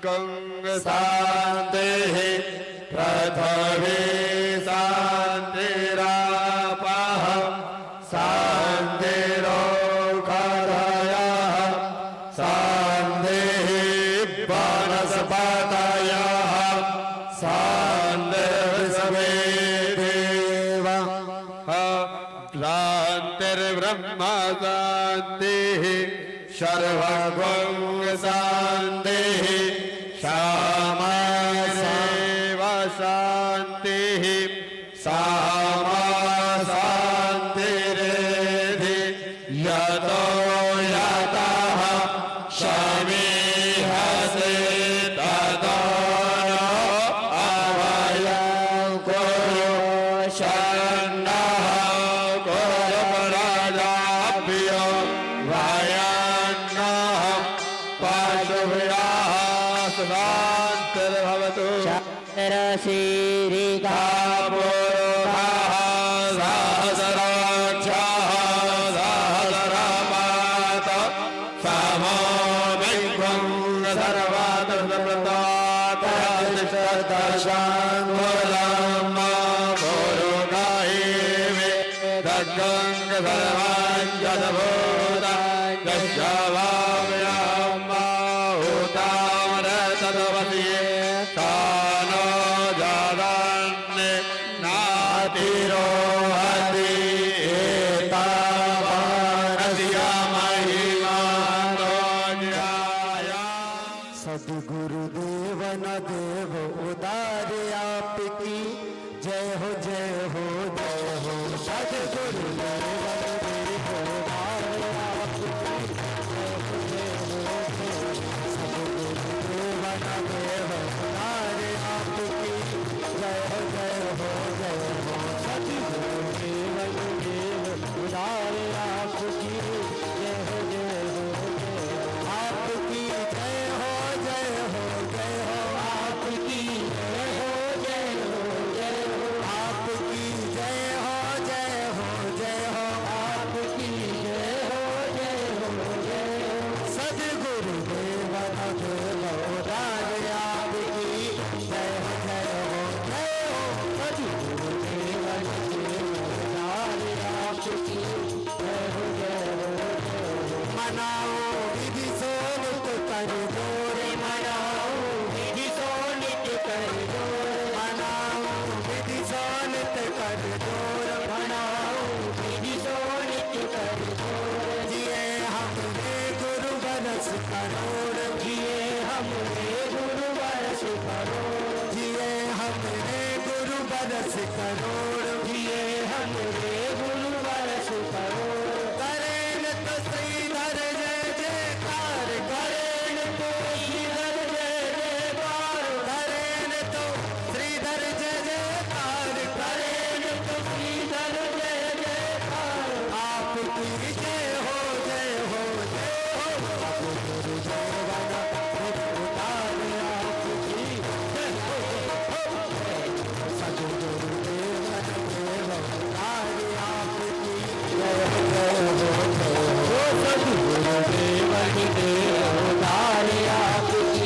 गंग शांति पृथ्वी शांतिरापः शांतिरोषधयः शांतिः वनस्पतयः शान्तिर्विश्वे देवाः शान्तिर्ब्रह्म शान्तिः सर्वगं शान्तिः श्यामा सेवा शान्तिः सामा शान्तिरेधि यतो यतः शमीहसे ततो अभयं कुरु शरणः कुरु राजाभ्यो भयान्नः पशुभ्यः शान्तिर्भवतु शान्तिरशीरिका पुरुषः सहस्राक्षः सहस्रपात समो विश्वं सर्वतर्शाङ्गुलं पुरुषैवे दग्गं सर्वाञ्जलभूता यशवाव्यां माहुतामरतरवसिये तानो जादान्ने नातिरोहति एतावानस्या महिमानो ज्याया। सद्गुरुदेव न देव उदार आपकी जय हो जय हो जय हो। सद्गुरुदेव न देव उदार आपकी जय हो जय हो जय हो। सद्गुरुदेव न देव उदार आपकी जय हो जय हो जय हो। सद्गुरुदेव न देव उदार आपकी जय हो जय हो जय हो। आपकी जय हो जय हो जय हो। आपकी जय हो जय हो जय हो। आपकी जय हो जय हो जय हो। आपकी जय हो जय हो जय हो। सद्गुरुदेव न देव उदार आपकी जय हो जय हो जय हो। सद्गुरुदेव न देव उदार आपकी जय हो जय हो जय हो। मनाओ विधि सोनित कर जोरे मनाओ विधि सोनित कर जोरे मनाओ विधि सोनित कर जोरे मनाओ विधि सोनित कर जोरे। जिए हमरे गुरु बरस करोड़ जिए हमरे गुरु बरस करोड़ जिए हमरे गुरु बरस करोड़ जिए हमरे गुरु बरस करोड़। करेन तो श्रीधर जय जयकार करेन तो श्रीधर जय जयकार करेन तो श्रीधर जय जयकार करेन तो श्रीधर जय जयकार। आपकी जय हो जय हो जय हो। सद्गुरुदेव न देव उदार आपकी जय हो जय हो। सद्गुरुदेव न देव उदार आपकी जय हो जय हो जय हो। सद्गुरुदेव न देव उदार आपकी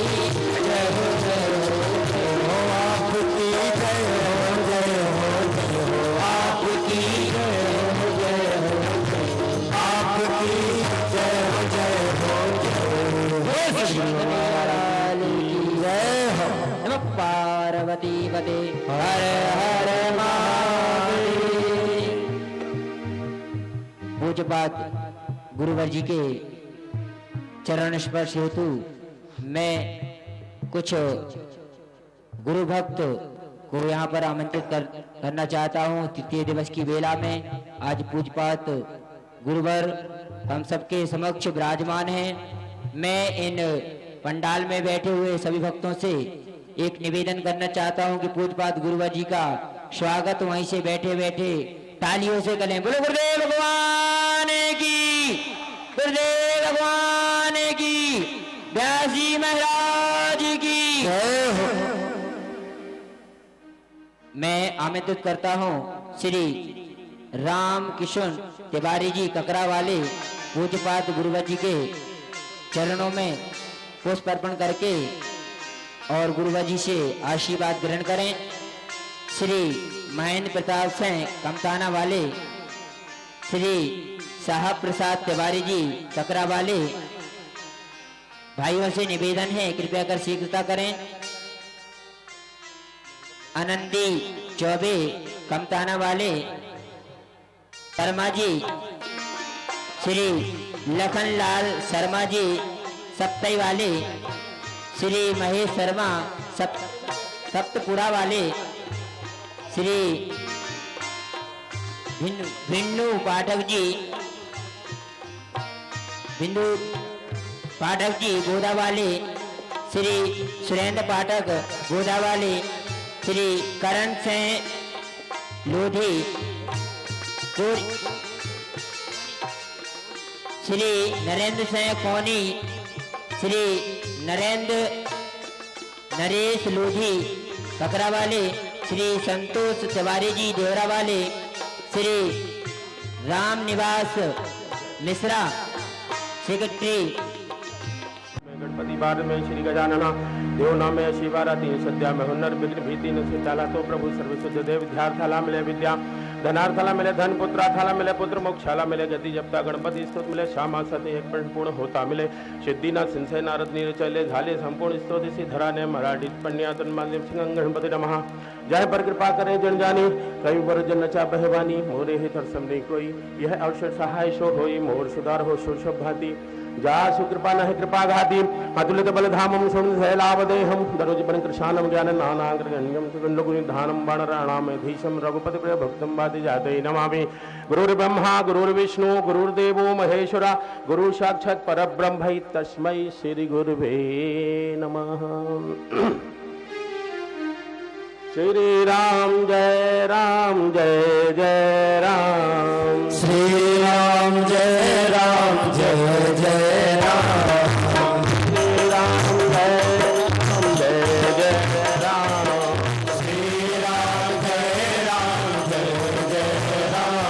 जय हो जय हो जय हो। आपकी जय हो जय हो जय हो। आपकी जय हो जय हो जय हो। आपकी जय हो जय हो जय हो। जय हो। नमः पार्वती पते हर हर महादेव। पूज्यपाद गुरुवर जी के चरण स्पर्श हेतु मैं कुछ गुरु भक्त को यहाँ पर आमंत्रित करना चाहता हूँ। तृतीय दिवस की वेला में आज पूज्यपाद गुरुवर हम सबके समक्ष विराजमान हैं। मैं इन पंडाल में बैठे हुए सभी भक्तों से एक निवेदन करना चाहता हूं कि पूज्यपाद गुरुवर जी का स्वागत वहीं से बैठे बैठे तालियों से करें। बोलो गुरुदेव भगवान की, गुरुदेव भगवान की, व्यास जी महाराज की। मैं आमंत्रित करता हूं श्री राम किशन तिवारी जी ककरा वाले पूज्यपाद गुरुवर जी के चरणों में पुष्प अर्पण करके और गुरुवर जी से आशीर्वाद ग्रहण करें। श्री महेंद्र प्रताप सिंह कमताना वाले, श्री साहब प्रसाद तिवारी जी ककरा वाले भाइयों से निवेदन है कृपया कर शीघ्रता करें। आनंदी चौबे कमताना वाले शर्मा जी, श्री लखनलाल शर्मा जी सप्तई वाले, श्री महेश शर्मा सप्तपुरा वाले, श्री भिन्नू पाठक जी गोदा वाले, श्री सुरेंद्र पाठक गोदा वाले, श्री करण सिंह लोधी, श्री नरेंद्र सिंह कोनी, श्री नरेश लोधी ककरा वाले, श्री संतोष तिवारी जी देवरा वाले, श्री राम निवास मिश्रा सेक्रेटरी। गणपति बार में श्री गजानना देव नाम में शिवाराती सद्या में हुनर विघ्न भीति न से चाला तो प्रभु सर्वशुद्ध देव विद्यार्थाला मिले विद्या, धनार्थाला मिले धन, पुत्रार्थाला मिले पुत्र, मोक्षाला मिले गति जपता, गणपति स्तुत मिले श्यामा सती एक पूर्ण होता मिले, सिद्धि न सिंसे नारद नीर चले झाले संपूर्ण स्तोति सी धरा ने मराठी पन्यातन माध्यम सिंह गणपति नमः। जय पर कृपा करे जन जानी, कई बर जन नचा बहवानी, मोरे ही तरसम नहीं कोई, यह अवसर सहाय शो होई, मोर सुधार हो शोष भाती, जा सुकृपा न कृपा घाती, अतुलित बलधामम सोम शैलावदेहम, दरोज बन कृशानम ज्ञान नानाग्रगण्यम सुगंधगुणिधानम बाणराणामेधीशम रघुपति प्रिय भक्तम वादि जाते नमामि। गुरुर्ब्रह्मा गुरुर्विष्णु गुरुर्देवो महेश्वरा, गुरु साक्षात् परब्रह्म तस्मै श्री गुरुवे नमः। श्री राम जय राम जय जय राम, श्री राम जय राम जय जय राम, श्री राम जय जय राम, श्री राम जय राम जय जय राम,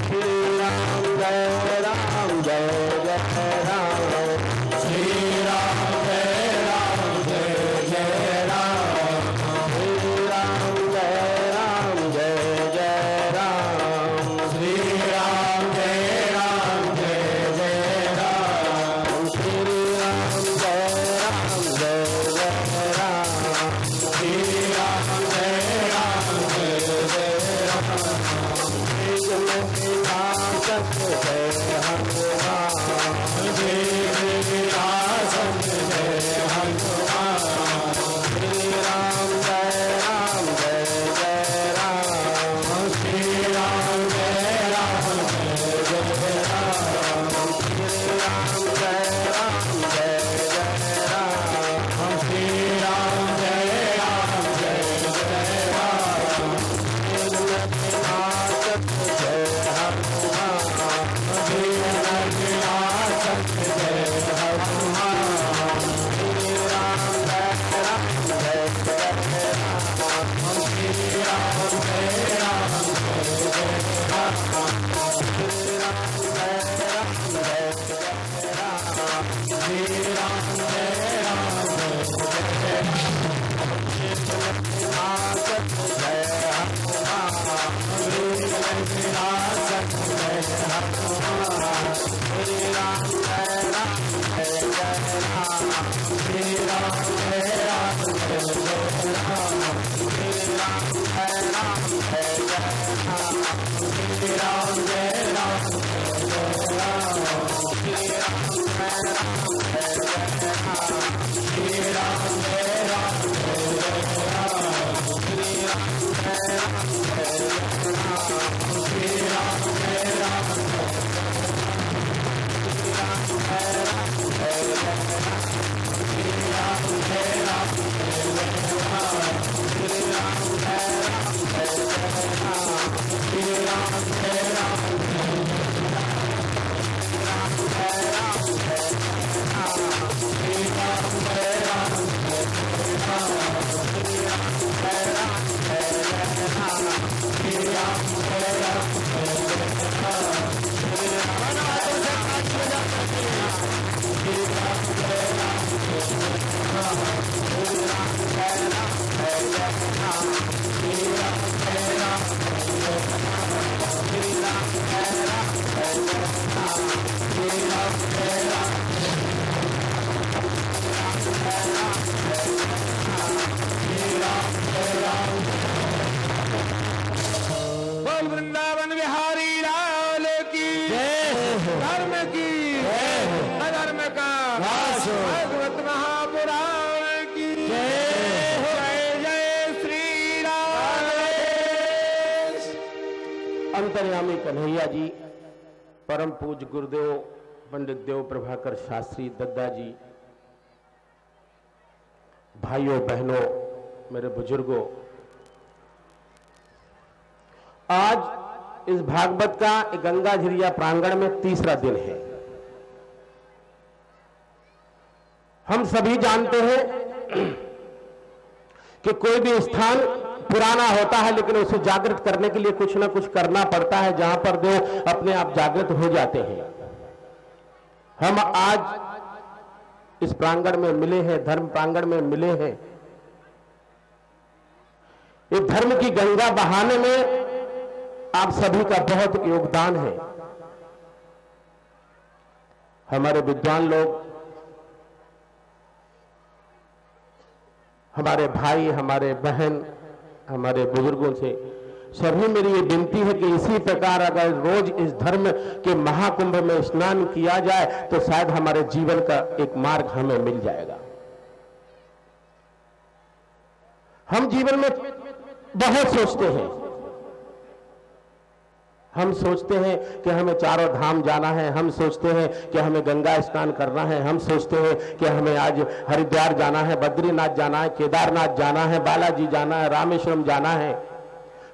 श्री राम जय राम जय जय राम, श्री राम जय राम जय जय राम, श्री राम जय राम जय जय राम, की अधर्म का नाश हो। भागवत महापुराण की जय जय श्री राम। अंतर्यामी कन्हैया जी, परम पूज्य गुरुदेव पंडित देव प्रभाकर शास्त्री दद्दा जी, भाइयों बहनों, मेरे बुजुर्गों, आज इस भागवत का गंगा झिरिया प्रांगण में तीसरा दिन है। हम सभी जानते हैं कि कोई भी स्थान पुराना होता है, लेकिन उसे जागृत करने के लिए कुछ ना कुछ करना पड़ता है, जहां पर देव अपने आप जागृत हो जाते हैं। हम आज इस प्रांगण में मिले हैं, धर्म प्रांगण में मिले हैं। ये धर्म की गंगा बहाने में आप सभी का बहुत योगदान है। हमारे विद्वान लोग, हमारे भाई, हमारे बहन, हमारे बुजुर्गों से सभी मेरी ये विनती है कि इसी प्रकार अगर रोज इस धर्म के महाकुंभ में स्नान किया जाए तो शायद हमारे जीवन का एक मार्ग हमें मिल जाएगा। हम जीवन में बहुत सोचते हैं। हम सोचते हैं कि हमें चारों धाम जाना है, हम सोचते हैं कि हमें गंगा स्नान करना है, हम सोचते हैं कि हमें आज हरिद्वार जाना है, बद्रीनाथ जाना है, केदारनाथ जाना है, बालाजी जाना है, रामेश्वरम जाना है।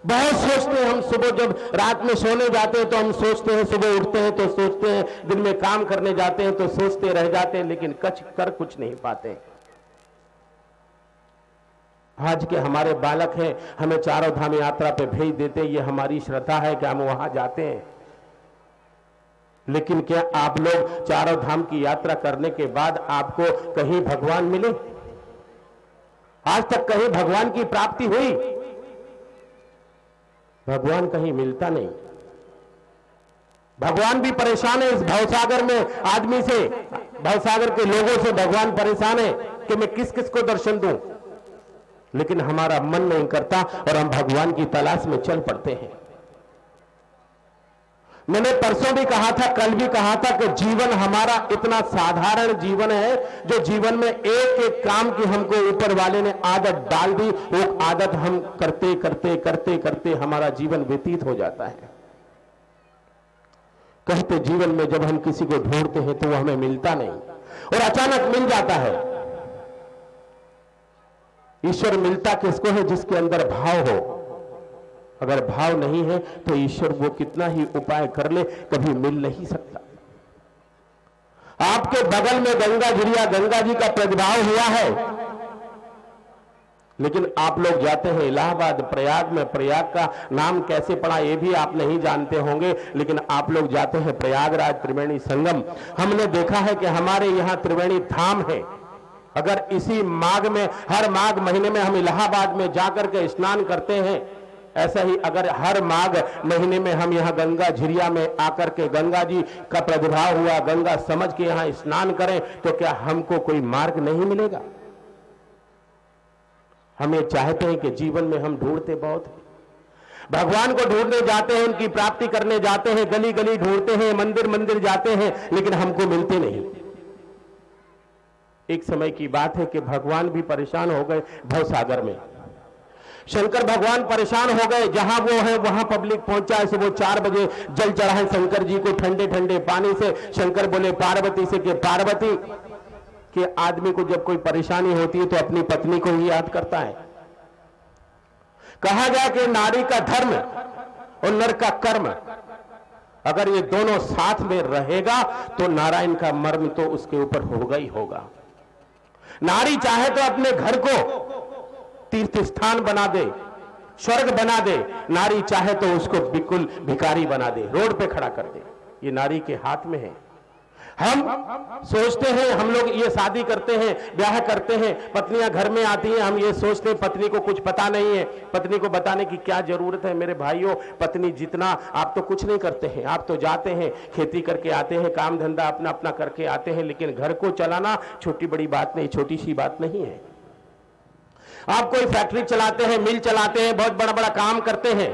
बहुत सोचते हैं। हम सुबह जब रात में सोने जाते हैं तो हम सोचते हैं, सुबह उठते हैं तो सोचते हैं, दिन में काम करने जाते हैं तो सोचते रह जाते हैं, लेकिन कर कुछ नहीं पाते। आज के हमारे बालक हैं, हमें चारों धाम यात्रा पे भेज देते, ये हमारी श्रद्धा है कि हम वहां जाते हैं। लेकिन क्या आप लोग चारों धाम की यात्रा करने के बाद आपको कहीं भगवान मिले? आज तक कहीं भगवान की प्राप्ति हुई? भगवान कहीं मिलता नहीं। भगवान भी परेशान है इस भवसागर में, आदमी से, भवसागर के लोगों से भगवान परेशान है कि मैं किस किस को दर्शन दूं। लेकिन हमारा मन नहीं करता और हम भगवान की तलाश में चल पड़ते हैं। मैंने परसों भी कहा था, कल भी कहा था कि जीवन हमारा इतना साधारण जीवन है, जो जीवन में एक एक काम की हमको ऊपर वाले ने आदत डाल दी, वो आदत हम करते करते करते करते हमारा जीवन व्यतीत हो जाता है। कहते जीवन में जब हम किसी को ढूंढते हैं तो वो हमें मिलता नहीं, और अचानक मिल जाता है। ईश्वर मिलता किसको है? जिसके अंदर भाव हो। अगर भाव नहीं है तो ईश्वर वो कितना ही उपाय कर ले, कभी मिल नहीं सकता। आपके बगल में गंगा झिरिया, गंगा जी का प्रादुर्भाव हुआ है, लेकिन आप लोग जाते हैं इलाहाबाद, प्रयाग में। प्रयाग का नाम कैसे पड़ा ये भी आप नहीं जानते होंगे, लेकिन आप लोग जाते हैं प्रयागराज, त्रिवेणी संगम। हमने देखा है कि हमारे यहां त्रिवेणी धाम है। अगर इसी माघ में, हर माघ महीने में हम इलाहाबाद में जाकर के स्नान करते हैं, ऐसा ही अगर हर माघ महीने में हम यहाँ गंगा झिरिया में आकर के गंगा जी का प्रादुर्भाव हुआ, गंगा समझ के यहाँ स्नान करें, तो क्या हमको कोई मार्ग नहीं मिलेगा? हम ये चाहते हैं कि जीवन में हम ढूंढते बहुत हैं, भगवान को ढूंढने जाते हैं, उनकी प्राप्ति करने जाते हैं, गली गली ढूंढते हैं, मंदिर मंदिर जाते हैं, लेकिन हमको मिलते नहीं। एक समय की बात है कि भगवान भी परेशान हो गए भवसागर में। शंकर भगवान परेशान हो गए। जहां वो है वहां पब्लिक पहुंचा है। सुबह 4 बजे जल चढ़ाए शंकर जी को ठंडे ठंडे पानी से। शंकर बोले पार्वती से कि पार्वती, कि आदमी को जब कोई परेशानी होती है तो अपनी पत्नी को ही याद करता है। कहा गया कि नारी का धर्म और नर का कर्म, अगर ये दोनों साथ में रहेगा तो नारायण का मर्म तो उसके ऊपर होगा ही होगा। नारी चाहे तो अपने घर को तीर्थ स्थान बना दे, स्वर्ग बना दे। नारी चाहे तो उसको बिल्कुल भिखारी बना दे, रोड पे खड़ा कर दे। ये नारी के हाथ में है। हम सोचते हैं, हम लोग ये शादी करते हैं, ब्याह करते हैं, पत्नियां घर में आती हैं, हम ये सोचते हैं पत्नी को कुछ पता नहीं है। पत्नी को बताने की क्या जरूरत है? मेरे भाइयों, पत्नी जितना, आप तो कुछ नहीं करते हैं, आप तो जाते हैं, खेती करके आते हैं, काम धंधा अपना अपना करके आते हैं, लेकिन घर को चलाना छोटी बड़ी बात नहीं, छोटी सी बात नहीं है। आप कोई फैक्ट्री चलाते हैं, मिल चलाते हैं, बहुत बड़ा बड़ा काम करते हैं,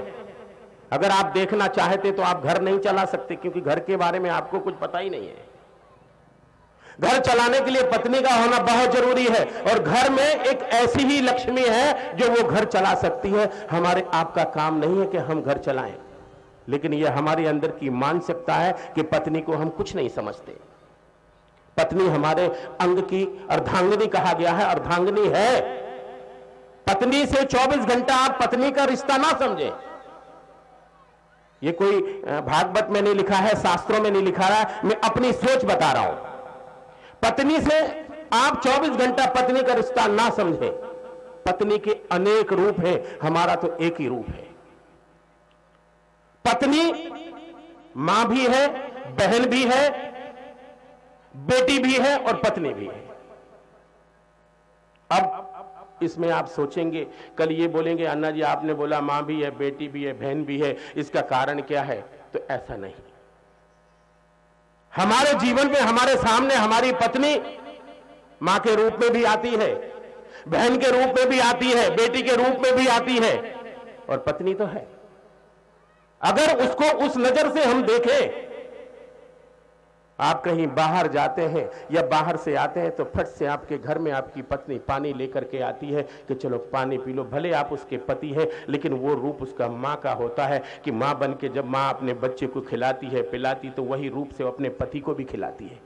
अगर आप देखना चाहते तो आप घर नहीं चला सकते, क्योंकि घर के बारे में आपको कुछ पता ही नहीं है। घर चलाने के लिए पत्नी का होना बहुत जरूरी है, और घर में एक ऐसी ही लक्ष्मी है जो वो घर चला सकती है। हमारे आपका काम नहीं है कि हम घर चलाएं, लेकिन यह हमारे अंदर की मानसिकता है कि पत्नी को हम कुछ नहीं समझते। पत्नी हमारे अंग की अर्धांगिनी कहा गया है, अर्धांगिनी है। पत्नी से 24 घंटा आप पत्नी का रिश्ता ना समझे। ये कोई भागवत में नहीं लिखा है, शास्त्रों में नहीं लिखा रहा है, मैं अपनी सोच बता रहा हूं। पत्नी से आप 24 घंटा पत्नी का रिश्ता ना समझे। पत्नी के अनेक रूप हैं, हमारा तो एक ही रूप है। पत्नी मां भी है, बहन भी है, बेटी भी है और पत्नी भी है। अब इसमें आप सोचेंगे, कल ये बोलेंगे अन्ना जी आपने बोला मां भी है, बेटी भी है, बहन भी है, इसका कारण क्या है? तो ऐसा नहीं। हमारे जीवन में हमारे सामने हमारी पत्नी मां के रूप में भी आती है, बहन के रूप में भी आती है, बेटी के रूप में भी आती है, और पत्नी तो है। अगर उसको उस नजर से हम देखें, आप कहीं बाहर जाते हैं या बाहर से आते हैं तो फट से आपके घर में आपकी पत्नी पानी लेकर के आती है कि चलो पानी पी लो। भले आप उसके पति हैं, लेकिन वो रूप उसका मां का होता है कि मां बन के जब मां अपने बच्चे को खिलाती है, पिलाती, तो वही रूप से अपने पति को भी खिलाती है।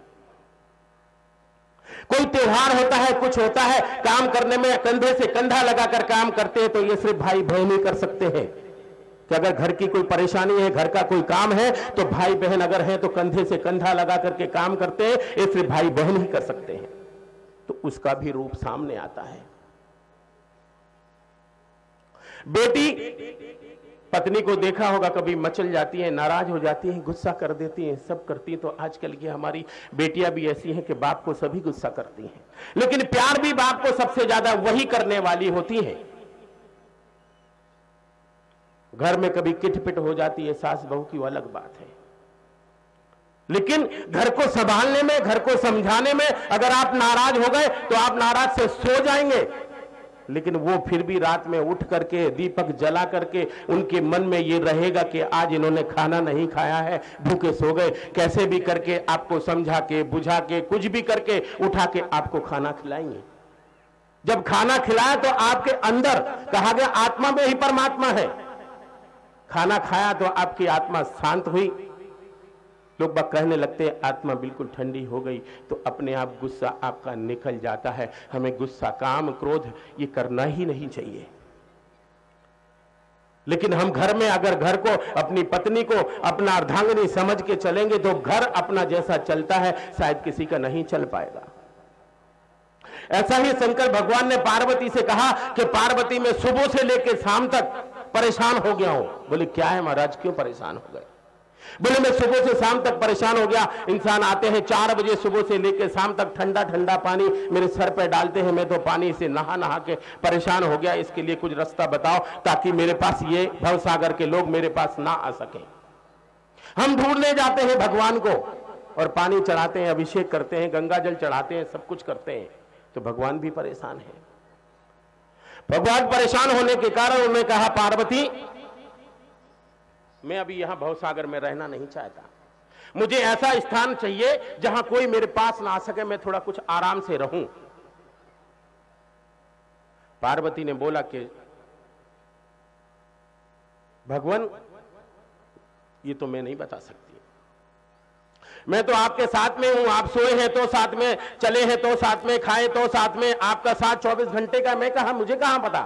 कोई त्योहार होता है, कुछ होता है, काम करने में कंधे से कंधा लगाकर काम करते हैं, तो ये सिर्फ भाई बहन ही कर सकते हैं। कि अगर घर की कोई परेशानी है, घर का कोई काम है, तो भाई बहन अगर हैं तो कंधे से कंधा लगा करके काम करते हैं, ये सिर्फ भाई बहन ही कर सकते हैं। तो उसका भी रूप सामने आता है। बेटी पत्नी को देखा होगा, कभी मचल जाती है, नाराज हो जाती है, गुस्सा कर देती है, सब करती है। तो आजकल की हमारी बेटियां भी ऐसी हैं कि बाप को सभी गुस्सा करती हैं, लेकिन प्यार भी बाप को सबसे ज्यादा वही करने वाली होती है। घर में कभी किटपिट हो जाती है सास बहू की, वो अलग बात है, लेकिन घर को संभालने में, घर को समझाने में अगर आप नाराज हो गए तो आप नाराज से सो जाएंगे, लेकिन वो फिर भी रात में उठ करके दीपक जला करके उनके मन में ये रहेगा कि आज इन्होंने खाना नहीं खाया है, भूखे सो गए। कैसे भी करके आपको समझा के, बुझा के, कुछ भी करके उठा के आपको खाना खिलाएंगे। जब खाना खिलाया तो आपके अंदर, कहा गया आत्मा में ही परमात्मा है, खाना खाया तो आपकी आत्मा शांत हुई। लोग बात कहने लगते हैं आत्मा बिल्कुल ठंडी हो गई, तो अपने आप गुस्सा आपका निकल जाता है। हमें गुस्सा, काम, क्रोध ये करना ही नहीं चाहिए। लेकिन हम घर में अगर घर को, अपनी पत्नी को अपना अर्धांगिनी समझ के चलेंगे तो घर अपना जैसा चलता है शायद किसी का नहीं चल पाएगा। ऐसा ही शंकर भगवान ने पार्वती से कहा कि पार्वती मैं सुबह से लेकर शाम तक परेशान हो गया हूं। बोले क्या है महाराज, क्यों परेशान हो गए? बोले मैं सुबह से शाम तक परेशान हो गया। इंसान आते हैं 4 बजे सुबह से लेकर शाम तक, ठंडा ठंडा पानी मेरे सर पे डालते हैं, मैं तो पानी से नहा नहा के परेशान हो गया। इसके लिए कुछ रास्ता बताओ ताकि मेरे पास ये भवसागर के लोग मेरे पास ना आ सके। हम ढूंढने जाते हैं भगवान को और पानी चढ़ाते हैं, अभिषेक करते हैं, गंगा जल चढ़ाते हैं, सब कुछ करते हैं, तो भगवान भी परेशान है। भगवान परेशान होने के कारण उन्होंने कहा पार्वती मैं अभी यहां भवसागर में रहना नहीं चाहता, मुझे ऐसा स्थान चाहिए जहां कोई मेरे पास ना आ सके, मैं थोड़ा कुछ आराम से रहूं। पार्वती ने बोला कि भगवान ये तो मैं नहीं बता सकती, मैं तो आपके साथ में हूं, आप सोए हैं तो साथ में, चले हैं तो साथ में, खाए तो साथ में, आपका साथ 24 घंटे का। मैं कहा मुझे कहां पता?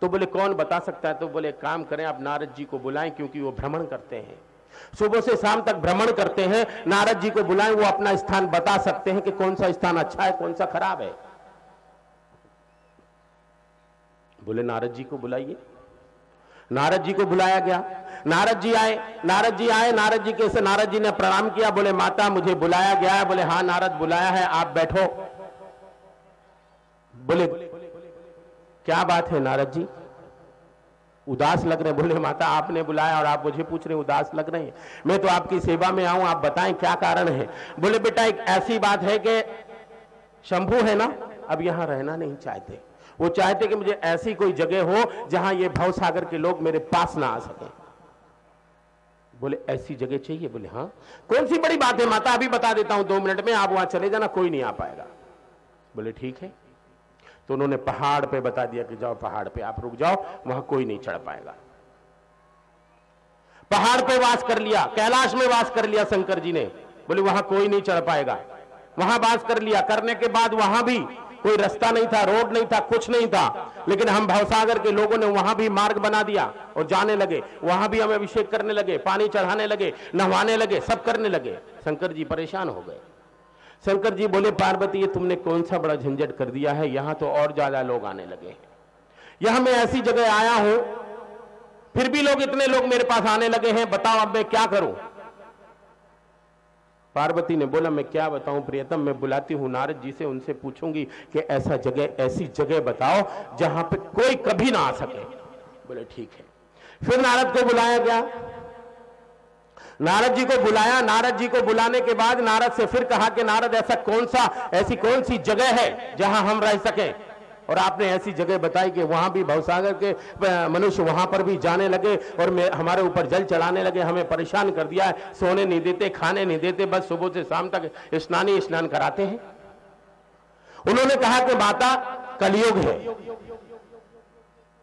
तो बोले कौन बता सकता है? तो बोले काम करें आप नारद जी को बुलाएं, क्योंकि वो भ्रमण करते हैं, सुबह से शाम तक भ्रमण करते हैं। नारद जी को बुलाएं, वो अपना स्थान बता सकते हैं कि कौन सा स्थान अच्छा है, कौन सा खराब है। बोले नारद जी को बुलाइए। नारद जी को बुलाया गया। नारद जी आए, नारद जी आए, नारद जी कैसे? नारद जी ने प्रणाम किया। बोले माता मुझे बुलाया गया है। बोले हाँ नारद बुलाया है, आप बैठो। बोले क्या बात है नारद जी, उदास लग रहे? बोले माता आपने बुलाया और आप मुझे पूछ रहे उदास लग रहे हैं, मैं तो आपकी सेवा में आऊं, आप बताएं क्या कारण है। बोले बेटा एक ऐसी बात है कि शंभू है ना, अब यहां रहना नहीं चाहते, वो चाहते कि मुझे ऐसी कोई जगह हो जहां ये भवसागर के लोग मेरे पास ना आ सके। बोले ऐसी जगह चाहिए? बोले हाँ। कौन सी बड़ी बात है माता, अभी बता देता हूं 2 मिनट में, आप वहां चले जाना, कोई नहीं आ पाएगा। बोले ठीक है। तो उन्होंने पहाड़ पे बता दिया कि जाओ पहाड़ पे आप रुक जाओ, वहां कोई नहीं चढ़ पाएगा। पहाड़ पे वास कर लिया, कैलाश में वास कर लिया शंकर जी ने। बोले वहां कोई नहीं चढ़ पाएगा। वहां वास कर लिया, करने के बाद वहां भी कोई रास्ता नहीं था, रोड नहीं था, कुछ नहीं था, लेकिन हम भवसागर के लोगों ने वहां भी मार्ग बना दिया और जाने लगे। वहां भी हम अभिषेक करने लगे, पानी चढ़ाने लगे, नहवाने लगे, सब करने लगे। शंकर जी परेशान हो गए। शंकर जी बोले पार्वती ये तुमने कौन सा बड़ा झंझट कर दिया है, यहां तो और ज्यादा लोग आने लगे। यहां मैं ऐसी जगह आया हूं, फिर भी लोग, इतने लोग मेरे पास आने लगे हैं, बताओ अब मैं क्या करूं? पार्वती ने बोला मैं क्या बताऊं प्रियतम, मैं बुलाती हूं नारद जी से, उनसे पूछूंगी कि ऐसा जगह, ऐसी जगह बताओ जहां पे कोई कभी ना आ सके। बोले ठीक है। फिर नारद को बुलाया गया, नारद जी को बुलाया। नारद जी को बुलाने के बाद नारद से फिर कहा कि नारद ऐसी कौन सी जगह है जहां हम रह सके? और आपने ऐसी जगह बताई कि वहां भी भवसागर के मनुष्य वहां पर भी जाने लगे और हमारे ऊपर जल चढ़ाने लगे, हमें परेशान कर दिया है, सोने नहीं देते, खाने नहीं देते, बस सुबह से शाम तक स्नान कराते हैं। उन्होंने कहा कि माता कलयुग है,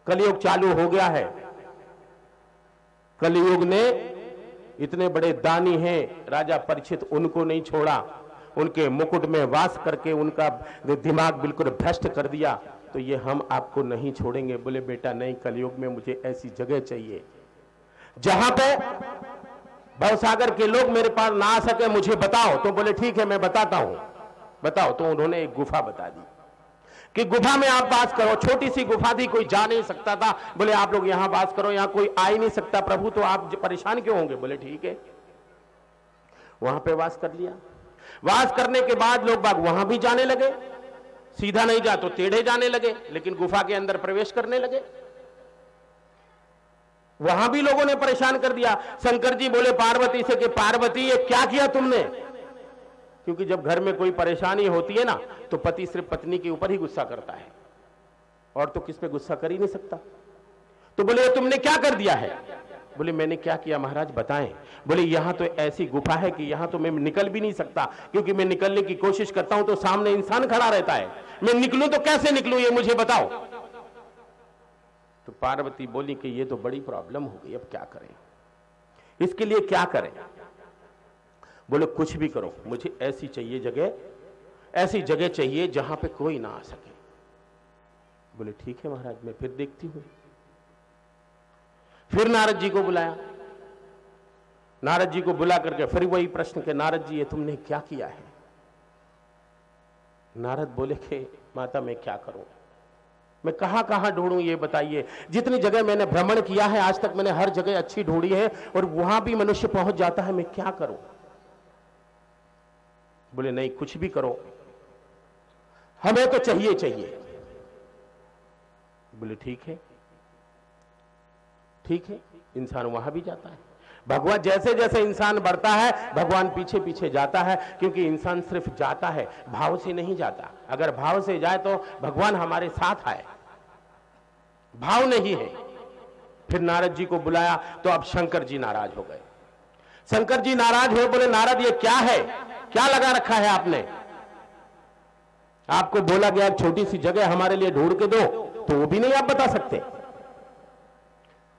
कलयुग चालू हो गया है। कलयुग ने इतने बड़े दानी हैं राजा परीक्षित, उनको नहीं छोड़ा, उनके मुकुट में वास करके उनका दिमाग बिल्कुल भ्रष्ट कर दिया, तो ये हम आपको नहीं छोड़ेंगे। बोले बेटा नहीं, कलयुग में मुझे ऐसी जगह चाहिए जहां पे भवसागर के लोग मेरे पास ना आ सके, मुझे बताओ। तो बोले ठीक है मैं बताता हूं, बताओ। तो उन्होंने एक गुफा बता दी कि गुफा में आप वास करो। छोटी सी गुफा थी, कोई जा नहीं सकता था। बोले आप लोग यहां वास करो, यहां कोई आ ही नहीं सकता प्रभु, तो आप परेशान क्यों होंगे? बोले ठीक है। वहां पे वास कर लिया। वास करने के बाद लोग बाग वहां भी जाने लगे, सीधा नहीं जा तो टेढ़े जाने लगे, लेकिन गुफा के अंदर प्रवेश करने लगे। वहां भी लोगों ने परेशान कर दिया। शंकर जी बोले पार्वती से कि पार्वती ये क्या किया तुमने? क्योंकि जब घर में कोई परेशानी होती है ना, तो पति सिर्फ पत्नी के ऊपर ही गुस्सा करता है, और तो किस पे गुस्सा कर ही नहीं सकता। तो बोले तुमने क्या कर दिया है? बोले मैंने क्या किया महाराज बताएं। बोले यहां तो ऐसी गुफा है कि यहां तो मैं निकल भी नहीं सकता, क्योंकि मैं निकलने की कोशिश करता हूं तो सामने इंसान खड़ा रहता है, मैं निकलूं तो कैसे निकलूं ये मुझे बताओ। तो पार्वती बोली कि ये तो बड़ी प्रॉब्लम हो गई, अब क्या करें, इसके लिए क्या करें? बोले कुछ भी करो, मुझे ऐसी चाहिए जगह, ऐसी जगह चाहिए जहां पे कोई ना आ सके। बोले ठीक है महाराज, मैं फिर देखती हूं। फिर नारद जी को बुलाया। नारद जी को बुला करके फिर वही प्रश्न के नारद जी ये तुमने क्या किया है? नारद बोले कि माता मैं क्या करूं, मैं कहां कहां ढूंढूं ये बताइए। जितनी जगह मैंने भ्रमण किया है आज तक मैंने हर जगह अच्छी ढूंढी है, और वहां भी मनुष्य पहुंच जाता है, मैं क्या करूं? बोले नहीं कुछ भी करो, हमें तो चाहिए चाहिए। बोले ठीक है, ठीक है। इंसान वहां भी जाता है। भगवान जैसे जैसे इंसान बढ़ता है भगवान पीछे पीछे जाता है, क्योंकि इंसान सिर्फ जाता है, भाव से नहीं जाता। अगर भाव से जाए तो भगवान हमारे साथ आए, भाव नहीं है। फिर नारद जी को बुलाया तो अब शंकर जी नाराज हो गए। शंकर जी नाराज हुए, बोले नारद ये क्या है, क्या लगा रखा है आपने? आपको बोला गया छोटी सी जगह हमारे लिए ढूंढ के दो, तो वो भी नहीं आप बता सकते।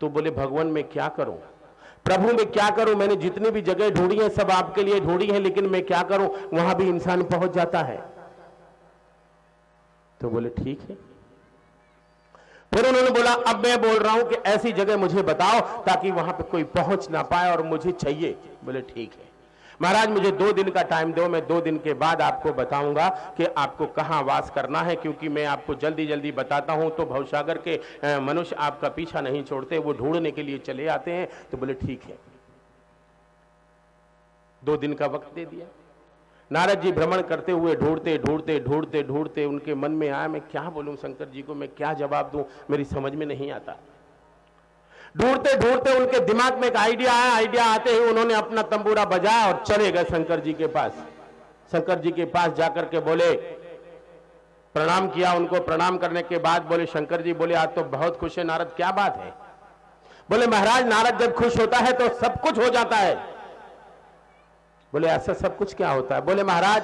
तो बोले भगवान मैं क्या करूं, प्रभु मैं क्या करूं, मैंने जितनी भी जगह ढूंढी है सब आपके लिए ढूंढी है, लेकिन मैं क्या करूं, वहां भी इंसान पहुंच जाता है। तो बोले ठीक है। फिर उन्होंने बोला अब मैं बोल रहा हूं कि ऐसी जगह मुझे बताओ ताकि वहां पे कोई पहुंच ना पाए और मुझे चाहिए। बोले ठीक है महाराज, मुझे 2 दिन का टाइम दो, मैं 2 दिन के बाद आपको बताऊंगा कि आपको कहां वास करना है, क्योंकि मैं आपको जल्दी जल्दी बताता हूं तो भवसागर के मनुष्य आपका पीछा नहीं छोड़ते, वो ढूंढने के लिए चले आते हैं। तो बोले ठीक है। 2 दिन का वक्त दे दिया। नारद जी भ्रमण करते हुए ढूंढते ढूंढते ढूंढते ढूंढते उनके मन में आया मैं क्या बोलूं शंकर जी को, मैं क्या जवाब दूं, मेरी समझ में नहीं आता। ढूंढते ढूंढते उनके दिमाग में एक आइडिया आया। आइडिया आते ही उन्होंने अपना तंबूरा बजाया और चले गए शंकर जी के पास। शंकर जी के पास जाकर के बोले, प्रणाम किया उनको। प्रणाम करने के बाद बोले शंकर जी बोले आज तो बहुत खुश है नारद, क्या बात है? बोले महाराज नारद जब खुश होता है तो सब कुछ हो जाता है। बोले ऐसा सब कुछ क्या होता है? बोले महाराज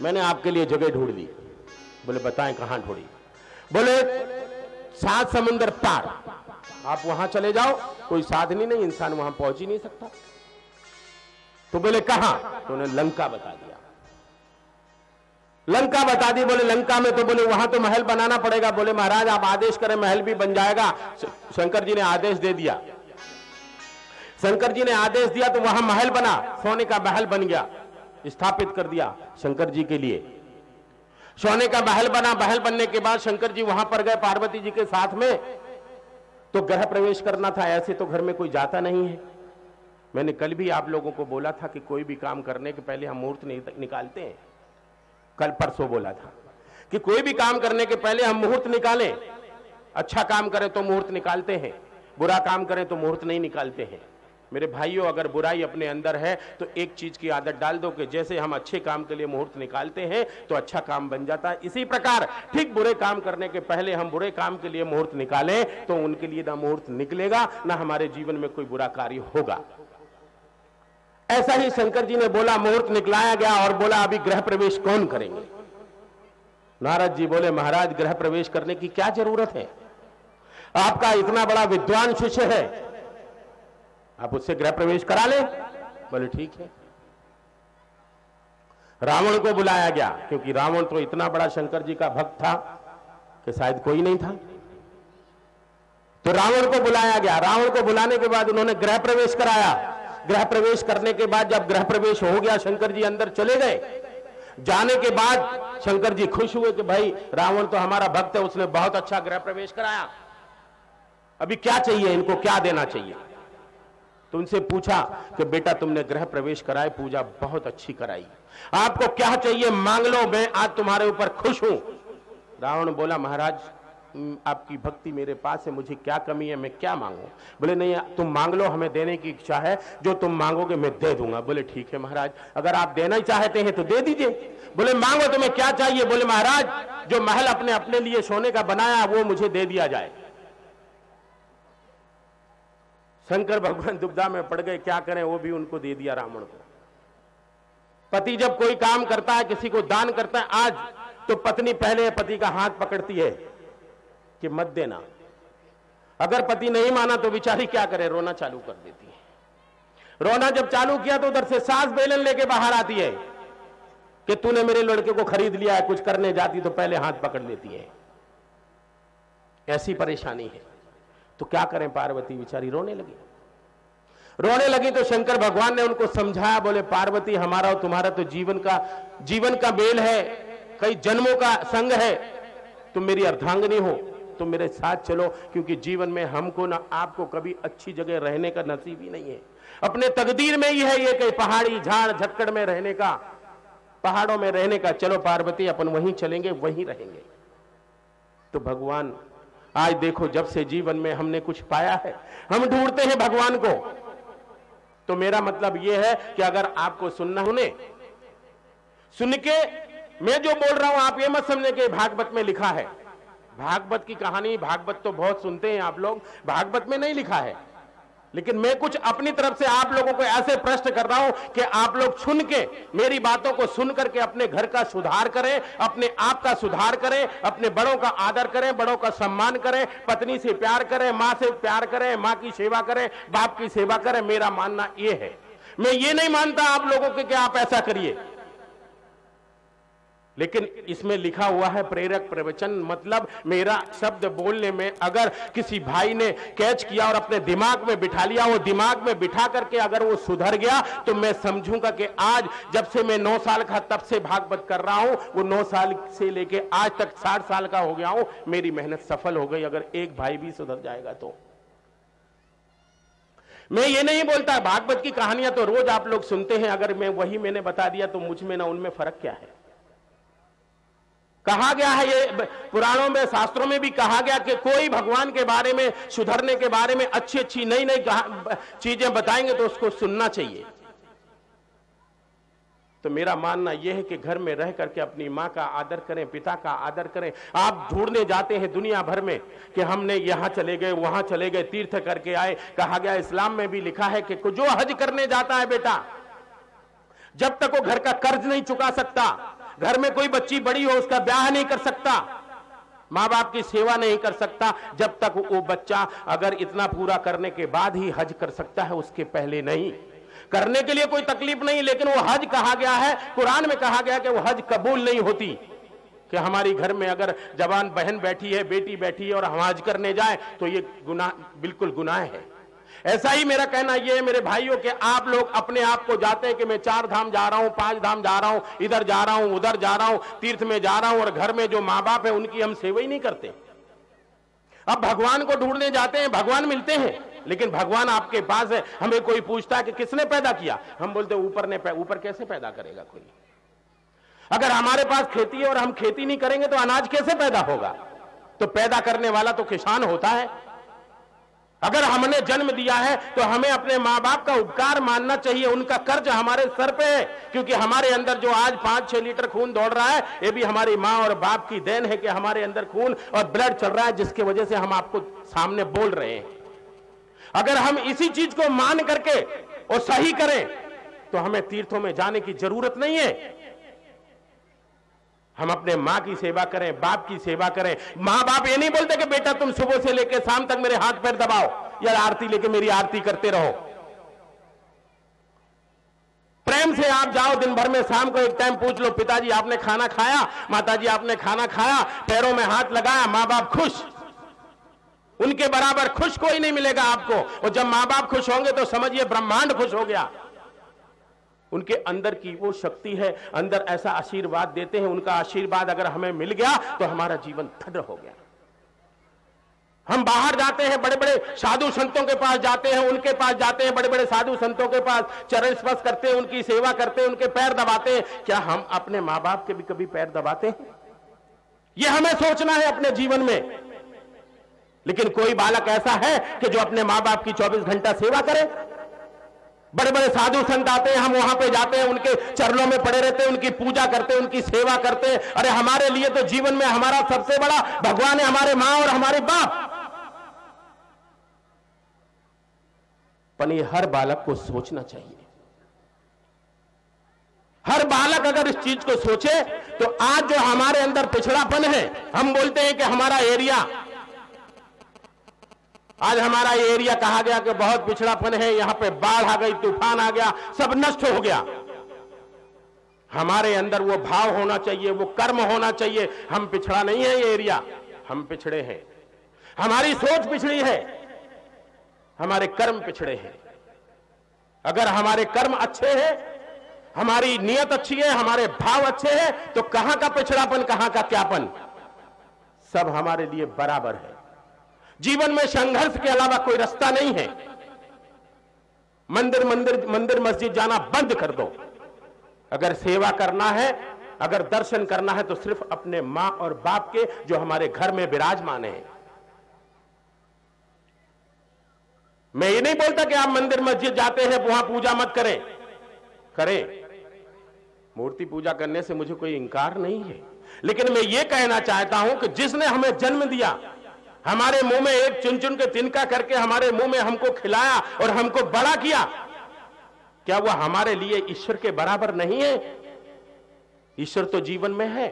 मैंने आपके लिए जगह ढूंढ ली। बोले बताएं कहां ढूंढी? बोले 7 समुंदर पार आप वहां चले जाओ, कोई साधन ही नहीं, इंसान वहां पहुंच ही नहीं सकता। तो बोले कहां? तो उन्हें लंका बता दिया। लंका बता दी। बोले लंका में? तो बोले वहां तो महल बनाना पड़ेगा। बोले महाराज आप आदेश करें महल भी बन जाएगा। शंकर जी ने आदेश दे दिया। शंकर जी ने आदेश दिया तो वहां महल बना, सोने का महल बन गया, स्थापित कर दिया शंकर जी के लिए। सोने का महल बना। महल बनने के बाद शंकर जी वहां पर गए पार्वती जी के साथ में। तो गृह प्रवेश करना था, ऐसे तो घर में कोई जाता नहीं है। मैंने कल भी आप लोगों को बोला था कि कोई भी काम करने के पहले हम मुहूर्त निकालते हैं। कल परसों बोला था कि कोई भी काम करने के पहले हम मुहूर्त निकालें। अच्छा काम करें तो मुहूर्त निकालते हैं, बुरा काम करें तो मुहूर्त नहीं निकालते हैं। मेरे भाइयों अगर बुराई अपने अंदर है तो एक चीज की आदत डाल दो कि जैसे हम अच्छे काम के लिए मुहूर्त निकालते हैं तो अच्छा काम बन जाता है, इसी प्रकार ठीक बुरे काम करने के पहले हम बुरे काम के लिए मुहूर्त निकालें तो उनके लिए ना मुहूर्त निकलेगा ना हमारे जीवन में कोई बुरा कार्य होगा। ऐसा ही शंकर जी ने बोला, मुहूर्त निकलाया गया और बोला अभी गृह प्रवेश कौन करेंगे? नारद जी बोले महाराज गृह प्रवेश करने की क्या जरूरत है? आपका इतना बड़ा विद्वान शिष्य है, आप उससे गृह प्रवेश करा ले। बोले ठीक है। रावण को बुलाया गया क्योंकि रावण तो इतना बड़ा शंकर जी का भक्त था कि शायद कोई नहीं था। तो रावण को बुलाया गया। रावण को बुलाने के बाद उन्होंने गृह प्रवेश कराया। गृह प्रवेश करने के बाद जब गृह प्रवेश हो गया, शंकर जी अंदर चले गए। जाने के बाद शंकर जी खुश हुए कि भाई रावण तो हमारा भक्त है, उसने बहुत अच्छा गृह प्रवेश कराया, अभी क्या चाहिए इनको, क्या देना चाहिए? तो उनसे पूछा कि बेटा तुमने गृह प्रवेश कराए, पूजा बहुत अच्छी कराई, आपको क्या चाहिए मांग लो, मैं आज तुम्हारे ऊपर खुश हूं। रावण बोला महाराज आपकी भक्ति मेरे पास है, मुझे क्या कमी है, मैं क्या मांगू? बोले नहीं तुम मांग लो, हमें देने की इच्छा है, जो तुम मांगोगे मैं दे दूंगा। बोले ठीक है महाराज, अगर आप देना ही चाहते हैं तो दे दीजिए। बोले मांगो तुम्हें क्या चाहिए? बोले महाराज जो महल अपने अपने लिए सोने का बनाया वो मुझे दे दिया जाए। शंकर भगवान दुविधा में पड़ गए, क्या करें, वो भी उनको दे दिया रावण को। पति जब कोई काम करता है, किसी को दान करता है, आज तो पत्नी पहले पति का हाथ पकड़ती है कि मत देना। अगर पति नहीं माना तो बेचारी क्या करे, रोना चालू कर देती है। रोना जब चालू किया तो उधर से सास बेलन लेके बाहर आती है कि तूने मेरे लड़के को खरीद लिया है, कुछ करने जाती तो पहले हाथ पकड़ लेती है। ऐसी परेशानी है। तो क्या करें, पार्वती बेचारी रोने लगी। रोने लगी तो शंकर भगवान ने उनको समझाया, बोले पार्वती हमारा और तुम्हारा तो जीवन का मेल है, कई जन्मों का संग है, तुम मेरी अर्धांगिनी हो, तुम मेरे साथ चलो, क्योंकि जीवन में हमको ना आपको कभी अच्छी जगह रहने का नसीब ही नहीं है। अपने तकदीर में ही है ये कि पहाड़ी झाड़ झक्कड़ में रहने का, पहाड़ों में रहने का। चलो पार्वती अपन वहीं चलेंगे, वहीं रहेंगे। तो भगवान आज देखो, जब से जीवन में हमने कुछ पाया है, हम ढूंढते हैं भगवान को। तो मेरा मतलब यह है कि अगर आपको सुनना सुन के मैं जो बोल रहा हूं आप ये मत समझने कि भागवत में लिखा है। भागवत की कहानी, भागवत तो बहुत सुनते हैं आप लोग, भागवत में नहीं लिखा है। लेकिन मैं कुछ अपनी तरफ से आप लोगों को ऐसे प्रश्न कर रहा हूं कि आप लोग सुन के, मेरी बातों को सुन करके अपने घर का सुधार करें, अपने आप का सुधार करें, अपने बड़ों का आदर करें, बड़ों का सम्मान करें, पत्नी से प्यार करें, मां से प्यार करें, मां की सेवा करें, बाप की सेवा करें। मेरा मानना यह है। मैं ये नहीं मानता आप लोगों के कि आप ऐसा करिए, लेकिन इसमें लिखा हुआ है प्रेरक प्रवचन, मतलब मेरा शब्द बोलने में अगर किसी भाई ने कैच किया और अपने दिमाग में बिठा लिया, वो दिमाग में बिठा करके अगर वो सुधर गया तो मैं समझूंगा कि आज जब से मैं 9 साल का तब से भागवत कर रहा हूं, वो 9 साल से लेके आज तक 60 साल का हो गया हूं, मेरी मेहनत सफल हो गई। अगर एक भाई भी सुधर जाएगा तो मैं ये नहीं बोलता। भागवत की कहानियां तो रोज आप लोग सुनते हैं, अगर मैं वही मैंने बता दिया तो मुझ में ना उनमें फर्क क्या है। कहा गया है, ये पुराणों में शास्त्रों में भी कहा गया कि कोई भगवान के बारे में, सुधरने के बारे में अच्छी अच्छी नई नई चीजें बताएंगे तो उसको सुनना चाहिए। तो मेरा मानना यह है कि घर में रह करके अपनी माँ का आदर करें, पिता का आदर करें। आप ढूंढने जाते हैं दुनिया भर में कि हमने यहां चले गए, वहां चले गए, तीर्थ करके आए। कहा गया, इस्लाम में भी लिखा है कि जो हज करने जाता है बेटा, जब तक वो घर का कर्ज नहीं चुका सकता, घर में कोई बच्ची बड़ी हो उसका ब्याह नहीं कर सकता, माँ बाप की सेवा नहीं कर सकता, जब तक वो बच्चा अगर इतना पूरा करने के बाद ही हज कर सकता है, उसके पहले नहीं। करने के लिए कोई तकलीफ नहीं, लेकिन वो हज कहा गया है, कुरान में कहा गया कि वो हज कबूल नहीं होती। कि हमारी घर में अगर जवान बहन बैठी है, बेटी बैठी है और हम हज करने जाए तो ये गुनाह, बिल्कुल गुनाह है। ऐसा ही मेरा कहना यह है मेरे भाइयों कि आप लोग अपने आप को जाते हैं कि मैं 4 धाम जा रहा हूं, 5 धाम जा रहा हूं, इधर जा रहा हूं, उधर जा रहा हूं, तीर्थ में जा रहा हूं, और घर में जो माँ बाप है उनकी हम सेवा ही नहीं करते। अब भगवान को ढूंढने जाते हैं, भगवान मिलते हैं, लेकिन भगवान आपके पास है। हमें कोई पूछता है कि किसने पैदा किया, हम बोलते ऊपर ने। ऊपर कैसे पैदा करेगा कोई? अगर हमारे पास खेती है और हम खेती नहीं करेंगे तो अनाज कैसे पैदा होगा? तो पैदा करने वाला तो किसान होता है। अगर हमने जन्म दिया है तो हमें अपने माँ बाप का उपकार मानना चाहिए, उनका कर्ज हमारे सर पे है, क्योंकि हमारे अंदर जो आज 5-6 लीटर खून दौड़ रहा है, ये भी हमारी माँ और बाप की देन है कि हमारे अंदर खून और ब्लड चल रहा है, जिसकी वजह से हम आपको सामने बोल रहे हैं। अगर हम इसी चीज को मान करके और सही करें तो हमें तीर्थों में जाने की जरूरत नहीं है। हम अपने माँ की सेवा करें, बाप की सेवा करें। माँ बाप ये नहीं बोलते कि बेटा तुम सुबह से लेकर शाम तक मेरे हाथ पैर दबाओ या आरती लेके मेरी आरती करते रहो। प्रेम से आप जाओ दिन भर में, शाम को एक टाइम पूछ लो, पिताजी आपने खाना खाया, माताजी आपने खाना खाया, पैरों में हाथ लगाया, माँ बाप खुश। उनके बराबर खुश कोई नहीं मिलेगा आपको। और जब माँ बाप खुश होंगे तो समझिए ब्रह्मांड खुश हो गया। उनके अंदर की वो शक्ति है, अंदर ऐसा आशीर्वाद देते हैं, उनका आशीर्वाद अगर हमें मिल गया तो हमारा जीवन धन्य हो गया। हम बाहर जाते हैं, बड़े बड़े साधु संतों के पास जाते हैं, उनके पास जाते हैं, बड़े बड़े साधु संतों के पास चरण स्पर्श करते हैं, उनकी सेवा करते हैं, उनके पैर दबाते हैं। क्या हम अपने माँ बाप के भी कभी पैर दबाते हैं? यह हमें सोचना है अपने जीवन में। लेकिन कोई बालक ऐसा है कि जो अपने माँ बाप की 24 घंटा सेवा करे? बड़े बड़े साधु संत आते हैं, हम वहां पे जाते हैं, उनके चरणों में पड़े रहते हैं, उनकी पूजा करते हैं, उनकी सेवा करते हैं। अरे हमारे लिए तो जीवन में हमारा सबसे बड़ा भगवान है हमारे माँ और हमारे बाप। पर ये हर बालक को सोचना चाहिए। हर बालक अगर इस चीज को सोचे तो आज जो हमारे अंदर पिछड़ापन है, हम बोलते हैं कि हमारा एरिया, आज हमारा ये एरिया कहा गया कि बहुत पिछड़ापन है, यहां पे बाढ़ आ गई, तूफान आ गया, सब नष्ट हो गया। हमारे अंदर वो भाव होना चाहिए, वो कर्म होना चाहिए। हम पिछड़ा नहीं है ये एरिया, हम पिछड़े हैं, हमारी सोच पिछड़ी है, हमारे कर्म पिछड़े हैं। अगर हमारे कर्म अच्छे हैं, हमारी नीयत अच्छी है, हमारे भाव अच्छे हैं, तो कहां का पिछड़ापन, कहां का क्यापन, सब हमारे लिए बराबर है। जीवन में संघर्ष के अलावा कोई रास्ता नहीं है। मंदिर मस्जिद जाना बंद कर दो। अगर सेवा करना है, अगर दर्शन करना है तो सिर्फ अपने मां और बाप के, जो हमारे घर में विराजमान है। मैं ये नहीं बोलता कि आप मंदिर मस्जिद जाते हैं वहां पूजा मत करें, करें, मूर्ति पूजा करने से मुझे कोई इंकार नहीं है। लेकिन मैं ये कहना चाहता हूं कि जिसने हमें जन्म दिया, हमारे मुंह में एक चुन चुन के तिनका करके हमारे मुंह में हमको खिलाया और हमको बड़ा किया, क्या वह हमारे लिए ईश्वर के बराबर नहीं है? ईश्वर तो जीवन में है।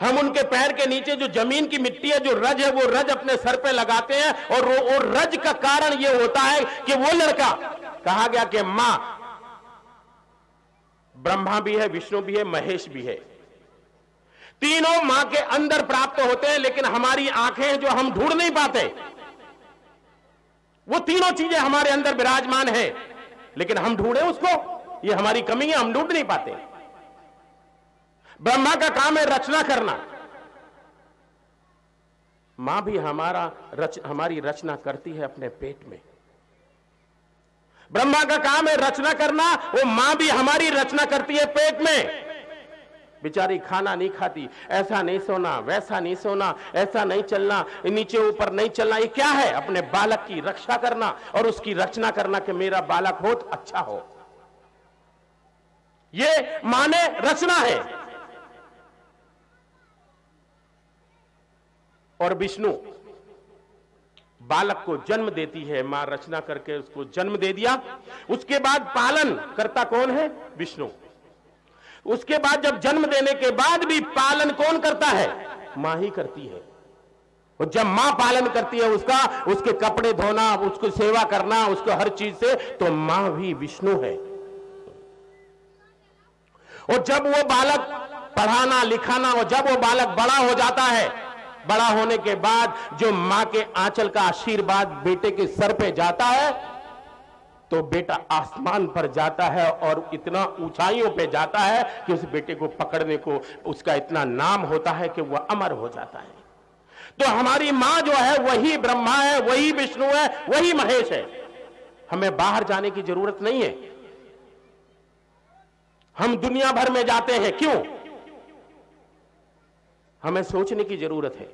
हम उनके पैर के नीचे जो जमीन की मिट्टी है, जो रज है, वो रज अपने सर पे लगाते हैं। और वो रज का कारण ये होता है कि वो लड़का, कहा गया कि मां ब्रह्मा भी है, विष्णु भी है, महेश भी है, तीनों मां के अंदर प्राप्त होते हैं। लेकिन हमारी आंखें जो हम ढूंढ नहीं पाते, वो तीनों चीजें हमारे अंदर विराजमान है, लेकिन हम ढूंढे उसको, ये हमारी कमी है, हम ढूंढ नहीं पाते। ब्रह्मा का काम है रचना करना, मां भी हमारी रचना करती है अपने पेट में। ब्रह्मा का काम है रचना करना, वो मां भी हमारी रचना करती है पेट में। बेचारी खाना नहीं खाती, ऐसा नहीं सोना, वैसा नहीं सोना, ऐसा नहीं चलना, नीचे ऊपर नहीं चलना। ये क्या है? अपने बालक की रक्षा करना और उसकी रचना करना कि मेरा बालक बहुत अच्छा हो। ये माने रचना है। और विष्णु बालक को जन्म देती है, मां रचना करके उसको जन्म दे दिया। उसके बाद पालन करता कौन है? विष्णु। उसके बाद जब जन्म देने के बाद भी पालन कौन करता है? मां ही करती है। और जब मां पालन करती है उसका, उसके कपड़े धोना, उसको सेवा करना, उसको हर चीज से, तो मां भी विष्णु है। और जब वो बालक पढ़ाना लिखाना, और जब वो बालक बड़ा हो जाता है, बड़ा होने के बाद जो मां के आंचल का आशीर्वाद बेटे के सर पे जाता है, तो बेटा आसमान पर जाता है और इतना ऊंचाइयों पे जाता है कि उस बेटे को पकड़ने को उसका इतना नाम होता है कि वह अमर हो जाता है। तो हमारी मां जो है वही ब्रह्मा है, वही विष्णु है, वही महेश है। हमें बाहर जाने की जरूरत नहीं है। हम दुनिया भर में जाते हैं, क्यों? हमें सोचने की जरूरत है।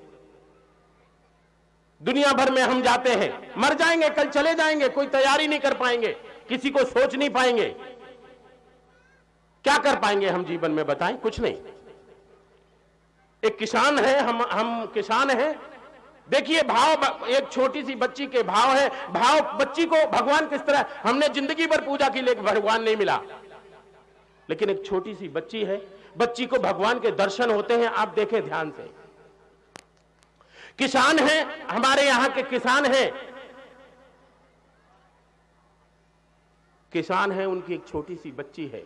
दुनिया भर में हम जाते हैं, मर जाएंगे, कल चले जाएंगे, कोई तैयारी नहीं कर पाएंगे, किसी को सोच नहीं पाएंगे। क्या कर पाएंगे हम जीवन में, बताएं? कुछ नहीं। एक किसान है, हम किसान हैं। देखिए भाव, एक छोटी सी बच्ची के भाव है। भाव बच्ची को भगवान किस तरह, हमने जिंदगी भर पूजा की लेकिन भगवान नहीं मिला, लेकिन एक छोटी सी बच्ची है, बच्ची को भगवान के दर्शन होते हैं। आप देखें ध्यान से। किसान हैं, हमारे यहां के किसान हैं, किसान हैं, उनकी एक छोटी सी बच्ची है।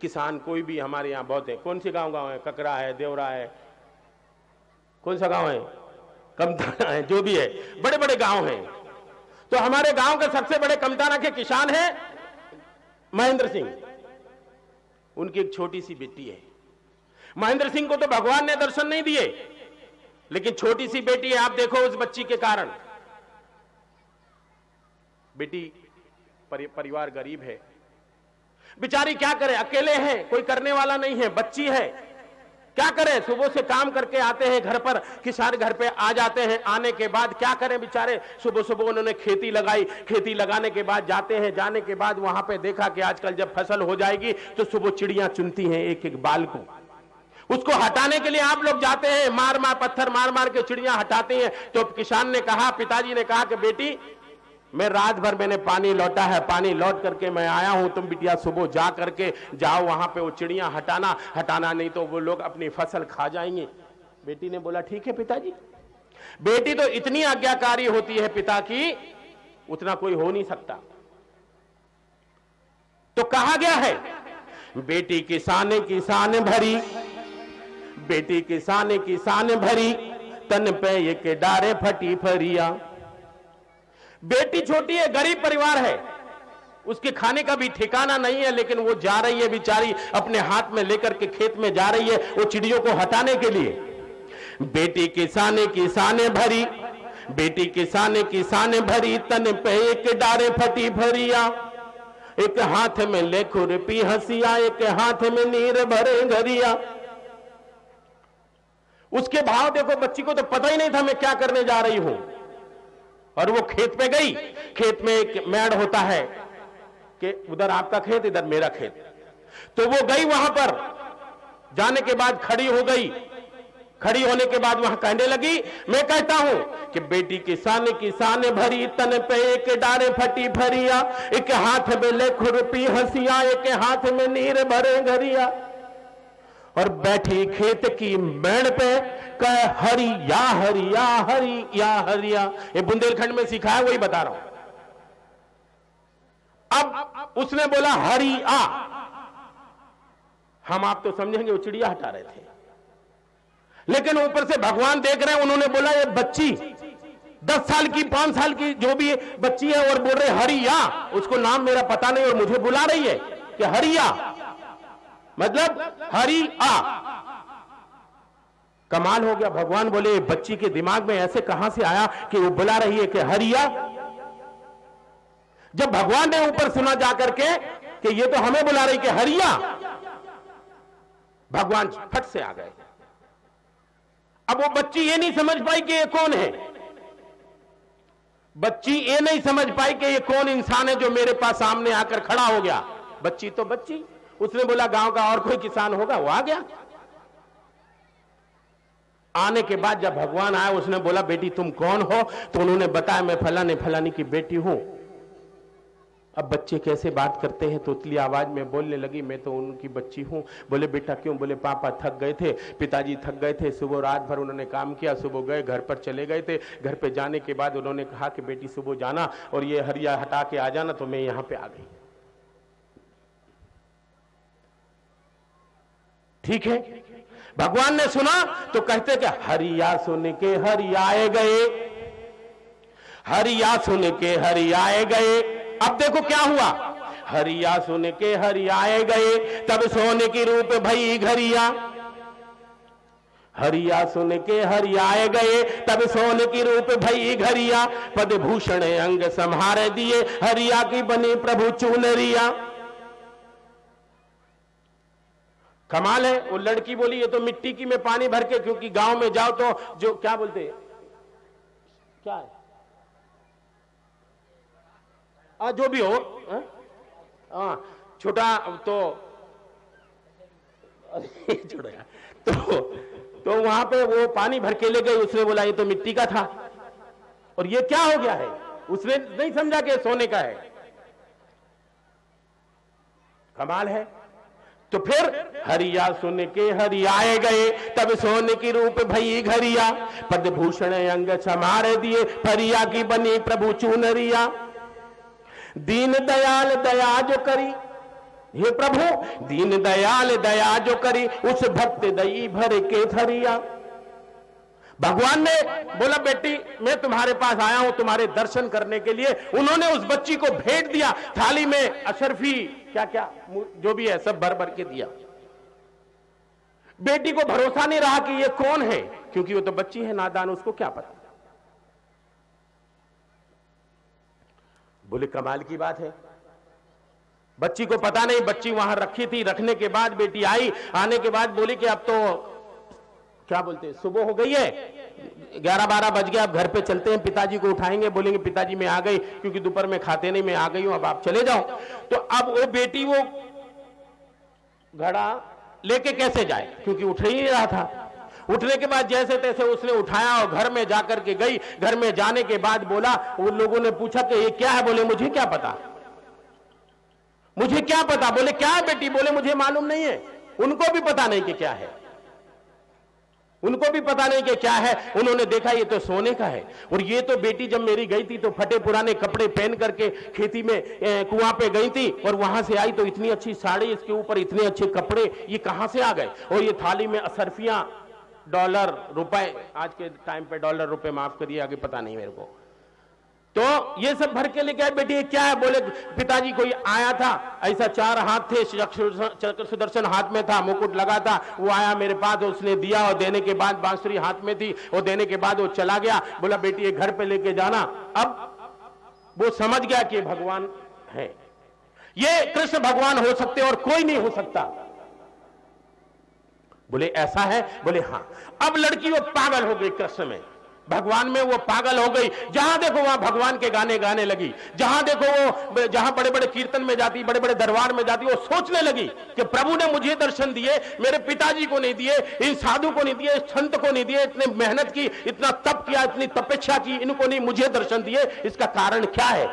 किसान कोई भी हमारे यहां बहुत है। कौन से गांव है? ककरा है, देवरा है, कौन सा गांव है? कमताना है, जो भी है, बड़े बड़े गांव हैं। तो हमारे गांव के सबसे बड़े कमताना के किसान हैं महेंद्र सिंह। उनकी एक छोटी सी बेटी है। महेंद्र सिंह को तो भगवान ने दर्शन नहीं दिए, लेकिन छोटी सी बेटी है। आप देखो उस बच्ची के कारण, बेटी परिवार गरीब है, बेचारी क्या करे, अकेले हैं, कोई करने वाला नहीं है, बच्ची है, क्या करें? सुबह से काम करके आते हैं घर पर, किसान घर पे आ जाते हैं। आने के बाद क्या करें बेचारे? सुबह सुबह उन्होंने खेती लगाई, खेती लगाने के बाद जाते हैं, जाने के बाद वहां पे देखा कि आजकल जब फसल हो जाएगी तो सुबह चिड़ियां चुनती हैं एक एक बाल को, उसको हटाने के लिए आप लोग जाते हैं, मार मार पत्थर मार मार के चिड़ियां हटाते हैं। तो किसान ने कहा, पिताजी ने कहा कि बेटी, मैं रात भर मैंने पानी लौटा है, पानी लौट करके मैं आया हूं, तुम बिटिया सुबह जा करके जाओ वहां पे वो चिड़ियां हटाना नहीं तो वो लोग अपनी फसल खा जाएंगे। बेटी ने बोला ठीक है पिताजी। बेटी तो इतनी आज्ञाकारी होती है पिता की, उतना कोई हो नहीं सकता। तो कहा गया है, बेटी किसान किसान भरी, बेटी किसान किसान भरी, तन पे ये के डारे फटी फरिया। बेटी छोटी है, गरीब परिवार है, उसके खाने का भी ठिकाना नहीं है, लेकिन वो जा रही है बेचारी, अपने हाथ में लेकर के खेत में जा रही है वो चिड़ियों को हटाने के लिए। बेटी किसान किसान भरी, बेटी किसान किसान भरी, तन पे एक डारे फटी भरिया। एक हाथ में ले खुरपी हंसिया, एक हाथ में नीर भरे घरिया। उसके भाव देखो, बच्ची को तो पता ही नहीं था मैं क्या करने जा रही हूं, और वो खेत पे गई। खेत में एक मेड़ होता है कि उधर आपका खेत, इधर मेरा खेत, तो वो गई वहां पर। जाने के बाद खड़ी हो गई, खड़ी होने के बाद वहां कहने लगी, मैं कहता हूं कि बेटी किसान किसान भरी, तन पे एक डारे फटी भरिया। एक हाथ में ले खुरपी हंसिया, एक हाथ में नीर भरे घरिया। और बैठी खेत की मेड़ पे कह हरी या हरिया, हरी या हरिया। ये बुंदेलखंड में सीखा है, वही बता रहा हूं। अब उसने बोला हरी आ, हम आप तो समझेंगे वो चिड़िया हटा रहे थे, लेकिन ऊपर से भगवान देख रहे हैं। उन्होंने बोला ये बच्ची 10 साल की 5 साल की जो भी बच्ची है और बोल रहे हरिया, उसको नाम मेरा पता नहीं और मुझे बुला रही है कि हरिया, मतलब हरि आ। कमाल हो गया। भगवान बोले बच्ची के दिमाग में ऐसे कहां से आया कि वो बुला रही है कि हरिया। जब भगवान ने ऊपर सुना जाकर के कि ये तो हमें बुला रही कि हरिया, भगवान फट से आ गए। अब वो बच्ची ये नहीं समझ पाई कि ये कौन है, बच्ची ये नहीं समझ पाई कि ये कौन इंसान है जो मेरे पास सामने आकर खड़ा हो गया। बच्ची तो बच्ची, उसने बोला गांव का और कोई किसान होगा, वो आ गया। आने के बाद जब भगवान आया, उसने बोला बेटी तुम कौन हो? तो उन्होंने बताया मैं फलाने फलाने की बेटी हूं। अब बच्चे कैसे बात करते हैं, तो उतली आवाज में बोलने लगी मैं तो उनकी बच्ची हूं। बोले बेटा क्यों? बोले पापा थक गए थे, पिताजी थक गए थे, सुबह रात भर उन्होंने काम किया, सुबह गए घर पर चले गए थे। घर पे जाने के बाद उन्होंने कहा कि बेटी सुबह जाना और ये हरिया हटा के आ जाना, तो मैं यहां पे आ गई। ठीक है, भगवान ने सुना तो कहते कि हरिया सुन के हरियाए गए, हरिया सुन के हरियाए गए। अब देखो क्या हुआ, हरिया सुन के हरियाए गए, तब सोने की रूप भई घरिया। हरिया सुन के हरियाए गए, तब सोने की रूप भई घरिया। पद भूषण अंग संहार दिए, हरिया की बनी प्रभु चुनरिया। कमाल है। वो लड़की बोली ये तो मिट्टी की में पानी भर के, क्योंकि गांव में जाओ तो जो क्या बोलते हैं, क्या है जो भी हो, छोटा तो छोड़ो यार। तो वहां पे वो पानी भर के ले गए। उसने बोला ये तो मिट्टी का था और ये क्या हो गया है। उसने नहीं समझा कि सोने का है। कमाल है। तो फिर हरिया सुन के हरियाए गए, तब सोने की रूप भई घरिया। पद भूषण अंग समार दिए, फरिया की बनी प्रभु चुनरिया। दीन दयाल दया जो करी, हे प्रभु दीन दयाल दया जो करी, उस भक्त दई भर के थरिया। भगवान ने बोला बेटी मैं तुम्हारे पास आया हूं तुम्हारे दर्शन करने के लिए। उन्होंने उस बच्ची को भेंट दिया, थाली में अशरफी क्या क्या जो भी है सब भर भर के दिया। बेटी को भरोसा नहीं रहा कि ये कौन है, क्योंकि वो तो बच्ची है नादान, उसको क्या पता। बोले कमाल की बात है, बच्ची को पता नहीं। बच्ची वहां रखी थी, रखने के बाद बेटी आई, आने के बाद बोली कि अब तो क्या बोलते हैं सुबह हो गई है, 11-12 बज गया, अब घर पे चलते हैं, पिताजी को उठाएंगे, बोलेंगे पिताजी मैं आ गई, क्योंकि दोपहर में खाते नहीं, मैं आ गई हूं, अब आप चले जाओ। तो अब वो बेटी वो घड़ा लेके कैसे जाए, क्योंकि उठ ही नहीं रहा था। उठने के बाद जैसे तैसे उसने उठाया और घर में जाकर के गई। घर में जाने के बाद बोला, उन लोगों ने पूछा कि ये क्या है? बोले मुझे क्या पता, मुझे क्या पता। बोले क्या है बेटी? बोले मुझे मालूम नहीं है। उनको भी पता नहीं कि क्या है, उनको भी पता नहीं कि क्या है। उन्होंने देखा ये तो सोने का है। और ये तो बेटी जब मेरी गई थी तो फटे पुराने कपड़े पहन करके खेती में कुआं पे गई थी, और वहां से आई तो इतनी अच्छी साड़ी, इसके ऊपर इतने अच्छे कपड़े, ये कहां से आ गए? और ये थाली में असरफियां, डॉलर रुपए, आज के टाइम पे डॉलर रुपए माफ करिए, आगे पता नहीं मेरे को। तो ये सब भर के लेके आए। बेटी ये क्या है? बोले पिताजी कोई आया था, ऐसा 4 हाथ थे, चक्र सुदर्शन हाथ में था, मुकुट लगा था, वो आया मेरे पास, उसने दिया, और देने के बाद बांसुरी हाथ में थी, और देने के बाद वो चला गया। बोला बेटी ये घर पे लेके जाना। अब वो समझ गया कि भगवान है, ये कृष्ण भगवान हो सकते और कोई नहीं हो सकता। बोले ऐसा है? बोले हां। अब लड़की वो पागल हो गई कृष्ण में, भगवान में वो पागल हो गई। जहां देखो वहां भगवान के गाने गाने लगी। जहां देखो वो, जहां बड़े बड़े कीर्तन में जाती, बड़े बड़े दरबार में जाती, वो सोचने लगी कि प्रभु ने मुझे दर्शन दिए, मेरे पिताजी को नहीं दिए, इन साधु को नहीं दिए, इस संत को नहीं दिए, इतने मेहनत की, इतना तप किया, इतनी तपस्या की, इनको नहीं मुझे दर्शन दिए, इसका कारण क्या है?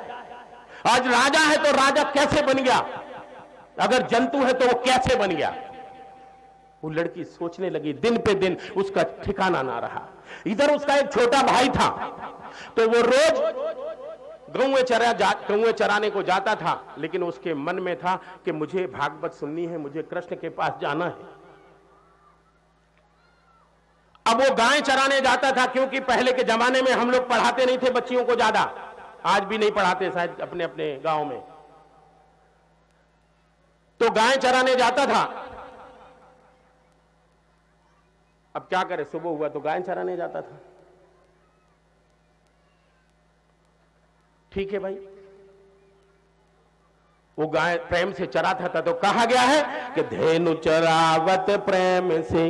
आज राजा है तो राजा कैसे बन गया? अगर जंतु है तो वो कैसे बन गया? वो लड़की सोचने लगी। दिन पे दिन उसका ठिकाना ना रहा। इधर उसका एक छोटा भाई था, तो वो रोज गौएं चराने को जाता था, लेकिन उसके मन में था कि मुझे भागवत सुननी है, मुझे कृष्ण के पास जाना है। अब वो गाय चराने जाता था, क्योंकि पहले के जमाने में हम लोग पढ़ाते नहीं थे बच्चियों को ज्यादा, आज भी नहीं पढ़ाते शायद अपने अपने गांव में। तो गाय चराने जाता था। अब क्या करे, सुबह हुआ तो गाय चराने जाता था। ठीक है भाई, वो गाय प्रेम से चराता था, तो कहा गया है कि धेनु चरावत प्रेम से,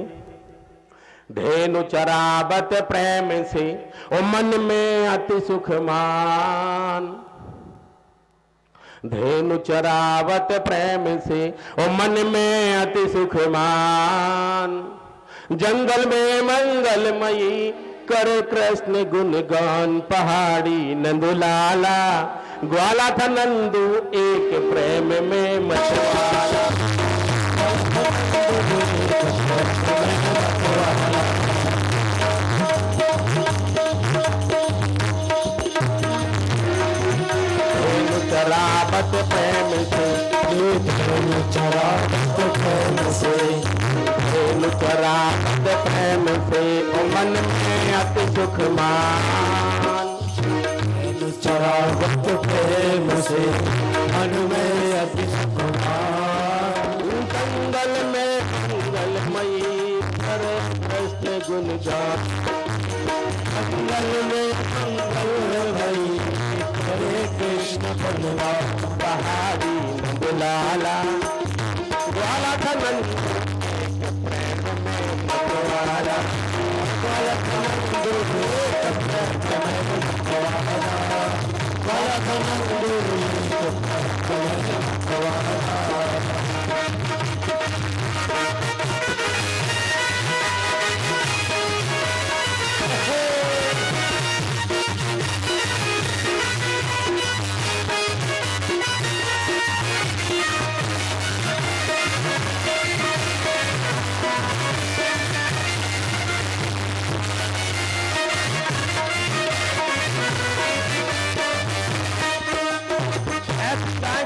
धेनु चरावत प्रेम से, ओ मन में अति सुख मान। धेनु चरावत प्रेम से ओ मन में अति सुख मान, जंगल में मंगलमयी करे कृष्ण गुणगान, पहाड़ी नंदुलाला ग्वाला था नंदू एक प्रेम में मछवाला। चरावत प्रेम से, चरावत प्रेम से, चरावत प्रेम से ओ मन में अति सुख मान, चरावत प्रेम से मन में अति सुख मान, जंगल में मंगलमयी करे कृष्ण गुणगान, जंगल में मंगलमयी करे कृष्ण गुणगान, पहाड़ी नंदुलाला ग्वाला था नंदू प्रेम में मछवाला, ग्वाला था नंदू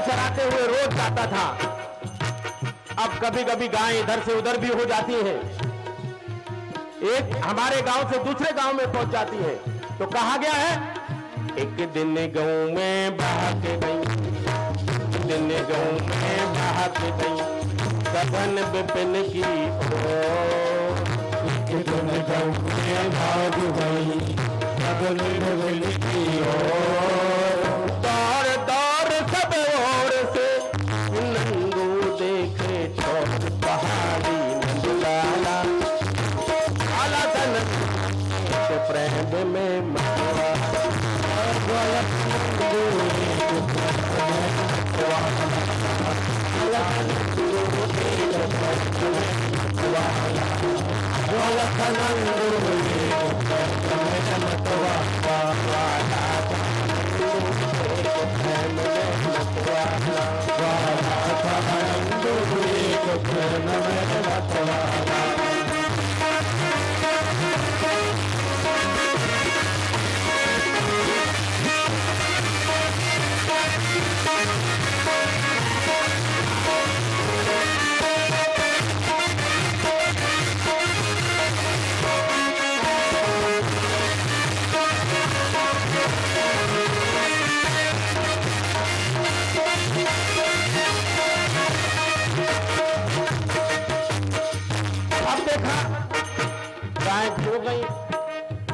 चराते हुए रोज जाता था। अब कभी कभी गाय इधर से उधर भी हो जाती है, एक हमारे गांव से दूसरे गांव में पहुंच जाती है। तो कहा गया है, एक दिन गांव में बहा के गई, दिन गांव में बहा के गई, गगन विपिन की ओर, एक दिन गांव में भाग गई, गगन विपिन की ओर, दौड़ दौड़ सब ओर से नंदू देखे ठोर, पहाड़ी नंदुलाला ग्वाला था नंदू प्रेम में मछवाला, ग्वाला था नंदू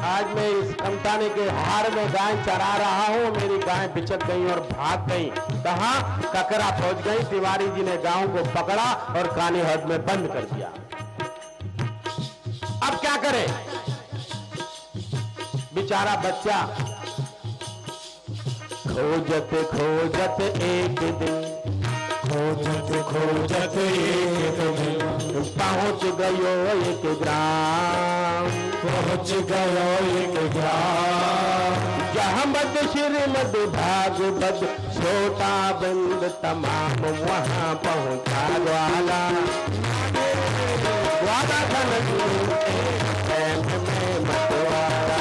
आज मैं इस कमताने के हार में गाय चरा रहा हूं, मेरी गाय बिचक गई और भाग गई। कहां? ककरा पहुंच गई। तिवारी जी ने गांव को पकड़ा और कानी हद में बंद कर दिया। अब क्या करे बेचारा बच्चा, खोजत खोजत एक दिन, खोजत खोजत एक दिन, पहुंच गयो एक ग्राम, पहुंच गयो एक ग्राम, जहां मद श्रीमद भागवत छोटा बंद तमाम, वहां पहुंचा ग्वाला, ग्वाला था नंदू प्रेम में मतवाला।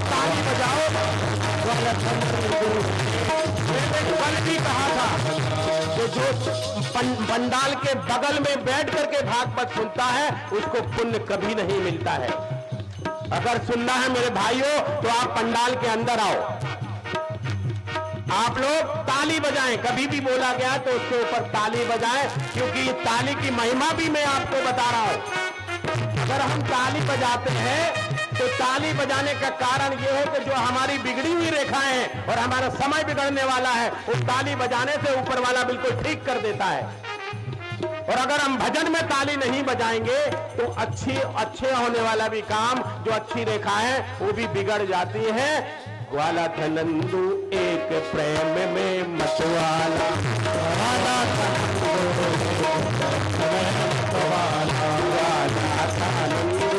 ताली बजाओ, ग्वाला था नंदू। कल भी कहा था कि जो पंडाल के बगल में बैठ करके भागवत सुनता है उसको पुण्य कभी नहीं मिलता है। अगर सुनना है मेरे भाइयों तो आप पंडाल के अंदर आओ, आप लोग ताली बजाएं। कभी भी बोला गया तो उसके ऊपर ताली बजाएं, क्योंकि ताली की महिमा भी मैं आपको बता रहा हूं। अगर हम ताली बजाते हैं तो ताली बजाने का कारण यह है कि जो हमारी बिगड़ी हुई रेखाएं हैं और हमारा समय बिगड़ने वाला है, उस ताली बजाने से ऊपर वाला बिल्कुल ठीक कर देता है। और अगर हम भजन में ताली नहीं बजाएंगे तो अच्छे होने वाला भी काम, जो अच्छी रेखा है वो भी बिगड़ जाती है ग्वाला धनंदू एक प्रेम में मतवाला, ग्वाला धनंदू ग्वाला धनंदू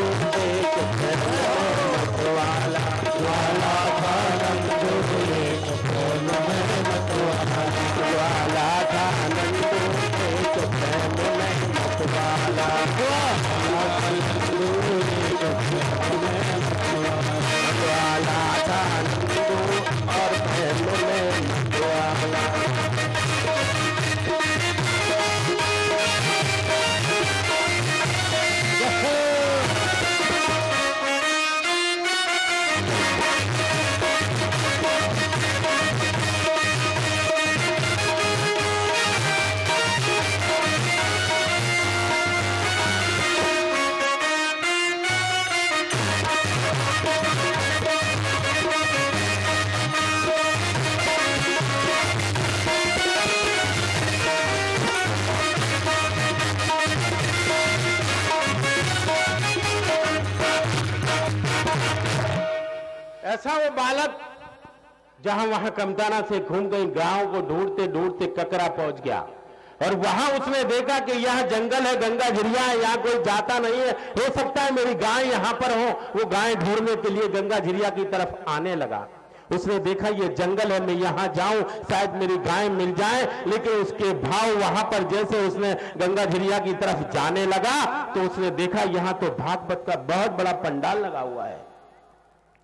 एक प्रेम में मतवाला, ग्वाला धनंदू एक प्रेम में मतवाला, ग्वाला धनंदू एक प्रेम में मतवाला, ग्वाला धनंदू एक प्रेम में मतवाला, धनंदू और प्रेम में मतवाला। ऐसा वो बालक जहां वहां कमताना से घूम गई गांव को ढूंढते ढूंढते ककरा पहुंच गया और वहां उसने देखा कि यह जंगल है, गंगा झिरिया है, यहाँ कोई जाता नहीं है, हो सकता है मेरी गाय यहां पर हो। वो गाय ढूंढने के लिए गंगा झिरिया की तरफ आने लगा। उसने देखा ये जंगल है, मैं यहां जाऊं शायद मेरी गाय मिल जाए, लेकिन उसके भाव वहां पर जैसे उसने गंगा झिरिया की तरफ जाने लगा तो उसने देखा यहां तो भागवत का बहुत बड़ा पंडाल लगा हुआ है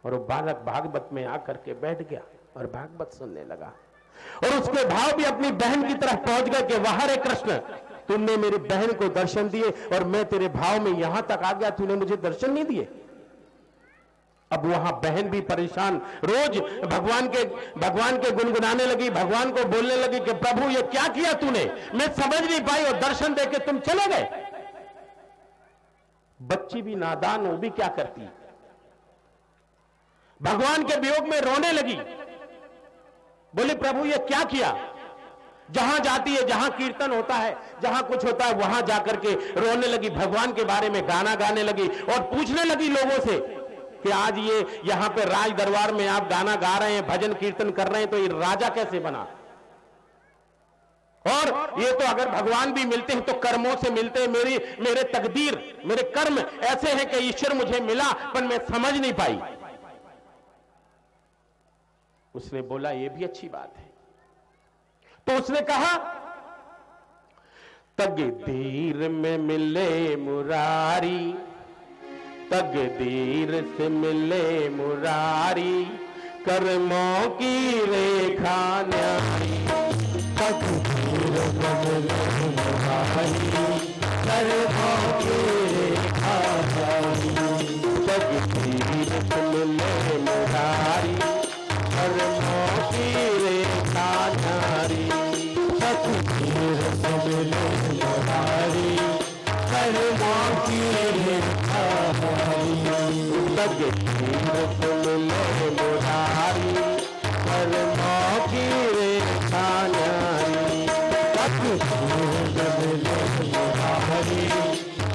और वो बालक भागवत में आकर के बैठ गया और भागवत सुनने लगा और उसके भाव भी अपनी बहन की तरफ पहुंच गए कि वाह रे कृष्ण, तुमने मेरी बहन को दर्शन दिए और मैं तेरे भाव में यहां तक आ गया, तूने मुझे दर्शन नहीं दिए। अब वहां बहन भी परेशान रोज भगवान के गुनगुनाने लगी, भगवान को बोलने लगी कि प्रभु ये क्या किया तूने, मैं समझ नहीं पाई और दर्शन देके तुम चले गए। बच्ची भी नादान, वो भी क्या करती, भगवान के वियोग में रोने लगी, बोले प्रभु ये क्या किया। जहां जाती है, जहां कीर्तन होता है, जहां कुछ होता है, वहां जाकर के रोने लगी, भगवान के बारे में गाना गाने लगी और पूछने लगी लोगों से कि आज ये यहां पे राज दरबार में आप गाना गा रहे हैं, भजन कीर्तन कर रहे हैं, तो ये राजा कैसे बना। और ये तो अगर भगवान भी मिलते हैं तो कर्मों से मिलते हैं, मेरे तकदीर, मेरे कर्म ऐसे हैं कि ईश्वर मुझे मिला पर मैं समझ नहीं पाई। उसने बोला ये भी अच्छी बात है। तो उसने कहा तकदीर में मिले मुरारी, तकदीर से मिले मुरारी, कर्मों की रेखा न्यारी, तकदीर में मिले मुरारी, कर्मों की रेखा न्यारी, तकदीर से मिले मुरारी, कर्मों की रेखा न्यारी, तकदीर से मिले मुरारी, कर्मों की रेखा न्यारी, तकदीर से मिले मुरारी, कर्मों की रेखा न्यारी, तकदीर से मिले मुरारी,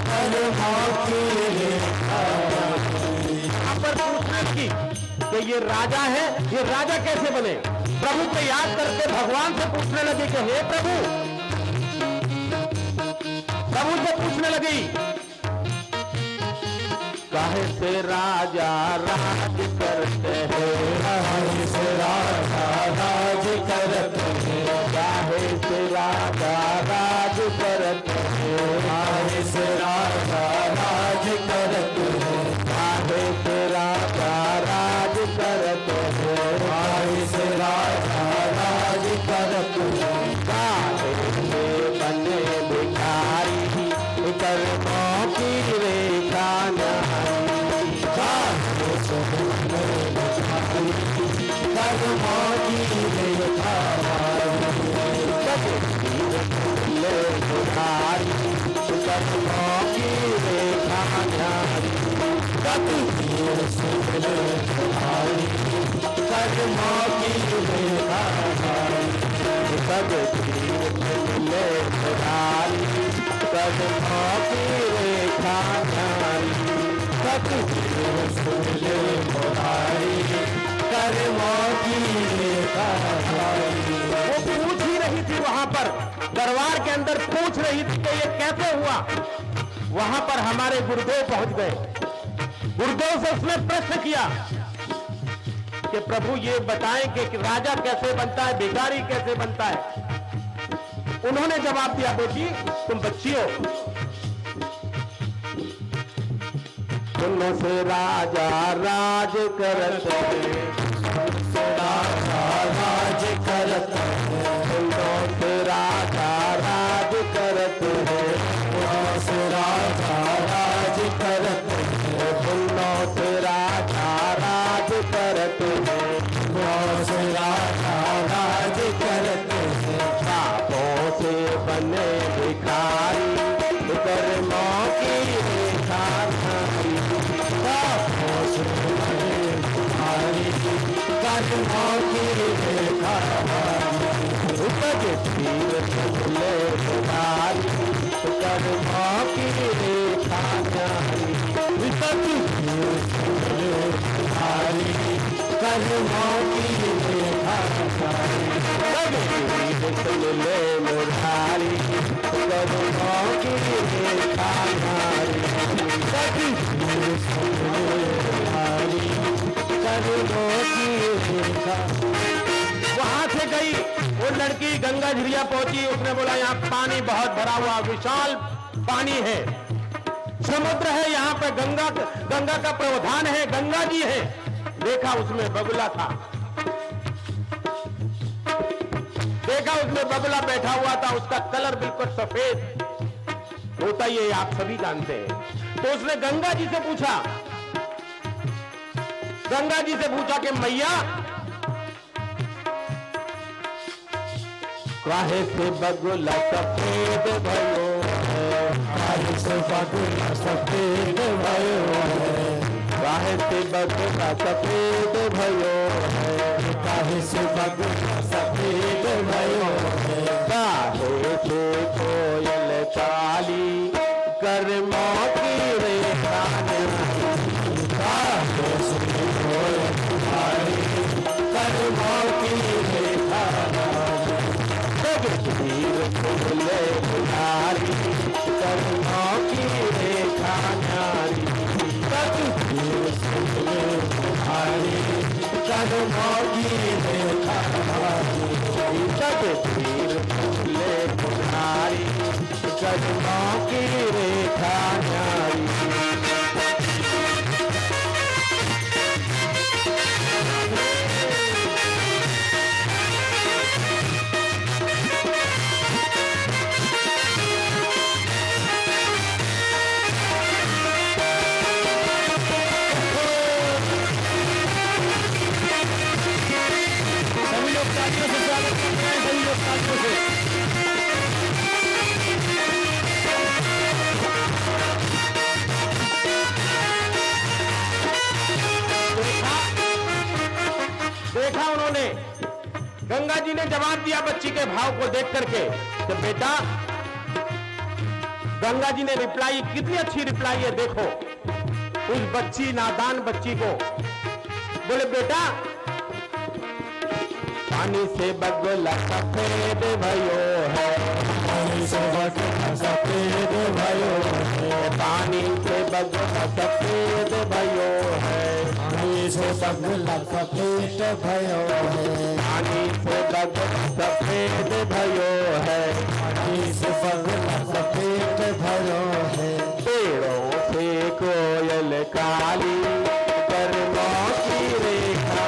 कर्मों की रेखा न्यारी। यहाँ पर पूछने की कि ये राजा है, ये राजा कैसे बने। प्रभु को याद करके भगवान से पूछने लगे कि हे प्रभु, प्रभु से पूछने लगी काहे से राजा राज करते हैं, काहे से राजा राज करते हैं, काहे से राजा राज करते हैं, काहे से राजा राज करते हैं, काहे से राजा राज करते हैं, काहे से राजा राज करते हैं, काहे से बने भिखारी, कर्मों की रेखा न्यारी, काहे से बने भिखारी, कर्मों की रेखा न्यारी, तकदीर मिले मुरारी, कर्मों की रेखा न्यारी, तकदीर से मिले मुरारी, कर्मों की रेखा न्यारी, तकदीर से मिले मुरारी, कर्मों की रेखा न्यारी, तकदीर से मिले मुरारी, कर्मों की रेखा हमारी। वो पूछ ही रही थी वहां पर, दरबार के अंदर पूछ रही थी कि ये कैसे हुआ। वहां पर हमारे गुरुदेव पहुंच गए। गुरुदेव से उसने प्रश्न किया कि प्रभु ये बताएं कि राजा कैसे बनता है, भिखारी कैसे बनता है। उन्होंने जवाब दिया, बेटी तुम बच्ची हो, तुम से राजा राज करत राजा राज करत है, तुम से राजा राज करत है, से राजा राज करत है, तुम से राजा राज करत है, से राजा राज करत है। पापों से बने भिखारी कर्मों की रेखा हमारी। पापों से बने भिखारी कर्मों की रेखा हमारी। उपज तीर चले भिखारी कर्मों की रेखा हमारी। विपत्ति भिखारी कर्मों की रेखा हमारी। चले मुरारी कर्मों की रेखा हमारी। भिखारी कर्मों की रेखा। वहां से गई वो लड़की, गंगा झिरिया पहुंची। उसने बोला यहाँ पानी बहुत भरा हुआ, विशाल पानी है, समुद्र है, यहाँ पे गंगा का प्रावधान है, गंगा जी है। देखा उसमें बगुला था, देखा उसमें बगुला बैठा हुआ था, उसका कलर बिल्कुल सफेद होता, ये आप सभी जानते हैं। तो उसने गंगा जी से पूछा, गंगा जी से पूछा कि मैया काहे से बगुला सफेद भयो है, काहे से बगुला सफेद भयो है, काहे से बगुला सफेद भयो है, काहे से बगुला सफेद भयो है। काहे से कोयल काली कर्मों की रेखा हमारी। काहे से कोयल काली कर्मों की रेखा हमारी। तीर चले भिखारी कर्मों की रेखा हमारी। तीर चले भिखारी कर्मों की रेखा हमारी। तीर चले भिखारी कर्मों की रेखा हमारी। सभी लोग तालियों से स्वागत करते हैं, सभी लोग तालियों से। देखा उन्होंने, गंगा जी ने जवाब दिया बच्ची के भाव को देख करके कि बेटा, गंगा जी ने रिप्लाई, कितनी अच्छी रिप्लाई है देखो उस बच्ची, नादान बच्ची को। बोले बेटा पानी से बगुला सफेद भयो है, पानी से बगुला सफेद भयो है, पानी से बगुला सफेद भयो है, पानी से बगुला सफेद भयो है, पानी से बगुला सफेद भयो है, पानी से बगुला सफेद भयो है। पेड़ों से कोयल काली कर्मों की रेखा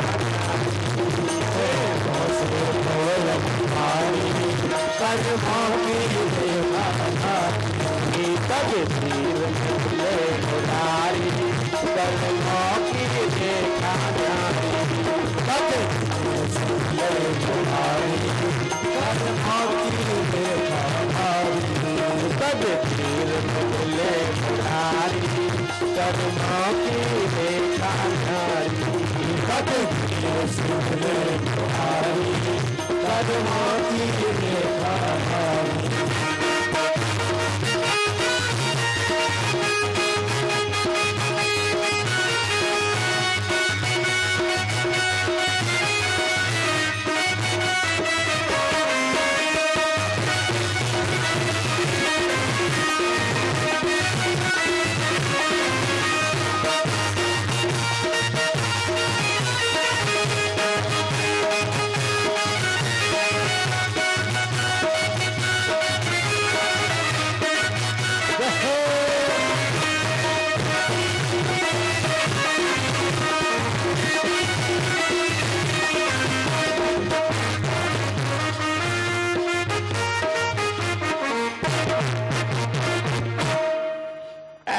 पेड़ों से कोयल काली कर्मों की रेखा हमारी। तब तीर चले मुरारी कर्मों की रेखा हमारी। तब चले मुरारी कर्मों की रेखा हमारी। तब तीर चले मुरारी कर्मों की रेखा हमारी। तब चले मुरारी कर्मों की रेखा हमारी।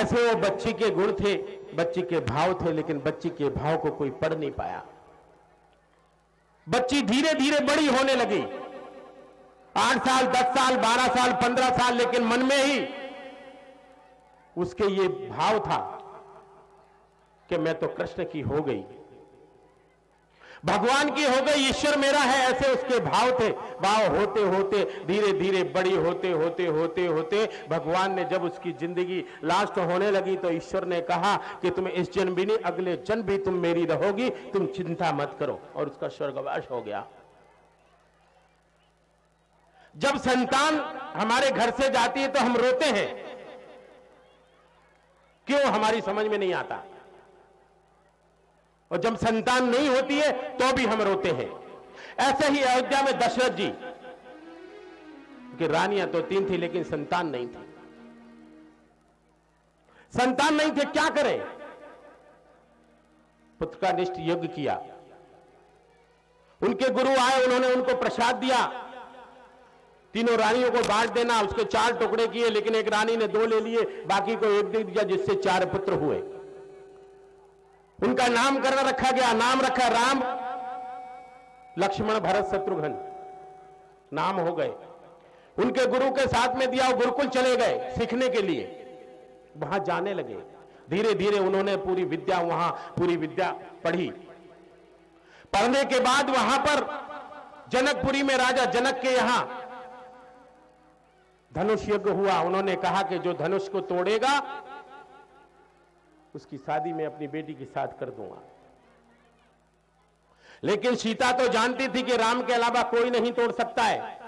ऐसे वो बच्ची के गुण थे, बच्ची के भाव थे, लेकिन बच्ची के भाव को कोई पढ़ नहीं पाया। बच्ची धीरे धीरे बड़ी होने लगी, 8 साल, 10 साल, 12 साल, 15 साल, लेकिन मन में ही उसके ये भाव था कि मैं तो कृष्ण की हो गई, भगवान की हो गई, ईश्वर मेरा है, ऐसे उसके भाव थे। भाव होते होते धीरे धीरे बड़ी होते होते होते होते भगवान ने जब उसकी जिंदगी लास्ट होने लगी तो ईश्वर ने कहा कि तुम इस जन्म भी नहीं, अगले जन्म भी तुम मेरी रहोगी, तुम चिंता मत करो, और उसका स्वर्गवास हो गया। जब संतान हमारे घर से जाती है तो हम रोते हैं, क्यों हमारी समझ में नहीं आता, और जब संतान नहीं होती है तो भी हम रोते हैं। ऐसे ही अयोध्या में दशरथ जी की रानियां तो 3 थी, लेकिन संतान नहीं थी। संतान नहीं थे, क्या करें? पुत्र का निष्ठ यज्ञ किया, उनके गुरु आए, उन्होंने उनको प्रसाद दिया, तीनों रानियों को बांट देना, उसके 4 टुकड़े किए, लेकिन एक रानी ने 2 ले लिए, बाकी को 1 दे दिया, जिससे 4 पुत्र हुए। उनका नामकरण रखा गया, नाम रखा राम, लक्ष्मण, भरत, शत्रुघ्न, नाम हो गए। उनके गुरु के साथ में दिया, गुरुकुल चले गए सीखने के लिए, वहां जाने लगे। धीरे धीरे उन्होंने पूरी विद्या पढ़ी। पढ़ने के बाद वहां पर जनकपुरी में राजा जनक के यहां धनुष यज्ञ हुआ। उन्होंने कहा कि जो धनुष को तोड़ेगा उसकी शादी मैं अपनी बेटी के साथ कर दूंगा। लेकिन सीता तो जानती थी कि राम के अलावा कोई नहीं तोड़ सकता है।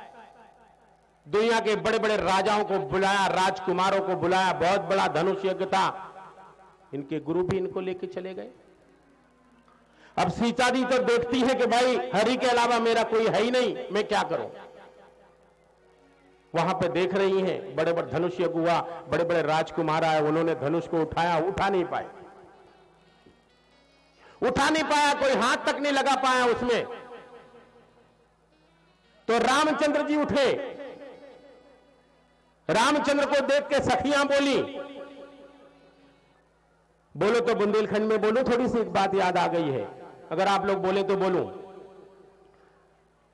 दुनिया के बड़े बड़े राजाओं को बुलाया, राजकुमारों को बुलाया, बहुत बड़ा धनुष यज्ञ था। इनके गुरु भी इनको लेके चले गए। अब सीता जी तो देखती है कि भाई हरि के अलावा मेरा कोई है ही नहीं, मैं क्या करूं। वहां पे देख रही हैं, बड़े बड़े धनुष यज्ञ हुआ, बड़े बड़े राजकुमार आए, उन्होंने धनुष को उठाया, उठा नहीं पाए, कोई हाथ तक नहीं लगा पाया उसमें। तो रामचंद्र जी उठे, रामचंद्र को देख के सखियां बोली, बोलो तो बुंदेलखंड में बोलो, थोड़ी सी एक बात याद आ गई है, अगर आप लोग बोले तो बोलूं।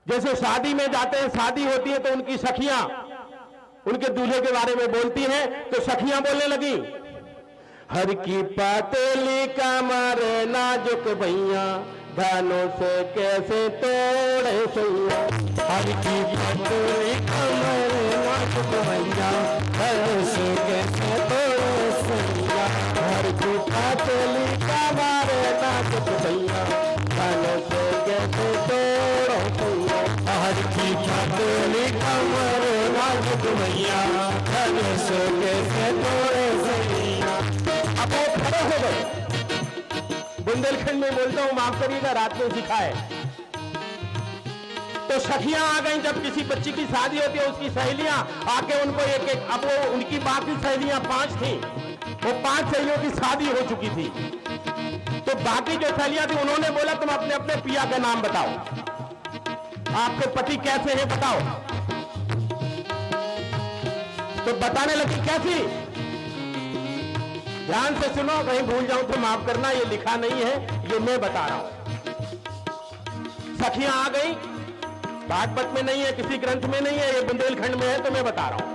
जैसे शादी में जाते हैं, शादी होती है तो उनकी सखियां उनके दूल्हे के बारे में बोलती हैं, तो सखियां बोलने लगी, हर की पातेली कमर नाजुक भैया, धनुष कैसे तोड़े सैया। हर की पातेली कमर नाजुक भैया, धनुष कैसे तोड़े सैया। हर की पातेली कमर नाजुक भैया, धनुष कैसे तोड़े सैया। हर की पातेली कमर नाजुक भैया, धनुष कैसे तोड़े सैया। अब वो खड़े हो गए। बुंदेलखंड में बोलता हूं, माफ करिएगा, रात में सिखा है। तो सखियां आ गई। जब किसी बच्ची की शादी होती है, उसकी सहेलियां आके उनको एक एक, अब वो उनकी बाकी सहेलियां 5 थी, वो 5 सहेलियों की शादी हो चुकी थी। तो बाकी जो सहेलियां थी, उन्होंने बोला तुम अपने अपने पिया का नाम बताओ, आपके पति कैसे हैं बताओ। तो बताने लगी, कैसी? ध्यान से सुनो, कहीं भूल जाऊं तो माफ करना, ये लिखा नहीं है, ये मैं बता रहा हूं। सखियां आ गई, भागवत में नहीं है, किसी ग्रंथ में नहीं है, ये बुंदेलखंड में है, तो मैं बता रहा हूं।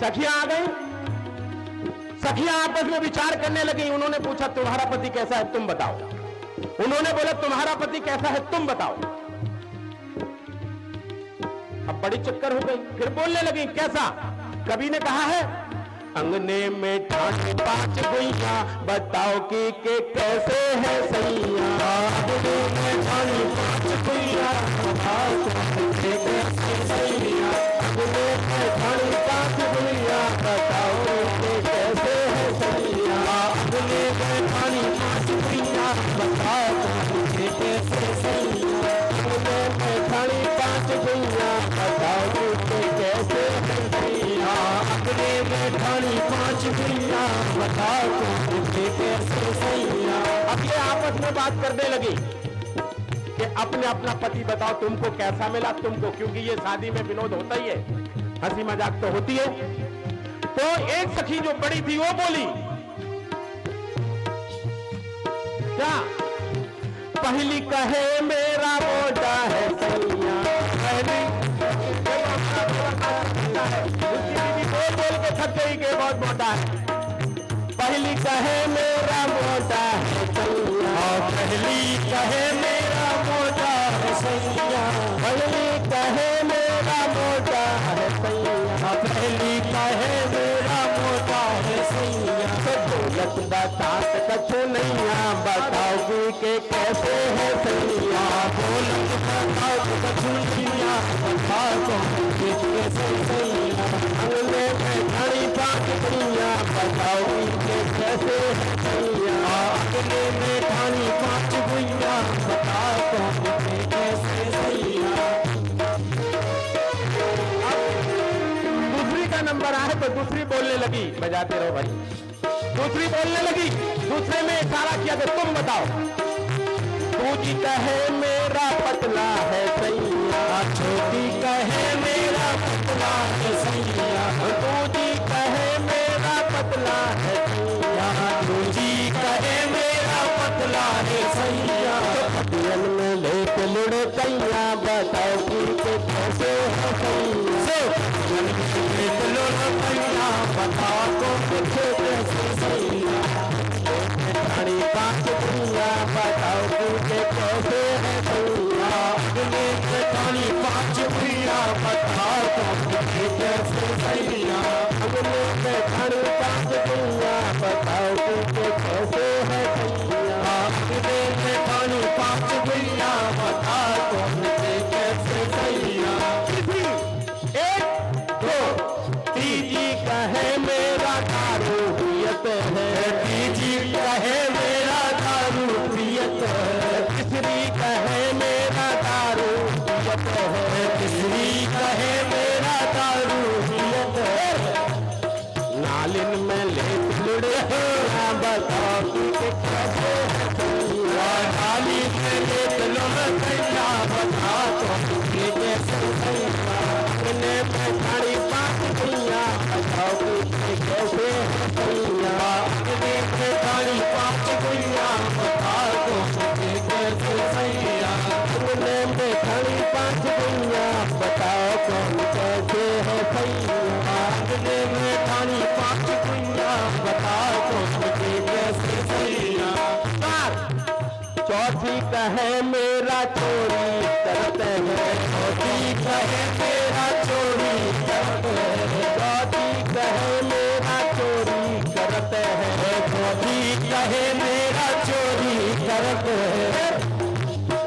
सखियां आ गई, सखियां आपस में विचार करने लगी। उन्होंने पूछा तुम्हारा पति कैसा है, तुम बताओ। उन्होंने बोला तुम्हारा पति कैसा है, तुम बताओ। अब बड़ी चक्कर हो गई, फिर बोलने लगी, कैसा? कवि ने कहा है, अंगने में ठाठ 5 गुइया, बताओ कि के कैसे है सैया। अंगने में ठाठ 5 गुइया, बताओ कि कैसे सैया। अंगने में ठाठ 5 गुइया, बताओ कि कैसे है सैया। अंगने में ठाठ 5 गुइया, बताओ कि कैसे सैया। अंगने में ठाठ 5 गुइया, बताओ कि कैसे है सैया। अंगने में ठाठ 5 गुइया, बताओ कि कैसे सैया। अब ये आपस में बात करने लगी कि अपने अपना पति बताओ, तुमको कैसा मिला, तुमको, क्योंकि ये शादी में विनोद होता ही है, हंसी मजाक तो होती है। तो एक सखी जो बड़ी थी वो बोली क्या? पहली कहे मेरा मोटा है सैया, पहली बोल बोल के थक गई के बहुत मोटा है। पहली कहे मेरा मोटा है सैया, पहली कहे मेरा मोटा है सैया, पहली कहे मेरा मोटा है सैया, पहली कहे मेरा मोटा है सैया। तो दौलत बतात कछु नैया, बताओगी के कैसे है सैया, दौलत बतात कछु नैया, बताओगी कैसे सैया, अंगने में घड़ी बात दुनिया, बताओगी के कैसे है सैया, अंगने में घड़ी पाँच गुइया, बताओगी कैसे सैया। दूसरी का नंबर आए तो दूसरी बोलने लगी, बजाते रहो भाई। दूसरी बोलने लगी, दूसरे में इशारा किया तो तुम बताओ। तू जी कहे मेरा पतला है सैया, छोटी कहे मेरा पतला है सैया, तू जी कहे मेरा पतला है सैया, तू जी कहे मेरा पतला है सैया। पतियन में लेके लुड़े कैया, बताओ कि कैसे है सैया, बताओ तो कैसे सैया, घड़ी पाँच दुनिया, बताओ तुझे कैसे है सैया, घड़ी पाँच दुनिया, बताओ तुझे कैसे सैया, घड़ी पाँच दुनिया, बताओ तुझे कैसे है सैया, घड़ी पाँच दुनिया, बताओ तुझे कैसे सैया। एक दो तीजी कहे मेरा दारू पियत है, तीजी कहे मेरा दारू पियत है, तीसरी कहे मेरा दारू पियत है, तीसरी कहे मेरा दारू पियत है। नालिन में ले लुड़े हो, बताओ कि कैसे है सैया, नालिन में ले लुड़े सैया, बताओ तो कि कैसे सैया, अपने में घड़ी पाँच दुनिया, बताओ कि कैसे है सैया, अपने में घड़ी पाँच दुनिया, बताओ तो कि कैसे सैया, अपने में घड़ी पाँच दुनिया, बताओ तो कैसे है सैया, अपने में घड़ी पाँच दुनिया, बताओ तो कि कैसे सैया। चौथी कहे मेरा चोरी करते हैं, चौथी कहे मेरा चोरी करते हैं, चौथी कहे मेरा चोरी करते हैं, चौथी कहे मेरा चोरी करते हैं।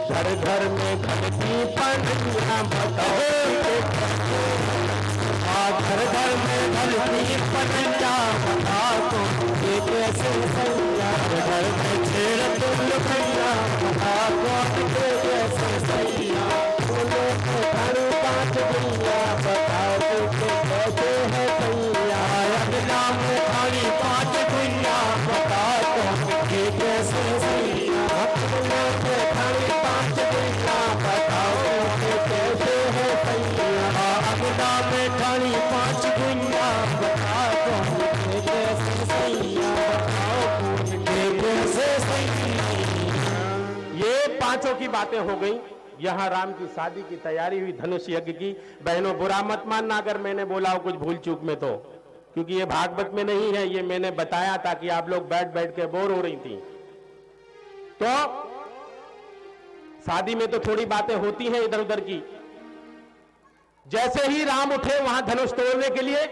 घर घर में घंटी पनिया, बताओ घर घर में घंटी पनिया, बताओ तो कैसे सैया, घर में छेड़ तुम भैया, बताओ कैसे सैया, बोलो घड़ी पाँच दुनिया, बताओ तो कैसे है सैया, अगला में घड़ी पाँच दुनिया, बताओ तो कैसे सैया, अपने में घड़ी पाँच दुनिया, बताओ तो कैसे है सैया, अगला में घड़ी पाँच दुनिया, बताओ तो कैसे सैया, बताओ कैसे सैया। ये पांचों की बातें हो गई। यहाँ राम की शादी की तैयारी हुई, धनुष यज्ञ की। बहनों बुरा मत मानना अगर मैंने बोला हो कुछ भूल चूक में, तो क्योंकि ये भागवत में नहीं है, ये मैंने बताया ताकि आप लोग बैठ बैठ के बोर हो रही थी। तो शादी में तो थोड़ी बातें होती हैं इधर उधर की। जैसे ही राम उठे वहां धनुष तोड़ने के लिए,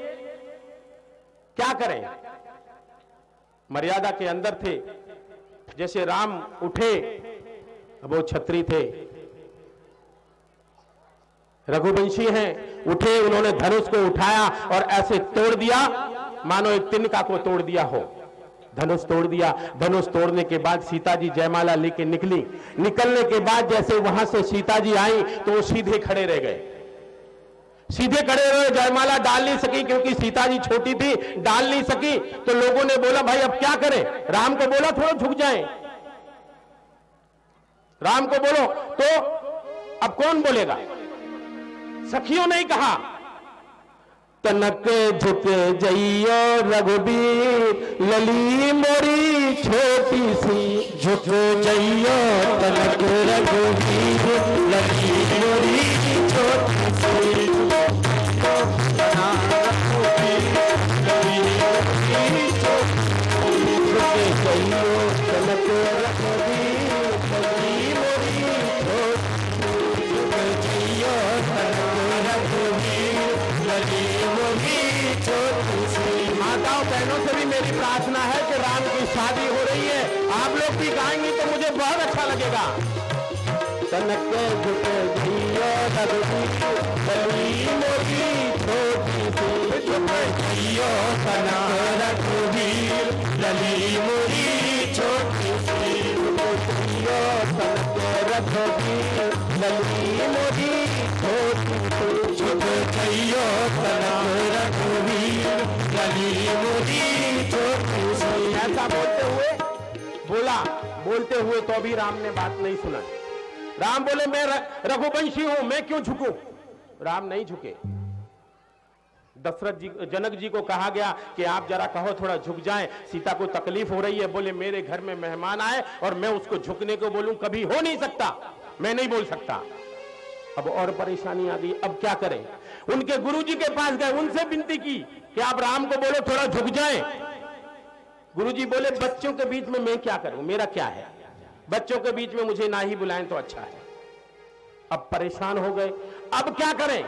क्या करें, मर्यादा के अंदर थे। जैसे राम उठे, वो छत्री थे, रघुवंशी हैं, उठे, उन्होंने धनुष को उठाया और ऐसे तोड़ दिया मानो एक तिनका को तोड़ दिया हो। धनुष तोड़ दिया। धनुष तोड़ने के बाद सीता जी जयमाला लेके निकली। निकलने के बाद जैसे वहां से सीता जी आई तो वो सीधे खड़े रह गए। सीधे खड़े रहे, जयमाला डाल नहीं सकी क्योंकि सीता जी छोटी थी, डाल नहीं सकी। तो लोगों ने बोला भाई अब क्या करें। राम को बोला थोड़ा झुक जाएं। राम को बोलो, तो अब कौन बोलेगा। सखियों ने कहा तनक झुक जइयो रघुबीर लली मोरी छोटी सी, झुक जइयो तनक रघुबीर लली मोरी छोटी सी, माताओं बहनों से भी मेरी प्रार्थना है कि राम की शादी हो रही है, आप लोग भी गाएंगे तो मुझे बहुत अच्छा लगेगा। तनक झुक जइयो रघुबीर लली मोरी छोटी सी, झुक जइयो तनक रघुबीर लली मोरी छोटी सी, झुक जइयो तनक रघुबीर लली मोरी छोटी सी, झुक जइयो तनक रघुबीर लली मोरी छोटी सी। ऐसा बोलते हुए तो भी राम ने बात नहीं सुना। राम बोले मैं रघुवंशी हूं, मैं क्यों झुकूं? राम नहीं झुके। दशरथ जी, जनक जी को कहा गया कि आप जरा कहो थोड़ा झुक जाएं, सीता को तकलीफ हो रही है। बोले मेरे घर में मेहमान आए और मैं उसको झुकने को बोलूं, कभी हो नहीं सकता, मैं नहीं बोल सकता। अब और परेशानी आ गई, अब क्या करें? उनके गुरुजी के पास गए, उनसे विनती की कि आप राम को बोलो थोड़ा झुक जाएं। गुरुजी बोले बच्चों के बीच में मैं क्या करूं, मेरा क्या है, बच्चों के बीच में मुझे ना ही बुलाएं तो अच्छा है। अब परेशान हो गए, अब क्या करें?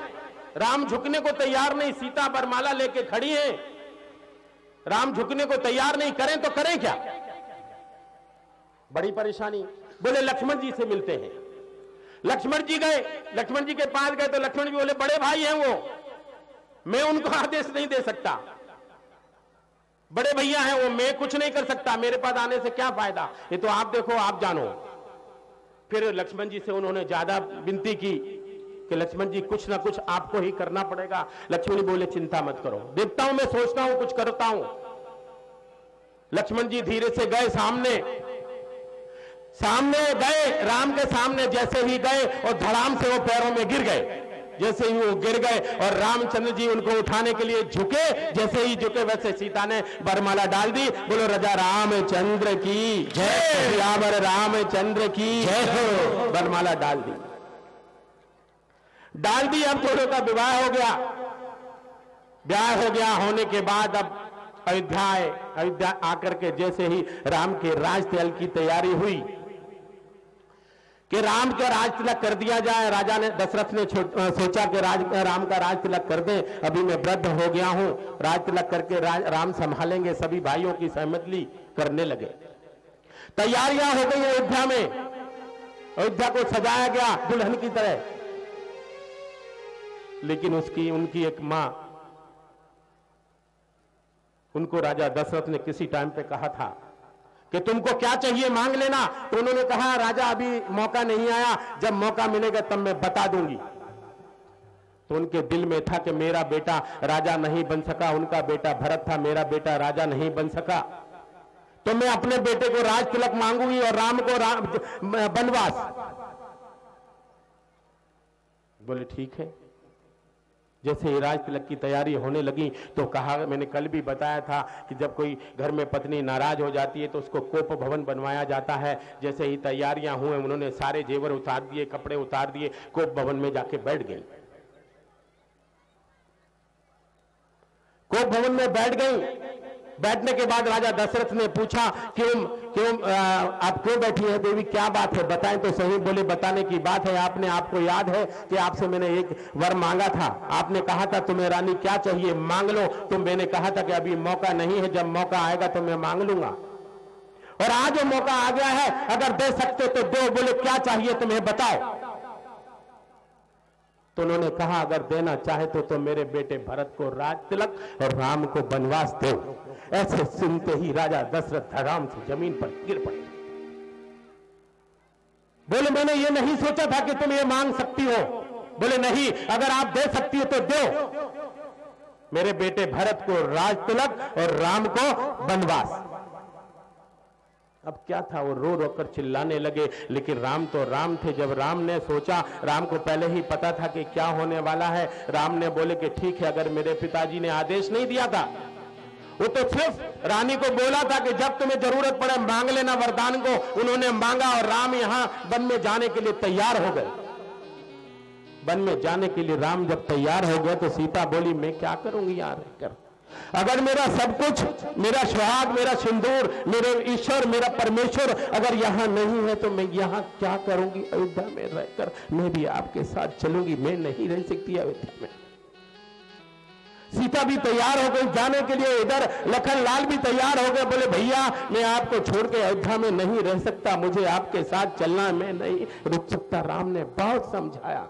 राम झुकने को तैयार नहीं, सीता वरमाला लेके खड़ी है, राम झुकने को तैयार नहीं, करें तो करें क्या? बड़ी परेशानी। बोले लक्ष्मण जी से मिलते हैं। लक्ष्मण जी गए, लक्ष्मण जी के पास गए तो लक्ष्मण जी बोले बड़े भाई हैं वो, मैं उनको आदेश नहीं दे सकता, बड़े भैया हैं वो, मैं कुछ नहीं कर सकता, मेरे पास आने से क्या फायदा, ये तो आप देखो आप जानो। फिर लक्ष्मण जी से उन्होंने ज्यादा विनती की कि लक्ष्मण जी कुछ ना कुछ आपको ही करना पड़ेगा। लक्ष्मण जी बोले चिंता मत करो, देखता हूं, मैं सोचता हूं, कुछ करता हूं। लक्ष्मण जी धीरे से गए, सामने गए, राम के सामने जैसे ही गए और धड़ाम से वो पैरों में गिर गए। जैसे ही वो गिर गए और रामचंद्र जी उनको उठाने के लिए झुके, जैसे ही झुके वैसे सीता ने वरमाला डाल दी। बोलो राजा रामचंद्र की जय, सियावर रामचंद्र की जय हो। वरमाला डाल दी। अब दोनों का विवाह हो गया। ब्याह हो गया, होने के बाद अब अयोध्या आए। अयोध्या आकर के जैसे ही राम के राज तिलक की तैयारी हुई कि राम का राज तिलक कर दिया जाए, राजा ने, दशरथ ने सोचा कि राम का राज तिलक कर दें, अभी मैं वृद्ध हो गया हूं, राज तिलक करके राम संभालेंगे। सभी भाइयों की सहमति ली, करने लगे। तैयारियां हो गई अयोध्या में, अयोध्या को सजाया गया दुल्हन की तरह। लेकिन उनकी एक मां, उनको राजा दशरथ ने किसी टाइम पे कहा था कि तुमको क्या चाहिए मांग लेना। तो उन्होंने कहा राजा अभी मौका नहीं आया, जब मौका मिलेगा तब मैं बता दूंगी। तो उनके दिल में था कि मेरा बेटा राजा नहीं बन सका, उनका बेटा भरत था, मेरा बेटा राजा नहीं बन सका, तो मैं अपने बेटे को राज तिलक मांगूंगी और राम को वनवास। बोले ठीक है। जैसे ही राज तिलक की तैयारी होने लगी तो कहा, मैंने कल भी बताया था कि जब कोई घर में पत्नी नाराज हो जाती है तो उसको कोप भवन बनवाया जाता है। जैसे ही तैयारियां हुए, उन्होंने सारे जेवर उतार दिए, कपड़े उतार दिए, कोप भवन में जाके बैठ गई। कोप भवन में बैठ गई। बैठने के बाद राजा दशरथ ने पूछा क्यों आप क्यों बैठी है देवी, क्या बात है, बताएं तो सही। बोले बताने की बात है, आपको याद है कि आपसे मैंने एक वर मांगा था, आपने कहा था तुम्हें रानी क्या चाहिए मांग लो, तो मैंने कहा था कि अभी मौका नहीं है, जब मौका आएगा तो मैं मांग लूंगा, और आज वो मौका आ गया है, अगर दे सकते तो दो। बोले क्या चाहिए तुम्हें बताओ। तो उन्होंने कहा अगर देना चाहे तो मेरे बेटे भरत को राज तिलक और राम को वनवास दो। ऐसे सुनते ही राजा दशरथ धड़ाम से जमीन पर गिर पड़े। बोले मैंने ये नहीं सोचा था कि तुम ये मांग सकती हो। बोले नहीं, अगर आप दे सकती हो तो दो, मेरे बेटे भरत को राज तिलक और राम को वनवास। अब क्या था, वो रो रो कर चिल्लाने लगे। लेकिन राम तो राम थे। जब राम ने सोचा, राम को पहले ही पता था कि क्या होने वाला है, राम ने बोले कि ठीक है, अगर मेरे पिताजी ने आदेश नहीं दिया था, वो तो सिर्फ रानी को बोला था कि जब तुम्हें जरूरत पड़े मांग लेना वरदान को। उन्होंने मांगा और राम यहां वन में जाने के लिए तैयार हो गए। वन में जाने के लिए राम जब तैयार हो गए तो सीता बोली, मैं क्या करूंगी यहां रहकर? अगर मेरा सब कुछ, मेरा सुहाग, मेरा सिंदूर, मेरे ईश्वर, मेरा परमेश्वर अगर यहां नहीं है तो मैं यहां क्या करूंगी? अयोध्या में रहकर मैं भी आपके साथ चलूंगी, मैं नहीं रह सकती अयोध्या में। सीता भी तैयार हो गई जाने के लिए। इधर लखन लाल भी तैयार हो गए, बोले भैया मैं आपको छोड़ के अयोध्या में नहीं रह सकता, मुझे आपके साथ चलना, मैं नहीं रुक सकता। राम ने बहुत समझाया।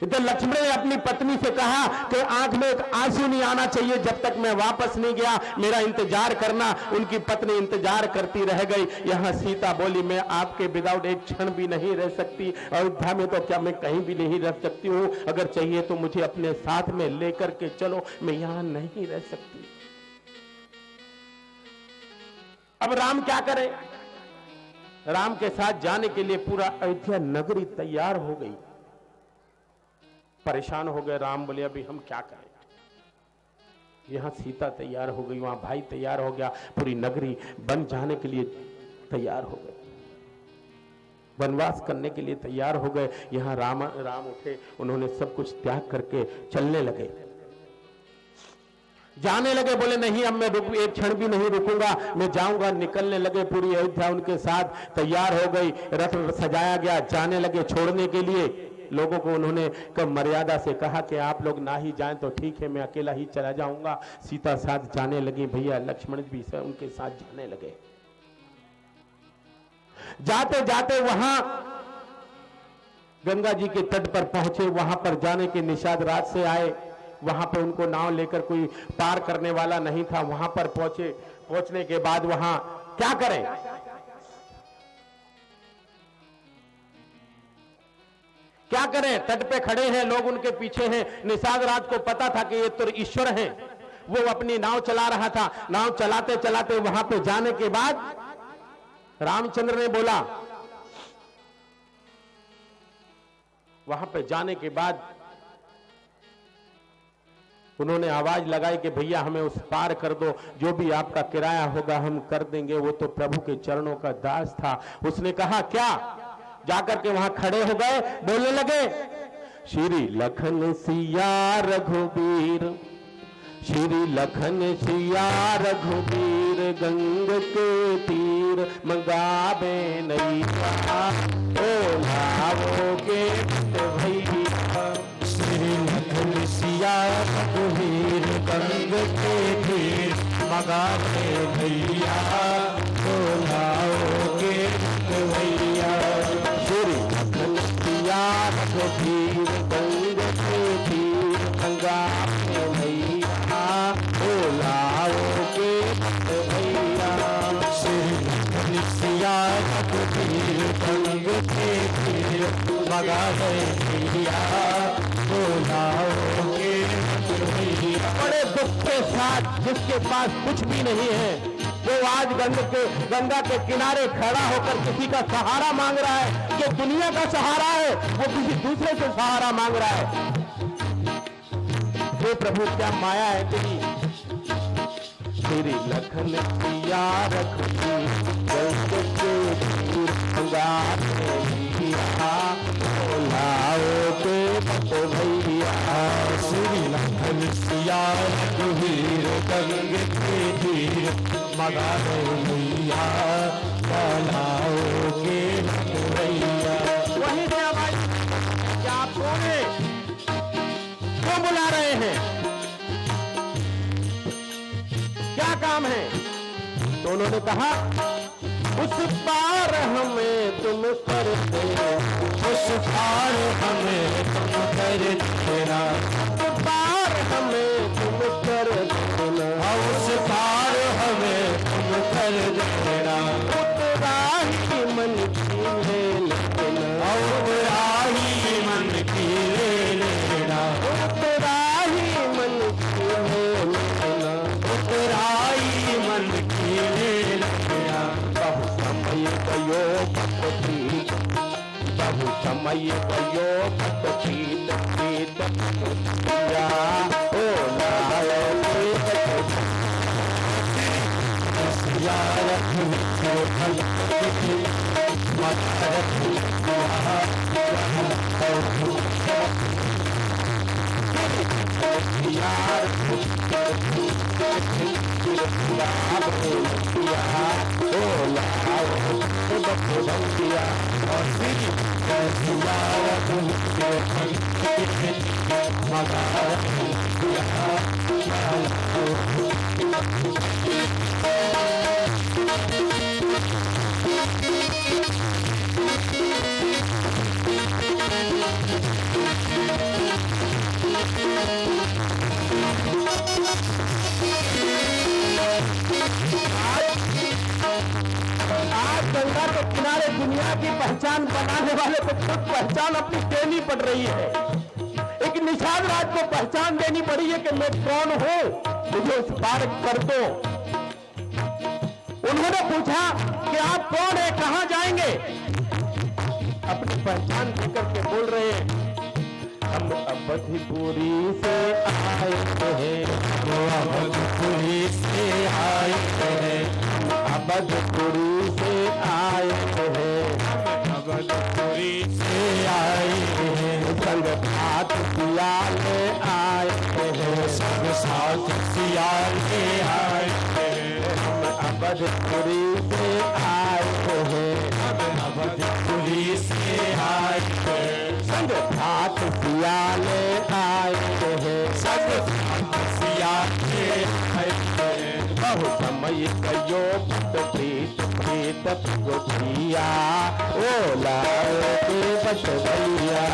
इधर लक्ष्मण ने अपनी पत्नी से कहा कि आंख में एक आंसू नहीं आना चाहिए जब तक मैं वापस नहीं गया, मेरा इंतजार करना। उनकी पत्नी इंतजार करती रह गई। यहां सीता बोली, मैं आपके विदाउट एक क्षण भी नहीं रह सकती अयोध्या में, तो क्या मैं कहीं भी नहीं रह सकती हूं? अगर चाहिए तो मुझे अपने साथ में लेकर के चलो, मैं यहां नहीं रह सकती। अब राम क्या करें? राम के साथ जाने के लिए पूरा अयोध्या नगरी तैयार हो गई। परेशान हो गए राम, बोले अभी हम क्या करें? यहां सीता तैयार हो गई, वहां भाई तैयार हो गया, पूरी नगरी बन जाने के लिए तैयार हो गए, वनवास करने के लिए तैयार हो गए। यहां राम उठे, उन्होंने सब कुछ त्याग करके चलने लगे, जाने लगे। बोले नहीं, अब मैं एक क्षण भी नहीं रुकूंगा, मैं जाऊंगा। निकलने लगे, पूरी अयोध्या उनके साथ तैयार हो गई, रथ सजाया गया, जाने लगे छोड़ने के लिए। लोगों को उन्होंने कब मर्यादा से कहा कि आप लोग ना ही जाएं तो ठीक है, मैं अकेला ही चला जाऊंगा। सीता साथ जाने लगी, भैया लक्ष्मण भी उनके साथ जाने लगे। जाते जाते वहां गंगा जी के तट पर पहुंचे, वहां पर जाने के निषाद रात से आए। वहां पर उनको नाव लेकर कोई पार करने वाला नहीं था। वहां पर पहुंचे, पहुंचने के बाद वहां क्या करें? क्या करें? तट पे खड़े हैं लोग, उनके पीछे हैं। निषाद रात को पता था कि ये तो ईश्वर हैं। वो अपनी नाव चला रहा था। नाव चलाते चलाते वहां पे जाने के बाद रामचंद्र ने बोला, वहां पे जाने के बाद उन्होंने आवाज लगाई कि भैया हमें उस पार कर दो, जो भी आपका किराया होगा हम कर देंगे। वो तो प्रभु के चरणों का दास था। उसने कहा क्या? जाकर के वहां खड़े हो गए, बोलने लगे, श्री लखन सिया रघुबीर, श्री लखन सिया रघुबीर, गंग के तीर मंगावे नैया, ओ लाओगे भैया। श्री लखन सिया रघुबीर, गंग के तीर मंगावे भैया, ओ लाओगे भैया। रघुबीर गंग के तीर मंगावे भैया, ओ लाओगे भैया। श्री लखन सिया रघुबीर गंग के तीर मंगावे भैया, ओ लाओगे भैया। बड़े दुख के साथ जिसके पास कुछ भी नहीं है, वो आज गंगा के किनारे खड़ा होकर किसी का सहारा मांग रहा है। जो दुनिया का सहारा है वो किसी दूसरे से सहारा मांग रहा है। हे प्रभु, क्या माया है तेरी। श्री लखन सिया रघुबीर गंग के तीर मंगावे भैया, ओ लाओगे भैया। श्री लखन सिया रघुबीर गंग के तीर मंगावे भैया, ओ लाओगे भैया। वहीं से आवाज, क्या आप कौन है? क्यों बुला रहे हैं? क्या काम है? तो उन्होंने कहा, उस पार हमें तुम कर देना, उस पार हमें तुम कर देना, उस पार हमें तुम कर देना, उस पार हमें तुम कर देना। उतरा ही मन की ले लेना, उतरा ही मन की ले लेना, उतरा ही मन की ले लेना, उतरा ही मन की ले लेना। पत पीत पीत पिया ओ लाओ के सिया रखी फल माता रखी गंगा के किनारे दुनिया की पहचान बनाने वाले को खुद पहचान अपनी देनी पड़ रही है। एक निषाद राज को पहचान देनी पड़ी है कि मैं कौन हूं, मुझे उस पार कर दो। उन्होंने पूछा कि आप कौन है, कहां जाएंगे? अपनी पहचान देकर के बोल रहे हैं, हम अवधपुरी से आए हैं, अवधपुरी से आए हैं, अवधपुरी से आए हैं, अवधपुरी से आए हैं, संग हाथ सियाले आए हैं, संग साथ सियाले आए हैं, अवधपुरी से आए हैं, अवधपुरी से आए हैं, संग हाथ सियाले आए हैं, संग साथ सियाले आए हैं, बहु समय कयो पत प्रीत प्रीत गोठिया ओ लाओ के बचवैया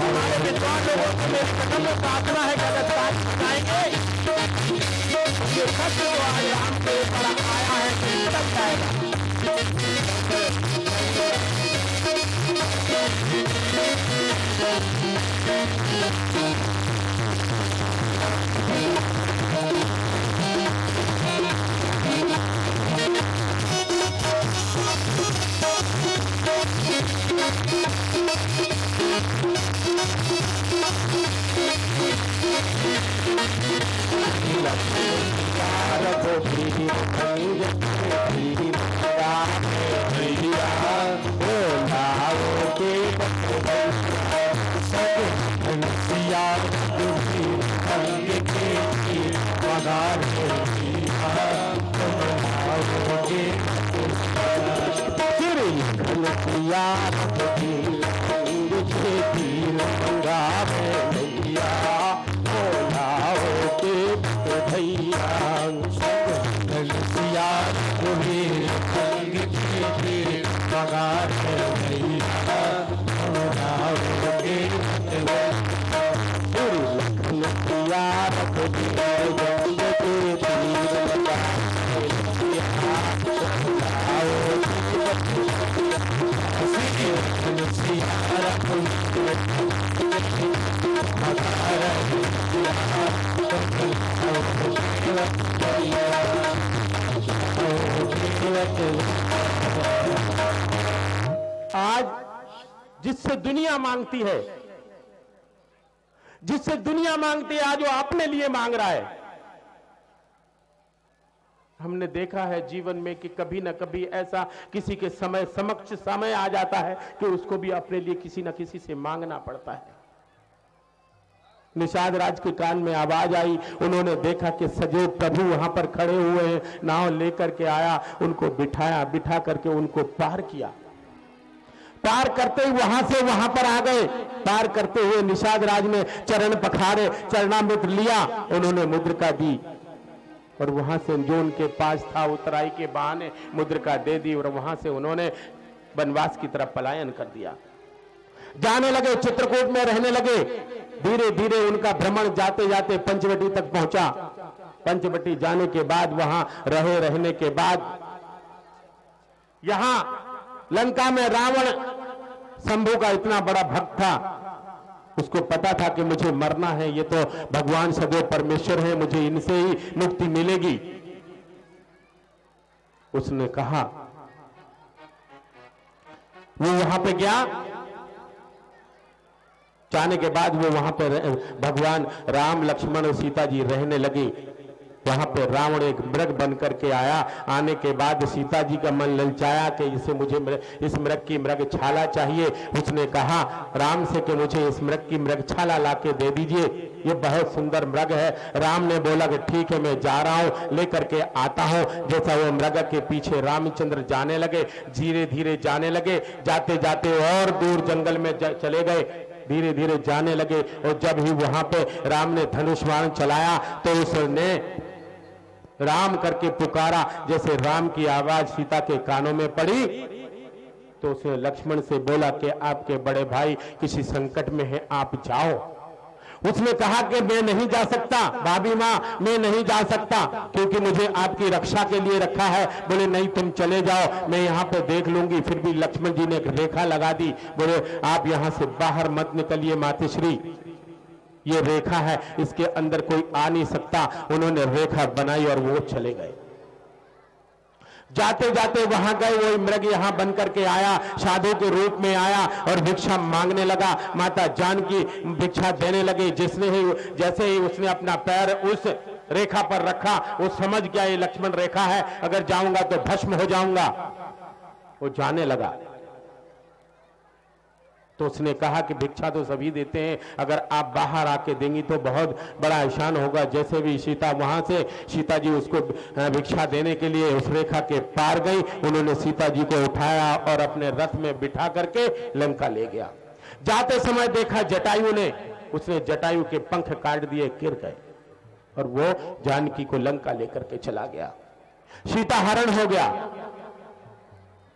हमारे विद्वान लोगों को मेरे कदम में प्रार्थना है कि अगर जाएंगे ये सत्य जो आज राम के ऊपर आया है तो तक जाएगा। आज जिससे दुनिया मांगती है, जिससे दुनिया मांगती है, आज वो अपने लिए मांग रहा है। हमने देखा है जीवन में कि कभी ना कभी ऐसा किसी के समक्ष समय आ जाता है कि उसको भी अपने लिए किसी ना किसी से मांगना पड़ता है। निषाद राज के कान में आवाज आई, उन्होंने देखा कि सजो प्रभु वहां पर खड़े हुए हैं, नाव लेकर के आया, उनको बिठाया, बिठा करके उनको पार किया। पार करते ही वहां से वहां पर आ गए। पार करते हुए निषाद राज ने चरण पखारे, चरणामृत लिया, उन्होंने मुद्रिका दी और वहां से जो उनके पास था उतराई के बहाने मुद्रिका दे दी और वहां से उन्होंने वनवास की तरफ पलायन कर दिया। जाने लगे, चित्रकूट में रहने लगे। धीरे धीरे उनका भ्रमण जाते जाते पंचवटी तक पहुंचा। पंचवटी जाने के बाद वहां रहने के बाद यहां लंका में रावण शंभू का इतना बड़ा भक्त था, उसको पता था कि मुझे मरना है, ये तो भगवान सदैव परमेश्वर है, मुझे इनसे ही मुक्ति मिलेगी। उसने कहा, वो वहां पे गया, जाने के बाद वो वहां पे भगवान राम लक्ष्मण और सीता जी रहने लगे। वहां पे रावण एक मृग बन करके आया। आने के बाद सीता जी का मन ललचाया कि इसे मुझे इस मृग की मृग छाला चाहिए। उसने कहा राम से कि मुझे इस मृग की मृग छाला लाके दे दीजिए, ये बहुत सुंदर मृग है। राम ने बोला कि ठीक है, मैं जा रहा हूं, लेकर के आता हूं। जैसा वो मृग के पीछे रामचंद्र जाने लगे, धीरे धीरे जाने लगे, जाते जाते और दूर जंगल में चले गए, धीरे धीरे जाने लगे। और जब ही वहां पे राम ने धनुष बाण चलाया तो उसने राम करके पुकारा। जैसे राम की आवाज सीता के कानों में पड़ी तो उसने लक्ष्मण से बोला कि आपके बड़े भाई किसी संकट में है, आप जाओ। उसने कहा कि मैं नहीं जा सकता भाभी मां, मैं नहीं जा सकता, क्योंकि मुझे आपकी रक्षा के लिए रखा है। बोले नहीं, तुम चले जाओ, मैं यहां पे देख लूंगी। फिर भी लक्ष्मण जी ने एक रेखा लगा दी। बोले आप यहां से बाहर मत निकलिए मातश्री, ये रेखा है, इसके अंदर कोई आ नहीं सकता। उन्होंने रेखा बनाई और वो चले गए। जाते जाते वहां गए, वो मृग यहां बन करके आया, साधु के रूप में आया और भिक्षा मांगने लगा। माता जानकी भिक्षा देने लगे। जैसे ही उसने अपना पैर उस रेखा पर रखा, वो समझ गया ये लक्ष्मण रेखा है, अगर जाऊंगा तो भस्म हो जाऊंगा। वो जाने लगा तो उसने कहा कि भिक्षा तो सभी देते हैं, अगर आप बाहर आके देंगी तो बहुत बड़ा एहसान होगा। जैसे भी सीता वहां से सीता जी उसको भिक्षा देने के लिए उस रेखा के पार गई। उन्होंने सीता जी को उठाया और अपने रथ में बिठा करके लंका ले गया। जाते समय देखा जटायु ने, उसने जटायु के पंख काट दिए, गिर गए और वो जानकी को लंका लेकर के चला गया। सीता हरण हो गया।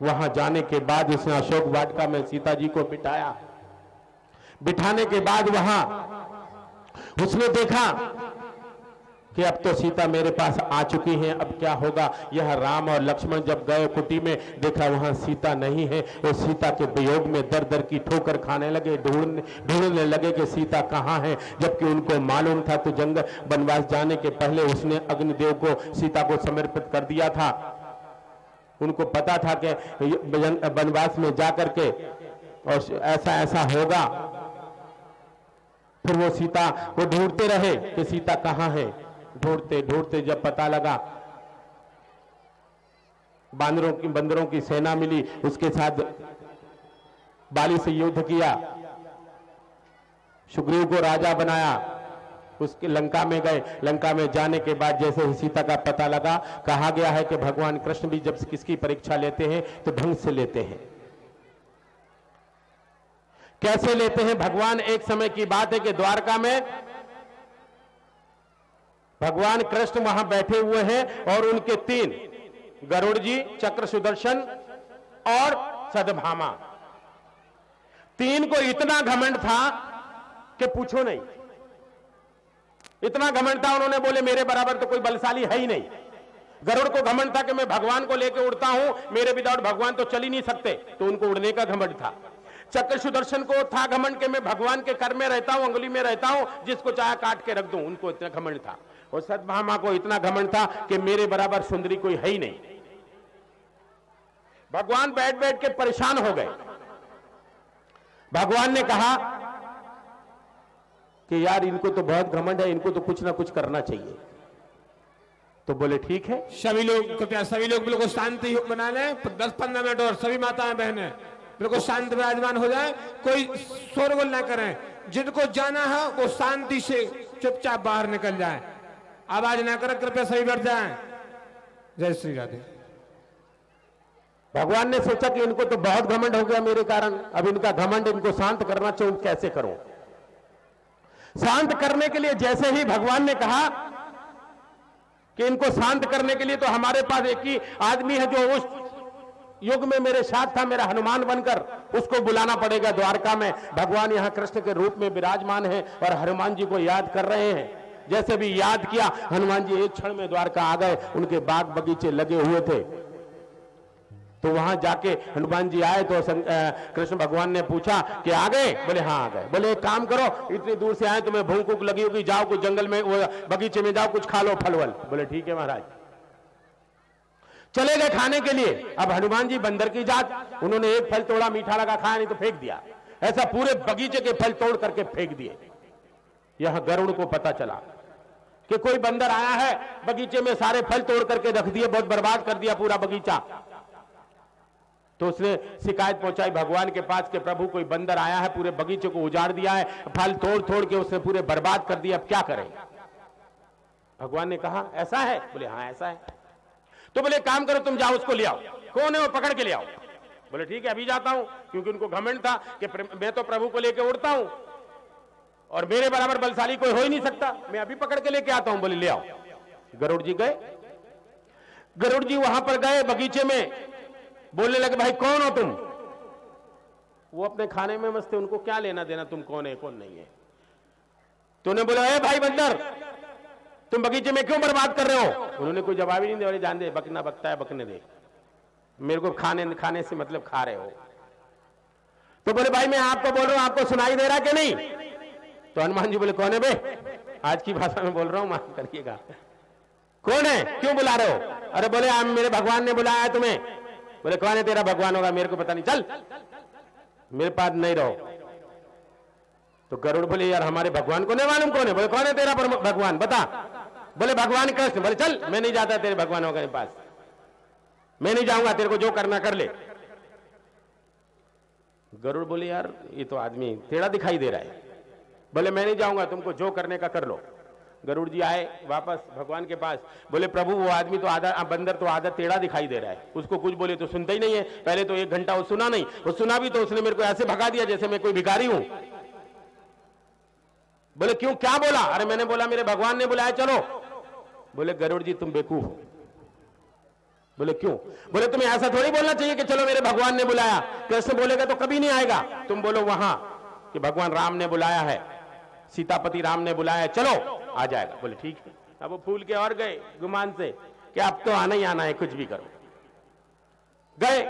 वहां जाने के बाद उसने अशोक वाटिका में सीता जी को बिठाया। बिठाने के बाद वहां उसने देखा कि अब तो सीता मेरे पास आ चुकी हैं, अब क्या होगा। यह राम और लक्ष्मण जब गए कुटी में, देखा वहां सीता नहीं है। और सीता के वियोग में दर दर की ठोकर खाने लगे, ढूंढने लगे कि सीता कहाँ है। जबकि उनको मालूम था तो जंगल वनवास जाने के पहले उसने अग्निदेव को सीता को समर्पित कर दिया था। उनको पता था कि वनवास में जाकर के और ऐसा ऐसा होगा। फिर वो सीता को ढूंढते रहे कि सीता कहाँ है। ढूंढते ढूंढते जब पता लगा, बंदरों की सेना मिली, उसके साथ बाली से युद्ध किया, सुग्रीव को राजा बनाया, उसके लंका में गए। लंका में जाने के बाद जैसे ही सीता का पता लगा, कहा गया है कि भगवान कृष्ण भी जब किसकी परीक्षा लेते हैं तो ढंग से लेते हैं। कैसे लेते हैं भगवान? एक समय की बात है कि द्वारका में भगवान कृष्ण वहां बैठे हुए हैं और उनके तीन, गरुड़ जी, चक्र सुदर्शन और सद्भामा, तीन को इतना घमंड था कि पूछो नहीं। इतना घमंड था, उन्होंने बोले मेरे बराबर तो कोई बलशाली है ही नहीं। गरुड़ को घमंड था कि मैं भगवान को लेकर उड़ता हूं, मेरे विदाउट भगवान तो चल ही नहीं सकते, तो उनको उड़ने का घमंड था। चक्र सुदर्शन को था घमंड के मैं भगवान के कर में रहता हूं, अंगुली में रहता हूं, जिसको चाहे काट के रख दूं, उनको इतना घमंड था। और सद्भामा को इतना घमंड था कि मेरे बराबर सुंदरी कोई है ही नहीं। भगवान बैठ बैठ के परेशान हो गए। भगवान ने कहा कि यार इनको तो बहुत घमंड है, इनको तो कुछ ना कुछ करना चाहिए। तो बोले ठीक है, सभी लोग कृपया सभी लोग बिल्कुल शांति बना लें, 10-15 मिनट और सभी माताएं बहनें बिल्कुल शांत विराजमान हो जाए, कोई शोरगुल ना करें। जिनको जाना है वो शांति से चुपचाप बाहर निकल जाए, आवाज ना करें, कृपया सभी बैठ जाएं। जय श्री राधे। भगवान ने सोचा कि इनको तो बहुत घमंड हो गया मेरे कारण, अब इनका घमंड इनको शांत करना चाहिए, कैसे करूं। शांत करने के लिए जैसे ही भगवान ने कहा कि इनको शांत करने के लिए तो हमारे पास एक ही आदमी है जो उस युग में मेरे साथ था, मेरा हनुमान बनकर उसको बुलाना पड़ेगा द्वारका में। भगवान यहाँ कृष्ण के रूप में विराजमान है और हनुमान जी को याद कर रहे हैं। जैसे भी याद किया, हनुमान जी एक क्षण में द्वारका आ गए। उनके बाग बगीचे लगे हुए थे, तो वहां जाके हनुमान जी आए तो कृष्ण भगवान ने पूछा कि आ गए? बोले हाँ आ गए। बोले एक काम करो, इतनी दूर से आए, तुम्हें भूख भूख लगी होगी, जाओ कुछ जंगल में बगीचे में जाओ, कुछ खा लो फल वल। बोले ठीक है महाराज। चले गए खाने के लिए। अब हनुमान जी बंदर की जात, उन्होंने एक फल तोड़ा, मीठा लगा, खाया नहीं तो फेंक दिया। ऐसा पूरे बगीचे के फल तोड़ करके फेंक दिए। यह गरुड़ को पता चला कि कोई बंदर आया है, बगीचे में सारे फल तोड़ करके रख दिए, बहुत बर्बाद कर दिया पूरा बगीचा। तो उसने शिकायत पहुंचाई भगवान के पास कि प्रभु कोई बंदर आया है, पूरे बगीचे को उजाड़ दिया है, फल तोड़ तोड़ के उसने पूरे बर्बाद कर दिया, अब क्या करें? भगवान ने कहा ऐसा है? बोले हाँ ऐसा है। तो बोले काम करो, तुम जाओ उसको ले आओ। कौन है वो? पकड़ के ले आओ। बोले ठीक है अभी जाता हूं, क्योंकि उनको घमंड था कि मैं तो प्रभु को लेकर उड़ता हूं और मेरे बराबर बलशाली कोई हो ही नहीं सकता, मैं अभी पकड़ के लेके आता हूं। बोले ले आओ। गरुड़ जी गए। गरुड़ जी वहां पर गए बगीचे में, बोलने लगे भाई कौन हो तुम? वो अपने खाने में मस्त थे, उनको क्या लेना देना तुम कौन है कौन नहीं है। तो उन्हें बोला ए भाई बंदर, तुम बगीचे में क्यों बर्बाद कर रहे हो? उन्होंने कोई जवाब ही नहीं दिया। जान दे, बकना बकता है बकने दे, मेरे को खाने से मतलब खा रहे हो। तो बोले भाई मैं आपको बोल रहा हूं, आपको सुनाई दे रहा कि नहीं? तो हनुमान जी बोले कौन है बे? आज की भाषा में बोल रहा हूं, माफ करिएगा। कौन है, क्यों बुला रहे हो? अरे बोले मेरे भगवान ने बुलाया है तुम्हें। बोले कौन है तेरा भगवान? होगा मेरे को पता नहीं, चल मेरे पास नहीं रहो। तो गरुड़ बोले यार हमारे भगवान को नहीं मालूम कौन है? बोले कौन है तेरा भगवान बता। बोले भगवान कृष्ण। बोले चल मैं नहीं जाता तेरे भगवानों के पास, मैं नहीं जाऊंगा, तेरे को जो करना कर ले। गरुड़ बोले यार ये तो आदमी टेढ़ा दिखाई दे रहा है। बोले मैं नहीं जाऊंगा, तुमको जो करने का कर लो। गरुड़ जी आए वापस भगवान के पास। बोले प्रभु वो आदमी तो आधा बंदर तो आधा टेढ़ा दिखाई दे रहा है, उसको कुछ बोले तो सुनता ही नहीं है। पहले तो 1 घंटा वो सुना नहीं, वो सुना भी तो उसने मेरे को ऐसे भगा दिया जैसे मैं कोई भिखारी हूं। बोले क्यों, क्या बोला? अरे मैंने बोला मेरे भगवान ने बुलाया चलो। बोले गरुड़ जी तुम बेवकूफ हो। बोले क्यों? बोले तुम्हें ऐसा थोड़ी बोलना चाहिए कि चलो मेरे भगवान ने बुलाया, कैसे बोलेगा तो कभी नहीं आएगा। तुम बोलो वहां कि भगवान राम ने बुलाया है, सीतापति राम ने बुलाया है, चलो आ जाएगा। बोले ठीक है। अब वो फूल के और गए गुमान से कि अब तो आना ही आना है, कुछ भी करो। गए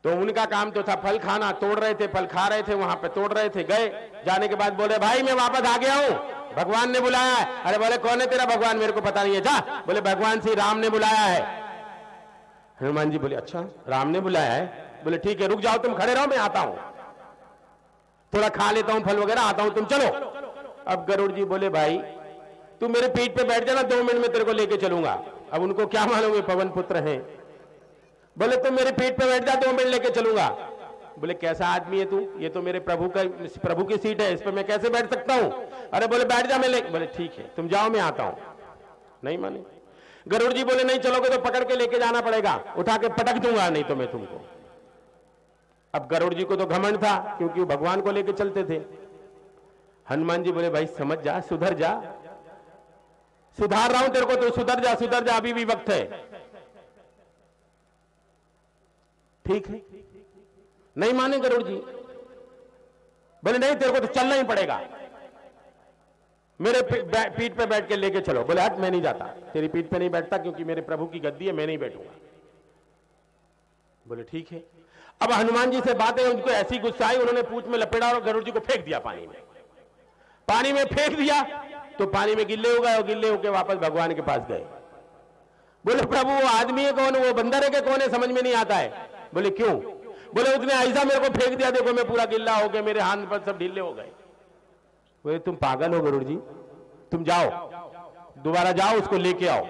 तो उनका काम तो था फल खाना, तोड़ रहे थे, फल खा रहे थे, वहां पे तोड़ रहे थे। गए, जाने के बाद बोले भाई मैं वापस आ गया हूं, भगवान ने बुलाया है। अरे बोले कौन है तेरा भगवान? मेरे को पता नहीं है, जा। बोले भगवान श्री राम ने बुलाया है। हनुमान जी बोले अच्छा राम ने बुलाया है? बोले ठीक है रुक जाओ, तुम खड़े रहो, मैं आता हूं, थोड़ा खा लेता हूं फल वगैरह, आता हूं, तुम चलो। अब गरुड़ जी बोले भाई तू मेरे पीठ पे बैठ जाना, 2 मिनट में तेरे को लेके चलूंगा। अब उनको क्या मालूम पवन पुत्र हैं। बोले तुम मेरे पीठ पे बैठ जा, 2 मिनट लेके चलूंगा। बोले कैसा आदमी है तू? ये तो मेरे प्रभु की सीट है, इस पर मैं कैसे बैठ सकता हूं? अरे बोले बैठ जा, मैं ले। बोले ठीक है तुम जाओ, मैं आता हूं। नहीं माने। गरुड़ जी बोले नहीं चलोगे तो पकड़ के लेके जाना पड़ेगा, उठा के पटक दूंगा नहीं तो मैं तुमको। अब गरुड़ जी को तो घमंड था क्योंकि वो भगवान को लेके चलते थे। हनुमान जी बोले भाई समझ जा, सुधर जा, सुधार रहा हूं तेरे को, तो सुधर जा, सुधर जा, अभी भी वक्त है। ठीक है, नहीं माने गरुड़ जी। बोले नहीं तेरे को तो चलना ही पड़ेगा, मेरे पीठ पे बैठ के लेके चलो। बोले हट मैं नहीं जाता, तेरी पीठ पे नहीं बैठता क्योंकि मेरे प्रभु की गद्दी है, मैं नहीं बैठूंगा। बोले ठीक है। अब हनुमान जी से बातें उनको ऐसी गुस्सा आई, उन्होंने पूंछ में लपेटा और गरुड़ जी को फेंक दिया पानी में। पानी में फेंक दिया तो पानी में गिल्ले हो गए और गिल्ले होकर वापस भगवान के पास गए। बोले प्रभु वो आदमी है कौन, वो बंदर है कि कौन है, समझ में नहीं आता है। बोले क्यों? बोले उसने ऐसा मेरे को फेंक दिया, देखो मैं पूरा गिल्ला हो गया, मेरे हाथ पर सब ढीले हो गए। बोले तुम पागल हो गरुड़ जी, तुम जाओ दोबारा जाओ, उसको लेके आओ,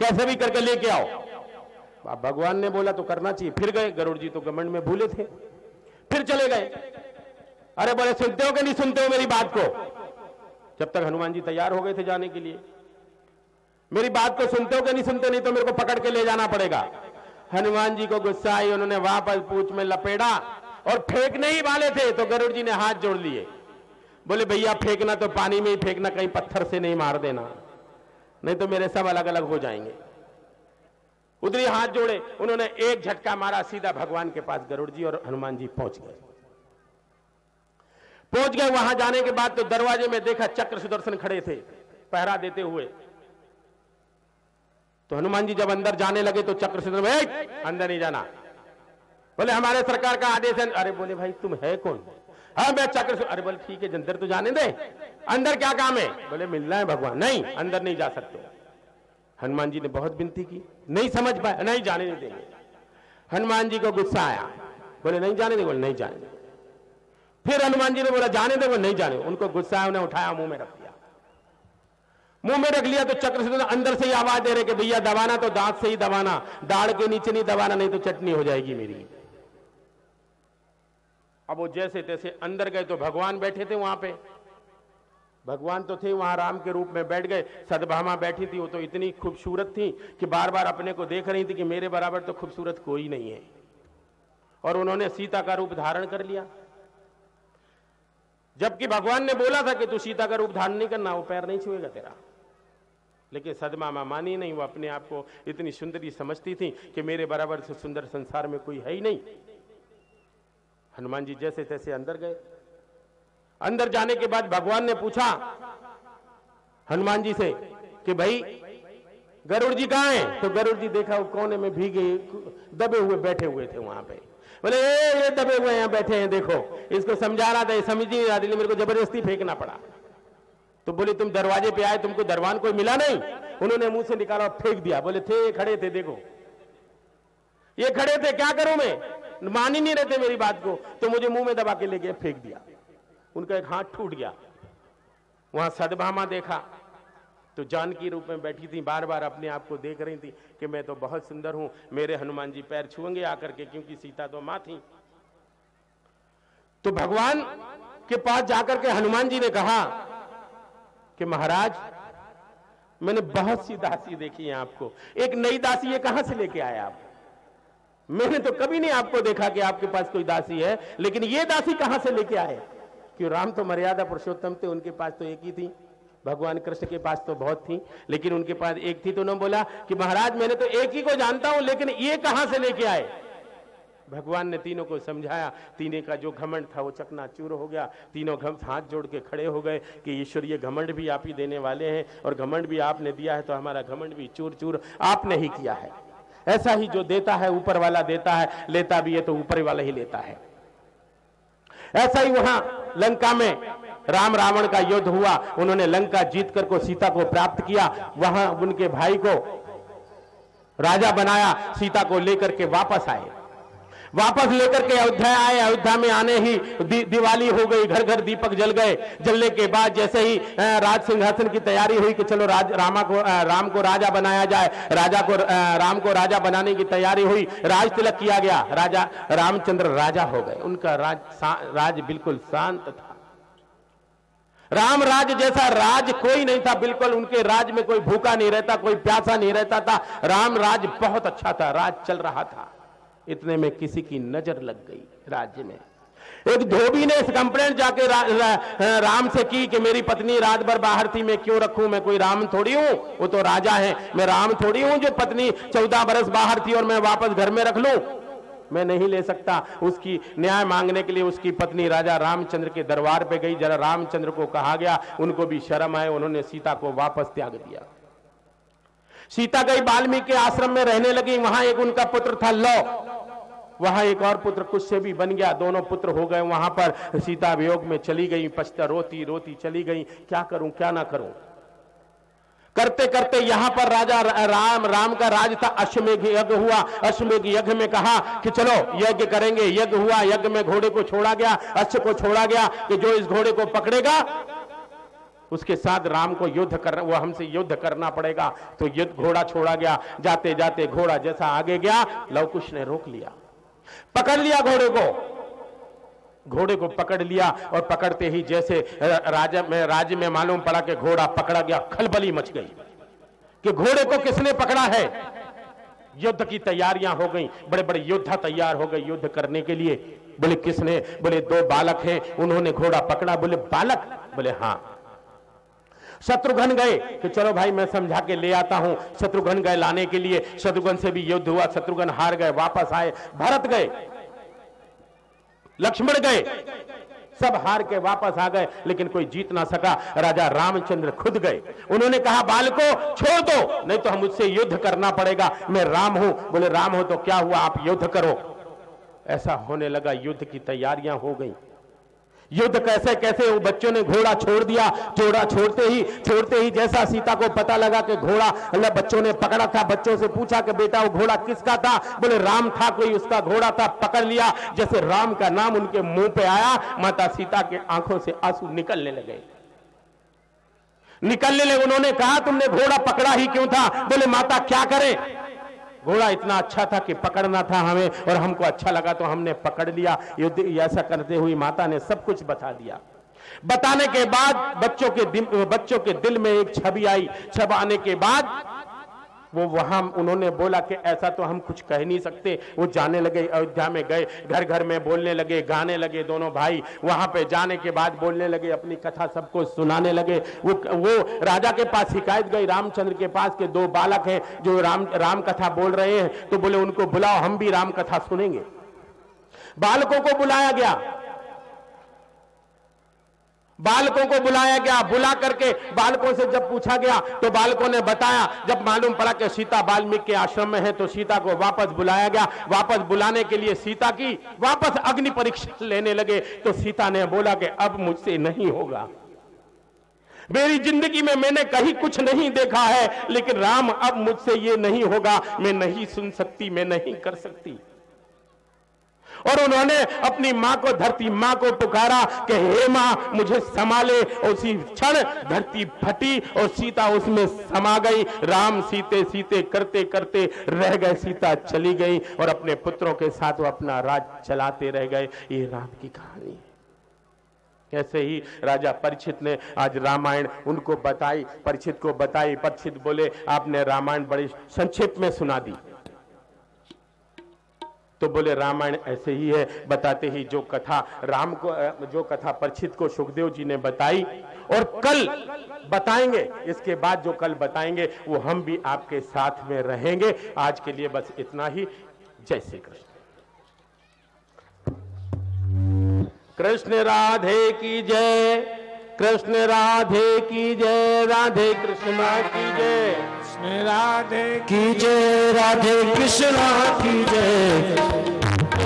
कैसे भी करके लेके आओ। भगवान ने बोला तो करना चाहिए। फिर गए, गरुड़ जी तो घमंड में भूले थे, फिर चले गए। अरे बोले सुनते हो कि नहीं सुनते हो मेरी बात को? जब तक हनुमान जी तैयार हो गए थे जाने के लिए, मेरी बात को सुनते हो कि नहीं सुनते, नहीं तो मेरे को पकड़ के ले जाना पड़ेगा। हनुमान जी को गुस्सा आई, उन्होंने वापस पूंछ में लपेटा और फेंकने ही वाले थे तो गरुड़ जी ने हाथ जोड़ लिए। बोले भैया फेंकना तो पानी में ही फेंकना, कहीं पत्थर से नहीं मार देना, नहीं तो मेरे सब अलग अलग हो जाएंगे। उधर ही हाथ जोड़े, उन्होंने एक झटका मारा, सीधा भगवान के पास गरुड़ जी और हनुमान जी पहुंच गए। वहां जाने के बाद तो दरवाजे में देखा चक्र सुदर्शन खड़े थे पहरा देते हुए। तो हनुमान जी जब अंदर जाने लगे तो चक्र सुदर्शन, अंदर नहीं जाना, बोले हमारे सरकार का आदेश है। अरे बोले भाई तुम है कौन? हाँ मैं चक्र। अरे बोले ठीक है अंदर तो जाने दे, अंदर क्या काम है? बोले मिलना है भगवान। नहीं अंदर नहीं जा सकते। हनुमान जी ने बहुत विनती की, नहीं समझ पाए, नहीं जाने नहीं देंगे। हनुमान जी को गुस्सा आया, बोले नहीं जाने दे, बोले नहीं जाने दे। फिर हनुमान जी ने बोला जाने दे, बोले नहीं जाने। उनको गुस्सा आया, उन्हें उठाया मुंह में रख दिया। मुंह में रख लिया तो चक्र से अंदर से ही आवाज दे रहे कि भैया दबाना तो दांत से ही दबाना, दाढ़ के नीचे नहीं दबाना, नहीं तो चटनी हो जाएगी मेरी। अब वो जैसे तैसे अंदर गए तो भगवान बैठे थे वहां पे। भगवान तो थे वहां, राम के रूप में बैठ गए। सद्भामा बैठी थी, वो तो इतनी खूबसूरत थी कि बार बार अपने को देख रही थी कि मेरे बराबर तो खूबसूरत कोई नहीं है। और उन्होंने सीता का रूप धारण कर लिया, जबकि भगवान ने बोला था कि तू सीता का रूप धारण नहीं करना, वो पैर नहीं छुएगा तेरा। लेकिन सद्भामा मानी नहीं, वो अपने आप को इतनी सुंदरी समझती थी कि मेरे बराबर से सुंदर संसार में कोई है ही नहीं। हनुमान जी जैसे तैसे अंदर गए। अंदर जाने के बाद भगवान ने पूछा हनुमान जी से कि भाई गरुड़ जी कहां हैं? तो गरुड़ जी देखा वो कोने में भीगे दबे हुए बैठे हुए थे वहां पे। बोले ये दबे हुए यहाँ बैठे हैं, देखो। इसको समझा रहा था, समझ नहीं रहा था, मेरे को जबरदस्ती फेंकना पड़ा। तो बोले तुम दरवाजे पे आए, तुमको दरवान कोई मिला नहीं? उन्होंने मुंह से निकाला और फेंक दिया। बोले थे खड़े थे, देखो ये खड़े थे, क्या करूं मैं? मान ही नहीं रहते मेरी बात को, तो मुझे मुंह में दबा के ले गए, फेंक दिया। उनका एक हाथ टूट गया। वहां सद्भामा देखा तो जानकी रूप में बैठी थी, बार बार अपने आप को देख रही थी कि मैं तो बहुत सुंदर हूं, मेरे हनुमान जी पैर छुएंगे आकर के, क्योंकि सीता तो मां थी। तो भगवान के पास जाकर के हनुमान जी ने कहा कि महाराज मैंने बहुत सी दासी देखी है आपको, एक नई दासी ये कहां से लेके आए आप? मैंने तो कभी नहीं आपको देखा कि आपके पास कोई दासी है, लेकिन ये दासी कहां से लेके आए? क्यों राम तो मर्यादा पुरुषोत्तम थे, उनके पास तो एक ही थी। भगवान कृष्ण के पास तो बहुत थी, लेकिन उनके पास एक थी। तो उन्होंने बोला कि महाराज मैंने तो एक ही को जानता हूं, लेकिन ये कहां से लेके आए? भगवान ने तीनों को समझाया। तीनों का जो घमंड था वो चकनाचूर हो गया। तीनों हाथ जोड़ के खड़े हो गए कि ईश्वर ये घमंड भी आप ही देने वाले हैं, और घमंड भी आपने दिया है तो हमारा घमंड भी चूर चूर आपने ही किया है। ऐसा ही जो देता है ऊपर वाला देता है, लेता भी है तो ऊपर वाला ही लेता है। ऐसा ही वहां लंका में राम रावण का युद्ध हुआ। उन्होंने लंका जीत कर को सीता को प्राप्त किया। वहां उनके भाई को राजा बनाया, सीता को लेकर के वापस आए। वापस लेकर के अयोध्या आए। अयोध्या में आने ही दिवाली हो गई, घर घर दीपक जल गए। जलने के बाद जैसे ही राज सिंहासन की तैयारी हुई कि चलो राम को राजा बनाया जाए, राम को राजा बनाने की तैयारी हुई। राज तिलक किया गया, राजा रामचंद्र राजा हो गए। उनका राज बिल्कुल शांत था। राम राज जैसा राज कोई नहीं था। बिल्कुल उनके राज में कोई भूखा नहीं रहता, कोई प्यासा नहीं रहता था। राम राज बहुत अच्छा था, राज चल रहा था। इतने में किसी की नजर लग गई राज्य में। एक धोबी ने कंप्लेंट जाके राम से की कि मेरी पत्नी रात भर बाहर थी, मैं क्यों रखूं? मैं कोई राम थोड़ी हूं, वो तो राजा है। मैं राम थोड़ी हूं जो पत्नी 14 बरस बाहर थी और मैं वापस घर में रख लूं। मैं नहीं ले सकता। उसकी न्याय मांगने के लिए उसकी पत्नी राजा रामचंद्र के दरबार पे गई। जरा रामचंद्र को कहा गया, उनको भी शर्म आए, उन्होंने सीता को वापस त्याग दिया। सीता गई वाल्मीकि के आश्रम में रहने लगी। वहां एक उनका पुत्र था लौ, वहां एक और पुत्र कुछ से भी बन गया। दोनों पुत्र हो गए। वहां पर सीता वियोग में चली गई, पछता रोती रोती चली गई। क्या करूं क्या ना करूं? करते करते यहां पर राजा राम का राज था। अश्वमेघ यज्ञ हुआ। अश्वमेघ यज्ञ में कहा कि चलो यज्ञ करेंगे। यज्ञ हुआ। यज्ञ में घोड़े को छोड़ा गया, अश्व को छोड़ा गया कि जो इस घोड़े को पकड़ेगा उसके साथ राम को वो हमसे युद्ध करना पड़ेगा। तो युद्ध घोड़ा छोड़ा गया। जाते जाते घोड़ा जैसा आगे गया, लवकुश ने रोक लिया, पकड़ लिया घोड़े को पकड़ लिया। और पकड़ते ही जैसे राज्य में मालूम पड़ा कि घोड़ा पकड़ा गया, खलबली मच गई कि घोड़े को किसने पकड़ा है। युद्ध की तैयारियां हो गई, बड़े बड़े योद्धा तैयार हो गए युद्ध करने के लिए। बोले किसने? बोले 2 बालक हैं, उन्होंने घोड़ा पकड़ा। बोले बालक? बोले हां। शत्रुघ्न गए कि चलो भाई मैं समझा के ले आता हूं। शत्रुघ्न गए लाने के लिए, शत्रुघ्न से भी युद्ध हुआ, शत्रुघ्न हार गए, वापस आए। भरत गए, लक्ष्मण गए, सब हार के वापस आ गए, लेकिन कोई जीत ना सका। राजा रामचंद्र खुद गए। उन्होंने कहा बालको छोड़ दो, नहीं तो हम मुझसे युद्ध करना पड़ेगा, मैं राम हूं। बोले राम हो तो क्या हुआ, आप युद्ध करो। ऐसा होने लगा, युद्ध की तैयारियां हो गई। युद्ध कैसे कैसे, वो बच्चों ने घोड़ा छोड़ दिया। घोड़ा छोड़ते ही जैसा सीता को पता लगा कि घोड़ा मतलब बच्चों ने पकड़ा था, बच्चों से पूछा कि बेटा वो घोड़ा किसका था। बोले राम था, कोई उसका घोड़ा था, पकड़ लिया। जैसे राम का नाम उनके मुंह पे आया, माता सीता के आंखों से आंसू निकलने लगे। उन्होंने कहा तुमने घोड़ा पकड़ा ही क्यों था। बोले माता क्या करें, घोड़ा इतना अच्छा था कि पकड़ना था हमें, और हमको अच्छा लगा तो हमने पकड़ लिया। युद्ध ऐसा करते हुए माता ने सब कुछ बता दिया। बताने के बाद बच्चों के दिल में एक छवि आई। छवि आने के बाद वो वहां उन्होंने बोला कि ऐसा तो हम कुछ कह नहीं सकते। वो जाने लगे, अयोध्या में गए, घर घर में बोलने लगे, गाने लगे। दोनों भाई वहां पे जाने के बाद बोलने लगे, अपनी कथा सबको सुनाने लगे। वो राजा के पास शिकायत गई, रामचंद्र के पास के 2 बालक हैं जो राम कथा बोल रहे हैं, तो बोले उनको बुलाओ, हम भी राम कथा सुनेंगे। बालकों को बुलाया गया, बुला करके बालकों से जब पूछा गया तो बालकों ने बताया। जब मालूम पड़ा कि सीता वाल्मीकि के आश्रम में है तो सीता को वापस बुलाया गया। वापस बुलाने के लिए सीता की वापस अग्नि परीक्षा लेने लगे, तो सीता ने बोला कि अब मुझसे नहीं होगा। मेरी जिंदगी में मैंने कहीं कुछ नहीं देखा है, लेकिन राम अब मुझसे ये नहीं होगा, मैं नहीं सुन सकती, मैं नहीं कर सकती। और उन्होंने अपनी मां को, धरती मां को पुकारा कि हे मां मुझे संभाले। उसी क्षण धरती फटी और सीता उसमें समा गई। राम सीते सीते करते करते रह गए, सीता चली गई और अपने पुत्रों के साथ वो अपना राज चलाते रह गए। ये राम की कहानी है। ऐसे ही राजा परीक्षित ने आज रामायण उनको बताई, परीक्षित को बताई। परीक्षित बोले आपने रामायण बड़ी संक्षेप में सुना दी। तो बोले रामायण ऐसे ही है। बताते ही जो कथा परीक्षित को सुखदेव जी ने बताई और कल बताएंगे, इसके बाद जो कल बताएंगे वो हम भी आपके साथ में रहेंगे। आज के लिए बस इतना ही। जय श्री कृष्ण। कृष्ण राधे की जय, कृष्ण राधे की जय, राधे कृष्ण की जय, कृष्ण राधे की जय, राधे कृष्णा की जय,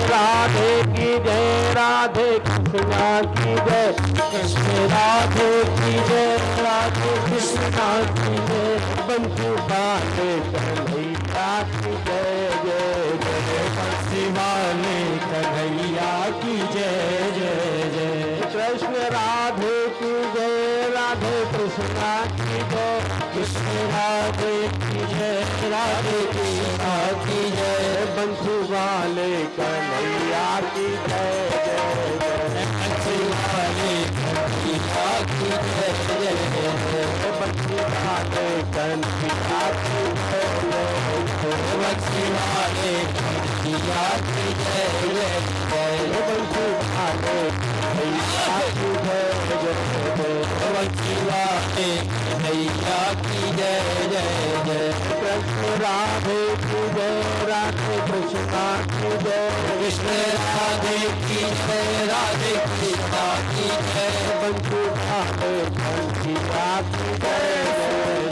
राधे की जय, राधे कृष्णा की जय, कृष्ण राधे की जय, राधे कृष्णा की जय, बंधु बाटे कन्हैया की जय जय जय, बंसी वाले कन्हैया की जय जय जय, कृष्ण राधे की जय, राधे कृष्णा की जय, कृष्ण राधे की जय, राधे कृष्णा की जय, बंधु वाले कन्हैया की जय जय जय, बंसी वाले कन्हैया की जय जय जय, बंधु वाले कन्हैया की जय जय, बंसी वाले कन्हैया की जय जय जय, बंधु वाले कन्हैया की जय जय जय, बंसी वाले कन्हैया की जय जय जय, कृष्ण राधे की जय, राधे कृष्णा की जय, कृष्ण राधे की जय, राधे कृष्णा की जय, बंधु वाले कन्हैया की जय जय,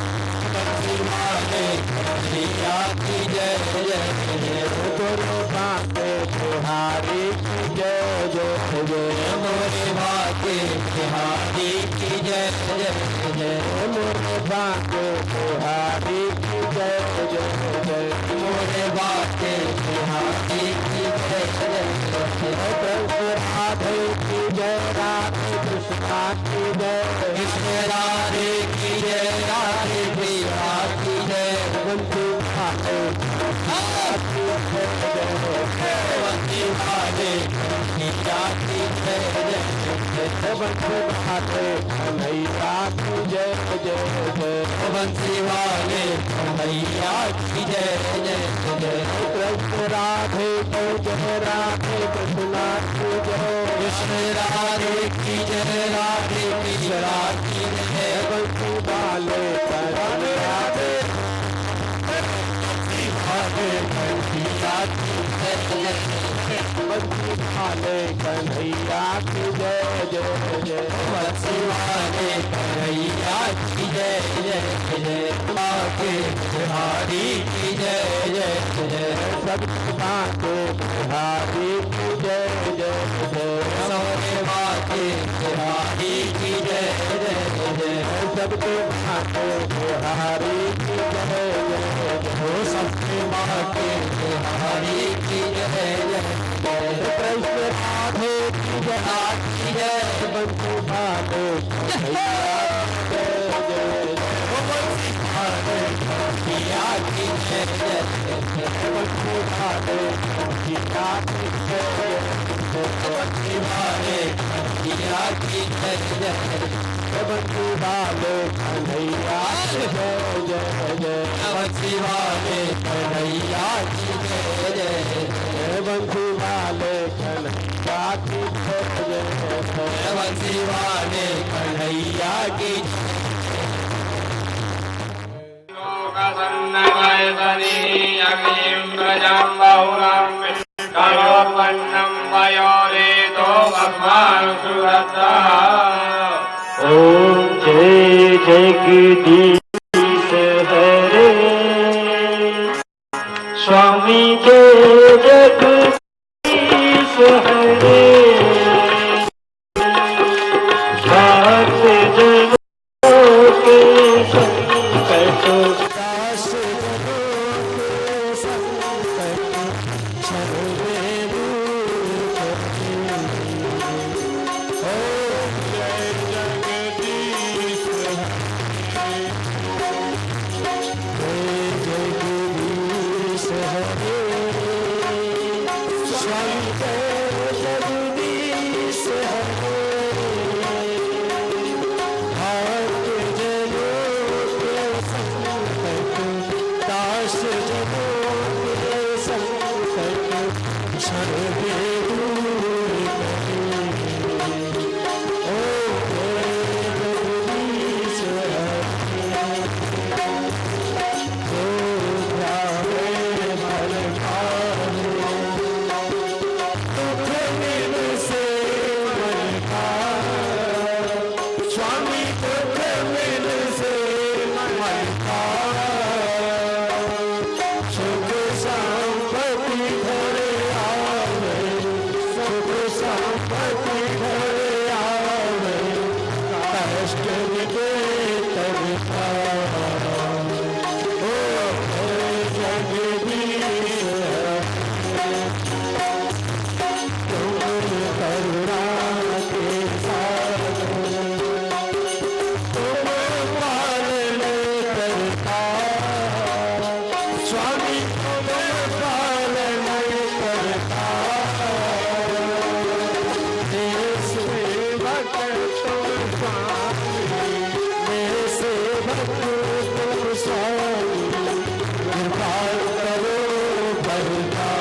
बंसी वाले कन्हैया की जय जय जय, गुरु बाटे बिहारी की जय जय जय, मोरे भाग्य बिहारी की जय जय जय, मोरे बाटे बिहारी की जय जय जय, मोरे भाग्य बिहारी की जय जय जय, कृष्ण राधे की जय, राधे कृष्णा की जय, कृष्ण राधे की जय, राधे कृष्णा की जय, बंधु वाले कन्हैया की जय जय, बंसी वाले कन्हैया की जय जय जय, बंधु वाले कन्हैया की जय जय जय, बंसी वाले कन्हैया की जय जय जय, कृष्ण राधे की जय, राधे कृष्णा की जय, कृष्ण राधे की जय, राधे कृष्णा की जय, बंधु वाले कन्हैया की जय जय जय, बंसी वाले कन्हैया की जय जय जय, बाके बिहारी की जय जय जय, सबके बाके बिहारी की जय जय जय, सबके बाके बिहारी की जय जय जय, सबके बाके बिहारी की जय जय हो सबके बाके बिहारी की जय जय जय, कृष्ण राधे की जय की जय, बंसी वाले कन्हैया जय जय कन्हैया की जय जय जय, बंसी वाले कन्हैया की जय बंसी वाले कन्हैया की जय जय, बंसी वाले कन्हैया की जय जय जय, बंसी वाले कन्हैया की जय जय जय, बंसी वाले कन्हैया की जय जय जय, बंसी वाले कन्हैया की ओम जय जगदीश हरे, स्वामी जय जगदीश हरे, भक्त जनों के संकट दास जनों के संकट सर्वे दूर करते। ओम जय जगदीश हरे, जय जगदीश हरे, स्वामी जय जगदीश हरे, भक्त जनों के संकट, दास जनों के संकट सर्वे दूर करे। ओम जय जगदीश हरे, जो ध्यावे मन भावे, दुख दिन से मन का, स्वामी दुख दिन से मन का, सुख संपत्ति घर आवे, सुख संपत्ति घर आवे, कष्ट मिटे तब पावे। ओ जय जगदीश हरे, तुम करुणा के सागर, तुम पालन करता, स्वामी तुम पालन करता, देश सेवक तुम स्वामी, देश सेवक तुम स्वामी, कृपा करो बरता।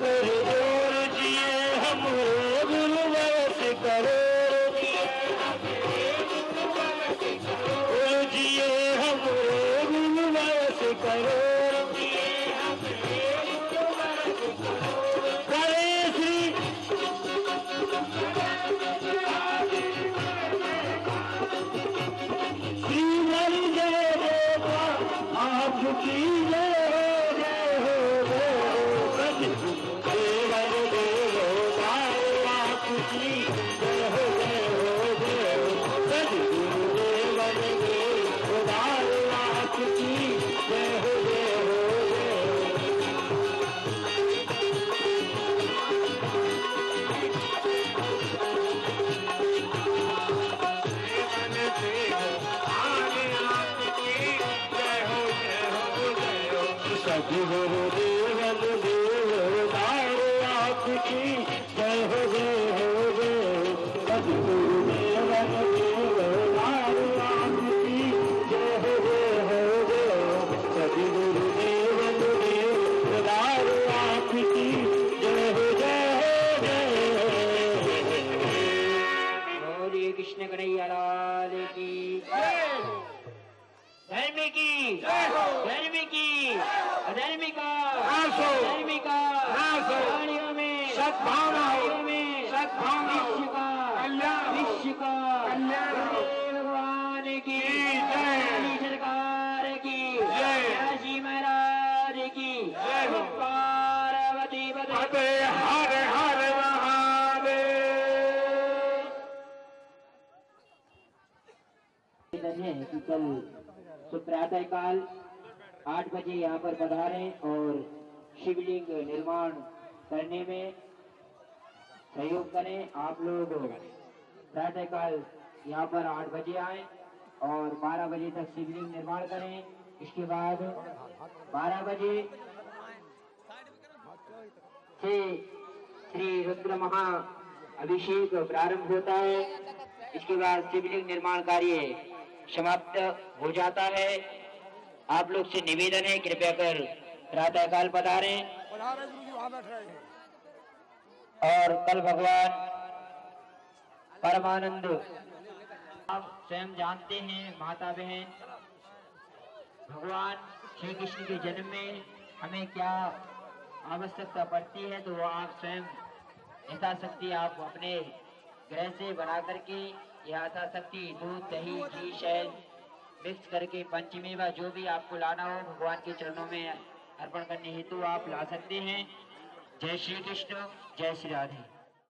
कर जोर जिए हमरे गुरुवश करो जिए हमरे गुरुवश करो करे श्री श्रीमन जय देवा आपकी जय हो सतगुरु देवर देवो आपकी जय हो सतगुरु देवर देवो आपकी जय हो सतगुरु देवन देवदार आपकी जय हो सतगुरु देवन देवदार आपकी जय हो सतगुरु देवन देवदार आपकी जय हो गौरी कृष्ण कन्हैया लाल की धर्म की धर्म की अधर्म का धर्म का प्राणियों में सद्भावनाओं में विश्व का कल्याण भगवान की जय सरकार की जय जी महाराज की पार्वती पते हर हर महादेव है कि कल प्रातः काल 8 बजे यहाँ पर पधारें और शिवलिंग निर्माण करने में सहयोग करें। आप लोग प्रातः काल यहाँ पर 8 बजे आए और 12 बजे तक शिवलिंग निर्माण करें। इसके बाद 12 बजे से श्री रुद्र महा अभिषेक प्रारंभ होता है। इसके बाद शिवलिंग निर्माण कार्य समाप्त हो जाता है। आप लोग से निवेदन है कृपया कर प्रातः काल पधारें और कल भगवान परमानंद आप स्वयं जानते हैं माता बहन भगवान श्री कृष्ण के जन्म में हमें क्या आवश्यकता पड़ती है तो वो आप स्वयं यथाशक्ति आप अपने ग्रह से बना करके यथाशक्ति दूध दही घी शहद मिक्स करके पंचमेवा जो भी आपको लाना हो भगवान के चरणों में अर्पण करने हेतु आप ला सकते हैं। जय श्री कृष्ण जय श्री राधे।